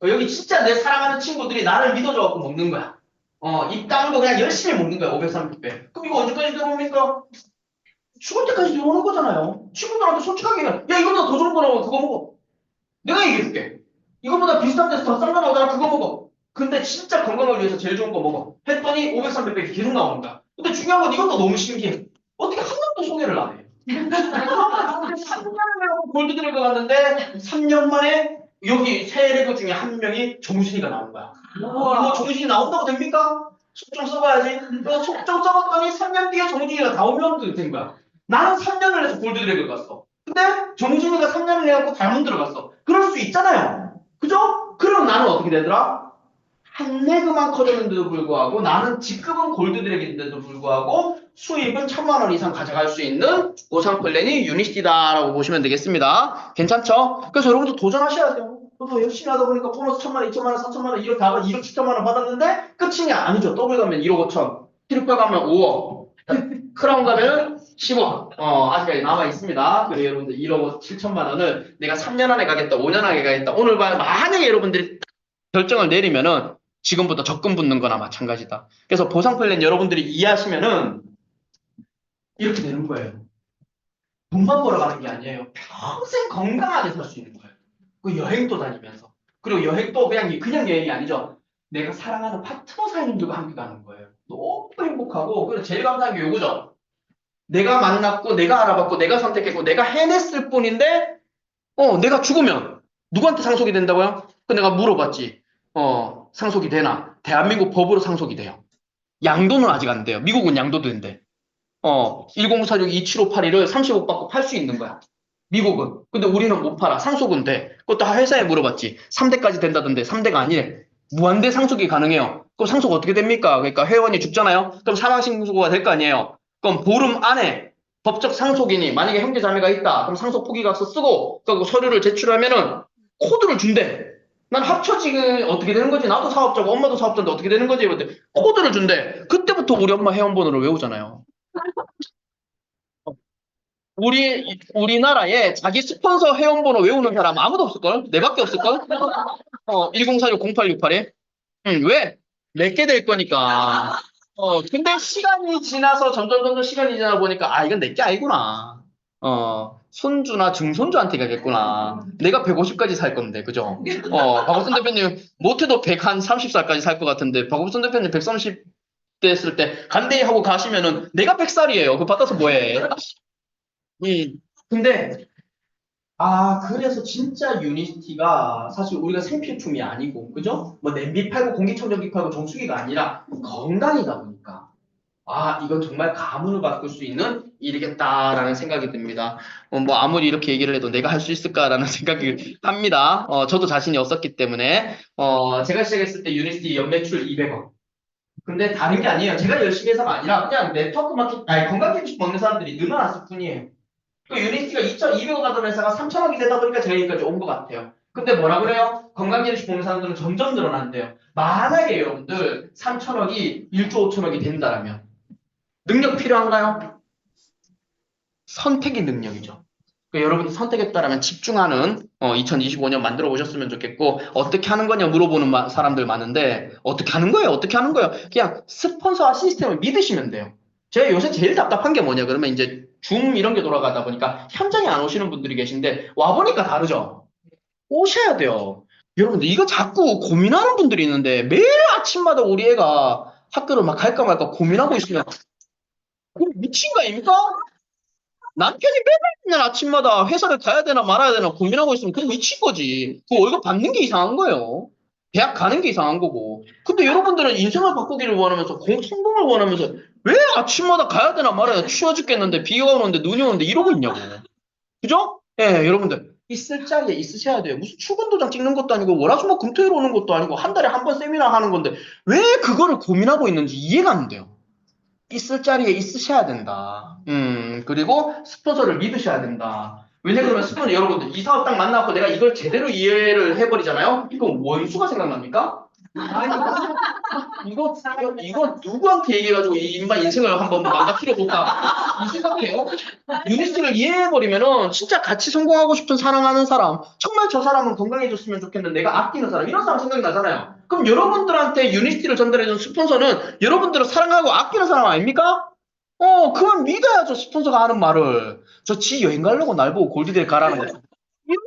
여기 진짜 내 사랑하는 친구들이 나를 믿어줘갖고 먹는 거야. 이 땅도 그냥 열심히 먹는 거야. 500, 300배. 그럼 이거 언제까지 들어옵니까? 죽을 때까지 들어오는 거잖아요. 친구들한테 솔직하게 야 이거보다 더 좋은 거 나오면 그거 먹어. 내가 얘기해줄게. 이거보다 비슷한 데서 더 싼 거 나오잖아. 그거 먹어. 근데 진짜 건강을 위해서 제일 좋은 거 먹어. 했더니 500, 300배 계속 나오는 거야. 근데 중요한 건 이것도 너무 신기해. 어떻게 한 번도 소개를 안 해? 3년을 하고 골드 드래그 갔는데 3년 만에 여기 세 레그 중에 한 명이 정신이가 나온 거야. 이거 정신이 나온다고 됩니까? 속좀 써봐야지. 속좀 써봤더니 3년 뒤에 정신이가 다운로드 된 거야. 나는 3년을 해서 골드 드래그 갔어. 근데 정신이가 3년을 해갖고 다이몬드 들어갔어. 그럴 수 있잖아요. 그죠? 그럼 나는 어떻게 되더라? 한 레그만 커졌는데도 불구하고 나는 직급은 골드 드래그인데도 불구하고 수입은 1000만 원 이상 가져갈 수 있는 보상 플랜이 유니티다라고 보시면 되겠습니다. 괜찮죠? 그래서 여러분도 도전하셔야 돼요. 저도 열심히 하다 보니까 보너스 1000만 원, 2000만 원, 4000만 원, 1억 다 2억 7천만 원 받았는데 끝이냐? 아니죠. 더블 가면 1억 5천, 트리플 가면 5억, 크라운 가면 10억. 아직까지 남아 있습니다. 그래서 여러분들 1억 7천만 원을 내가 3년 안에 가겠다, 5년 안에 가겠다. 오늘 만약에 여러분들이 결정을 내리면은 지금부터 적금 붙는 거나 마찬가지다. 그래서 보상 플랜 여러분들이 이해하시면은 이렇게 되는 거예요. 돈만 벌어가는 게 아니에요. 평생 건강하게 살 수 있는 거예요. 그 여행도 다니면서. 그리고 여행도 그냥 여행이 아니죠. 내가 사랑하는 파트너 사장님들과 함께 가는 거예요. 너무 행복하고, 그리고 제일 감사한 게 요거죠. 내가 만났고, 내가 알아봤고, 내가 선택했고, 내가 해냈을 뿐인데, 내가 죽으면 누구한테 상속이 된다고요? 그 내가 물어봤지. 상속이 되나? 대한민국 법으로 상속이 돼요. 양도는 아직 안 돼요. 미국은 양도 된대. 1046, 2758을 30억 받고 팔 수 있는 거야. 미국은. 근데 우리는 못 팔아. 상속은 돼. 그것도 회사에 물어봤지. 3대까지 된다던데 3대가 아니래. 무한대 상속이 가능해요. 그럼 상속 어떻게 됩니까? 그러니까 회원이 죽잖아요. 그럼 사망신고가 될 거 아니에요. 그럼 보름 안에 법적 상속인이 만약에 형제자매가 있다. 그럼 상속 포기각서 쓰고 그 서류를 제출하면은 코드를 준대. 난 합쳐지게 어떻게 되는 거지? 나도 사업자고 엄마도 사업자인데 어떻게 되는 거지? 이런데 코드를 준대. 그때부터 우리 엄마 회원번호를 외우잖아요. 우리나라에 자기 스폰서 회원번호 외우는 사람 아무도 없을걸? 내밖에 없을걸? 1046-0868에. 왜? 내게 될 거니까. 근데 시간이 지나서 점점 시간이 지나다 보니까, 이건 내게 아니구나. 손주나 증손주한테 가겠구나. 내가 150까지 살 건데, 그죠? 박업선 대표님, 못해도 130살까지 살 것 같은데, 박업선 대표님 130 됐을 때, 간대히 하고 가시면은, 내가 100살이에요. 그거 받아서 뭐해? 근데, 그래서 진짜 유니티가 사실 우리가 생필품이 아니고, 그죠? 뭐 냄비 팔고 공기청정기 팔고 정수기가 아니라 건강이다 보니까, 이건 정말 가문을 바꿀 수 있는 일이겠다라는 생각이 듭니다. 뭐 아무리 이렇게 얘기를 해도 내가 할 수 있을까라는 생각이 합니다. 저도 자신이 없었기 때문에, 제가 시작했을 때 유니티 연매출 200원. 근데 다른 게 아니에요. 제가 열심히 해서가 아니라 그냥 네트워크 마케팅, 건강기식 먹는 사람들이 늘어났을 뿐이에요. 그 유니티가 2,200원 하던 회사가 3,000원이 되다 보니까 제가 여기까지 온 것 같아요. 근데 뭐라 그래요? 건강기식 먹는 사람들은 점점 늘어난대요. 만약에 여러분들 3,000억이 1조 5천억이 된다라면 능력 필요한가요? 선택의 능력이죠. 그러니까 여러분이 선택했다라면 집중하는 2025년 만들어 보셨으면 좋겠고, 어떻게 하는 거냐 물어보는 사람들 많은데, 어떻게 하는 거예요? 어떻게 하는 거예요? 그냥 스폰서와 시스템을 믿으시면 돼요. 제가 요새 제일 답답한 게 뭐냐 그러면 이제 줌 이런 게 돌아가다 보니까 현장에 안 오시는 분들이 계신데 와보니까 다르죠. 오셔야 돼요. 여러분들 이거 자꾸 고민하는 분들이 있는데 매일 아침마다 우리 애가 학교를 막 갈까 말까 고민하고 있으면 그럼 미친 거 아닙니까? 남편이 맨날 아침마다 회사를 가야 되나 말아야 되나 고민하고 있으면 그건 미친 거지. 그 월급 받는 게 이상한 거예요. 대학 가는 게 이상한 거고. 근데 여러분들은 인생을 바꾸기를 원하면서 성공을 원하면서 왜 아침마다 가야 되나 말아야 되나 추워 죽겠는데 비가 오는데 눈이 오는데 이러고 있냐고. 그죠? 예, 여러분들. 있을 자리에 있으셔야 돼요. 무슨 출근 도장 찍는 것도 아니고 월화수목 금토일 오는 것도 아니고 한 달에 한 번 세미나 하는 건데 왜 그거를 고민하고 있는지 이해가 안 돼요. 있을 자리에 있으셔야 된다. 그리고 스폰서를 믿으셔야 된다. 왜냐 그러면 스폰서 여러분들 이 사업 딱 만나고 내가 이걸 제대로 이해를 해버리잖아요. 그럼 원수가 생각납니까? 이거 누구한테 얘기해가지고 이 인간 인생을 한번 망가뜨려 볼까? 이 생각해요. 유니스를 이해해버리면은 진짜 같이 성공하고 싶은 사랑하는 사람, 정말 저 사람은 건강해졌으면 좋겠는데 내가 아끼는 사람, 이런 사람 생각이 나잖아요. 그럼 여러분들한테 유니스티를 전달해준 스폰서는 여러분들을 사랑하고 아끼는 사람 아닙니까? 그건 믿어야죠, 스폰서가 하는 말을. 저 지 여행 가려고 날 보고 골디델 가라는 거. 이런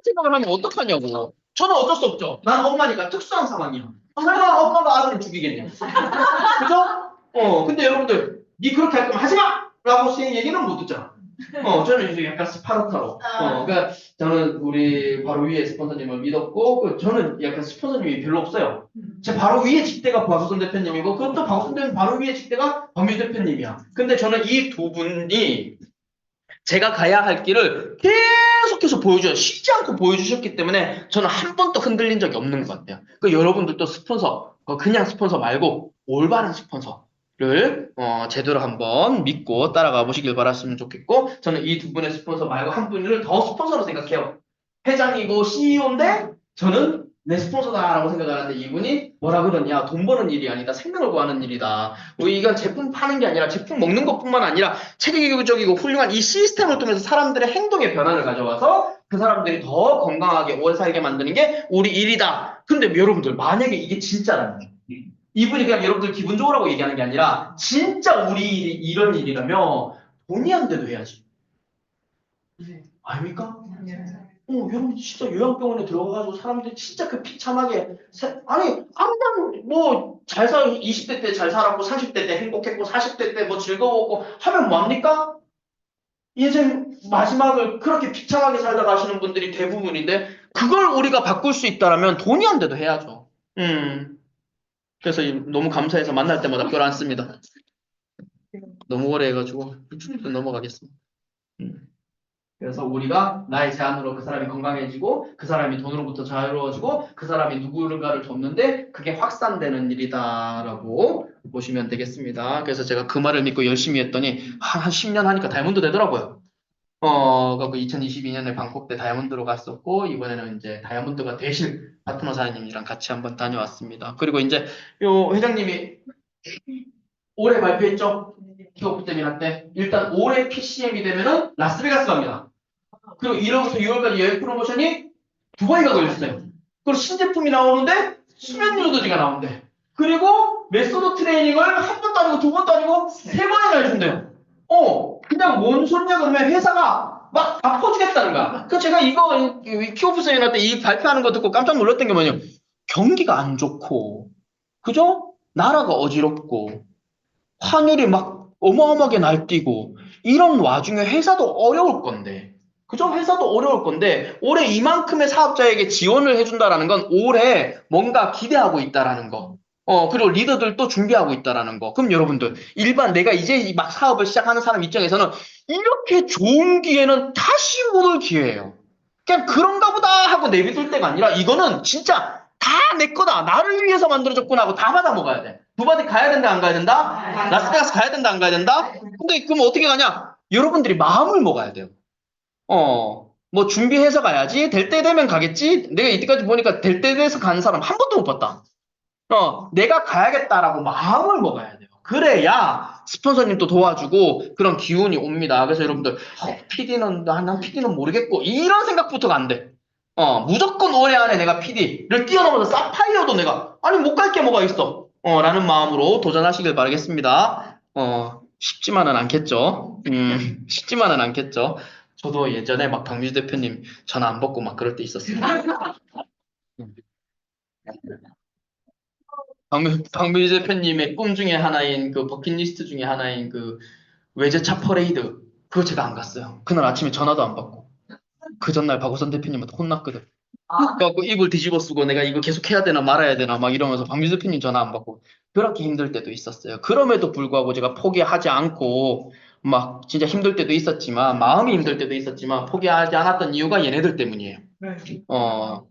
생각을 하면 어떡하냐고. 저는 어쩔 수 없죠. 난 엄마니까 특수한 상황이야. 내가 엄마가 아들을 죽이겠냐. 그죠? 근데 여러분들, 니 그렇게 할 거면 하지 마! 라고 제 얘기는 못 듣잖아. 저는 이제 약간 스파르타로. 그러니까 저는 우리 바로 위에 스폰서님을 믿었고, 저는 약간 스폰서님이 별로 없어요. 제 바로 위에 직대가 박우선 대표님이고, 그것도 박우선 대표님 바로 위에 직대가 박미 대표님이야. 근데 저는 이 두 분이 제가 가야 할 길을 계속해서 보여줘요. 쉬지 않고 보여주셨기 때문에 저는 한 번도 흔들린 적이 없는 것 같아요. 그 여러분들도 스폰서, 그냥 스폰서 말고 올바른 스폰서를 제대로 한번 믿고 따라가 보시길 바랐으면 좋겠고, 저는 이 두 분의 스폰서 말고 한 분을 더 스폰서로 생각해요. 회장이고 CEO인데 저는 내 스폰서다라고 생각하는데 이분이 뭐라 그러냐, 돈 버는 일이 아니다, 생명을 구하는 일이다. 이건 제품 파는 게 아니라 제품 먹는 것뿐만 아니라 체계적이고 훌륭한 이 시스템을 통해서 사람들의 행동의 변화를 가져와서 그 사람들이 더 건강하게 오래 살게 만드는 게 우리 일이다. 근데 여러분들 만약에 이게 진짜라면, 이분이 그냥 여러분들 기분 좋으라고 얘기하는 게 아니라 진짜 우리 일이 이런 일이라면 돈이 안 돼도 해야지. 아닙니까? 여러분 진짜 요양병원에 들어가가지고 사람들이 진짜 그 비참하게 아니 항상 뭐 잘 살 20대 때 잘 살았고 30대 때 행복했고 40대 때 뭐 즐거웠고 하면 뭐합니까? 인생 마지막을 그렇게 비참하게 살다 가시는 분들이 대부분인데 그걸 우리가 바꿀 수 있다라면 돈이 안 돼도 해야죠. 그래서 너무 감사해서 만날 때마다 별 안 씁니다. 너무 오래 해가지고 넘어가겠습니다. 그래서 우리가 나의 제안으로 그 사람이 건강해지고 그 사람이 돈으로부터 자유로워지고 그 사람이 누군가를 돕는데 그게 확산되는 일이다라고 보시면 되겠습니다. 그래서 제가 그 말을 믿고 열심히 했더니 한 10년 하니까 다이아몬드 되더라고요. 그리고 2022년에 방콕 때 다이아몬드로 갔었고 이번에는 이제 다이아몬드가 되실 파트너 사장님이랑 같이 한번 다녀왔습니다. 그리고 이제 요 회장님이 올해 발표했죠? 기업 세미나 때 일단 올해 PCM이 되면은 라스베가스 갑니다. 그리고 1월부터 6월까지 여행 프로모션이 두바이가 걸렸어요. 그리고 신제품이 나오는데 수면 요도지가 나온대. 그리고 메소드 트레이닝을 한 번도 아니고 두 번도 아니고 세 번이나 해준대요. 그냥 뭔 소리냐 그러면 회사가 막 바꿔주겠다는 거야. 그 제가 이거 키오프 세미나 때 이 발표하는 거 듣고 깜짝 놀랐던 게 뭐냐면 경기가 안 좋고 그죠? 나라가 어지럽고 환율이 막 어마어마하게 날뛰고 이런 와중에 회사도 어려울 건데 그죠? 회사도 어려울 건데 올해 이만큼의 사업자에게 지원을 해준다라는 건 올해 뭔가 기대하고 있다라는 거. 그리고 리더들도 준비하고 있다라는 거. 그럼 여러분들 일반 내가 이제 막 사업을 시작하는 사람 입장에서는 이렇게 좋은 기회는 다시 못 올 기회예요. 그냥 그런가 보다 하고 내비둘 때가 아니라 이거는 진짜 다 내 거다. 나를 위해서 만들어졌구나 하고 다 받아 먹어야 돼. 두바이 가야 된다 안 가야 된다? 라스베가스 가야 된다 안 가야 된다? 근데 그럼 어떻게 가냐? 여러분들이 마음을 먹어야 돼요. 뭐 준비해서 가야지. 될 때 되면 가겠지. 내가 이때까지 보니까 될 때 돼서 가는 사람 한 번도 못 봤다. 내가 가야겠다라고 마음을 먹어야 돼요. 그래야 스폰서님도 도와주고 그런 기운이 옵니다. 그래서 여러분들 PD는 난 PD는 모르겠고 이런 생각부터가 안 돼. 무조건 올해 안에 내가 PD를 뛰어넘어서 사파이어도 내가 아니 못 갈 게 뭐가 있어. 라는 마음으로 도전하시길 바라겠습니다. 쉽지만은 않겠죠. 쉽지만은 않겠죠. 저도 예전에 막 박미주 대표님 전화 안 받고 막 그럴 때 있었어요. 박미주 대표님의 꿈 중에 하나인 그 버킷리스트 중에 하나인 그 외제차 퍼레이드 그거 제가 안 갔어요. 그날 아침에 전화도 안 받고. 그 전날 박우선 대표님한테 혼났거든. 그래갖고 입을 뒤집어 쓰고 내가 이거 계속 해야 되나 말아야 되나 막 이러면서 박민수 대표님 전화 안 받고 그렇게 힘들 때도 있었어요. 그럼에도 불구하고 제가 포기하지 않고 막 진짜 힘들 때도 있었지만 마음이 힘들 때도 있었지만 포기하지 않았던 이유가 얘네들 때문이에요.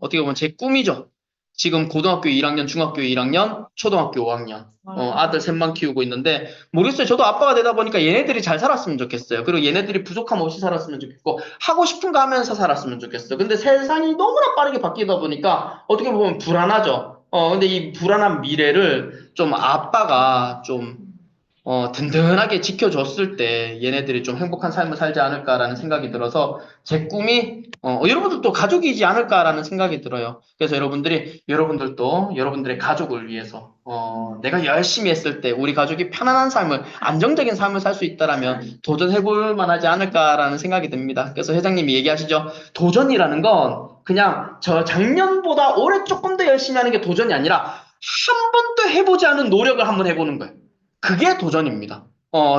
어떻게 보면 제 꿈이죠. 지금 고등학교 1학년, 중학교 1학년, 초등학교 5학년 아들 셋만 키우고 있는데 모르겠어요. 저도 아빠가 되다 보니까 얘네들이 잘 살았으면 좋겠어요. 그리고 얘네들이 부족함 없이 살았으면 좋겠고 하고 싶은 거 하면서 살았으면 좋겠어요. 근데 세상이 너무나 빠르게 바뀌다 보니까 어떻게 보면 불안하죠. 근데 이 불안한 미래를 좀 아빠가 좀 든든하게 지켜줬을 때 얘네들이 좀 행복한 삶을 살지 않을까라는 생각이 들어서 제 꿈이 여러분들도 가족이지 않을까라는 생각이 들어요. 그래서 여러분들도 여러분들의 가족을 위해서 내가 열심히 했을 때 우리 가족이 편안한 삶을 안정적인 삶을 살 수 있다라면 도전해볼 만하지 않을까라는 생각이 듭니다. 그래서 회장님이 얘기하시죠. 도전이라는 건 그냥 저 작년보다 올해 조금 더 열심히 하는 게 도전이 아니라 한 번도 해보지 않은 노력을 한번 해보는 거예요. 그게 도전입니다.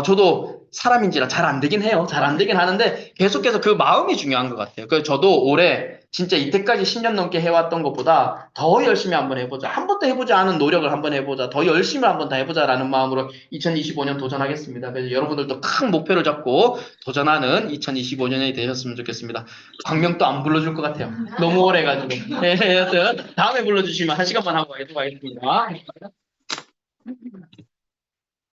저도 사람인지라 잘 안 되긴 해요. 잘 안 되긴 하는데 계속해서 그 마음이 중요한 것 같아요. 그래서 저도 올해 진짜 이때까지 10년 넘게 해왔던 것보다 더 열심히 한번 해보자. 한 번도 해보지 않은 노력을 한번 해보자. 더 열심히 한번 다 해보자라는 마음으로 2025년 도전하겠습니다. 그래서 여러분들도 큰 목표를 잡고 도전하는 2025년이 되셨으면 좋겠습니다. 광명도 안 불러줄 것 같아요. 너무 오래 해가지고. 네, 여튼 다음에 불러주시면 1시간만 하고 가겠습니다.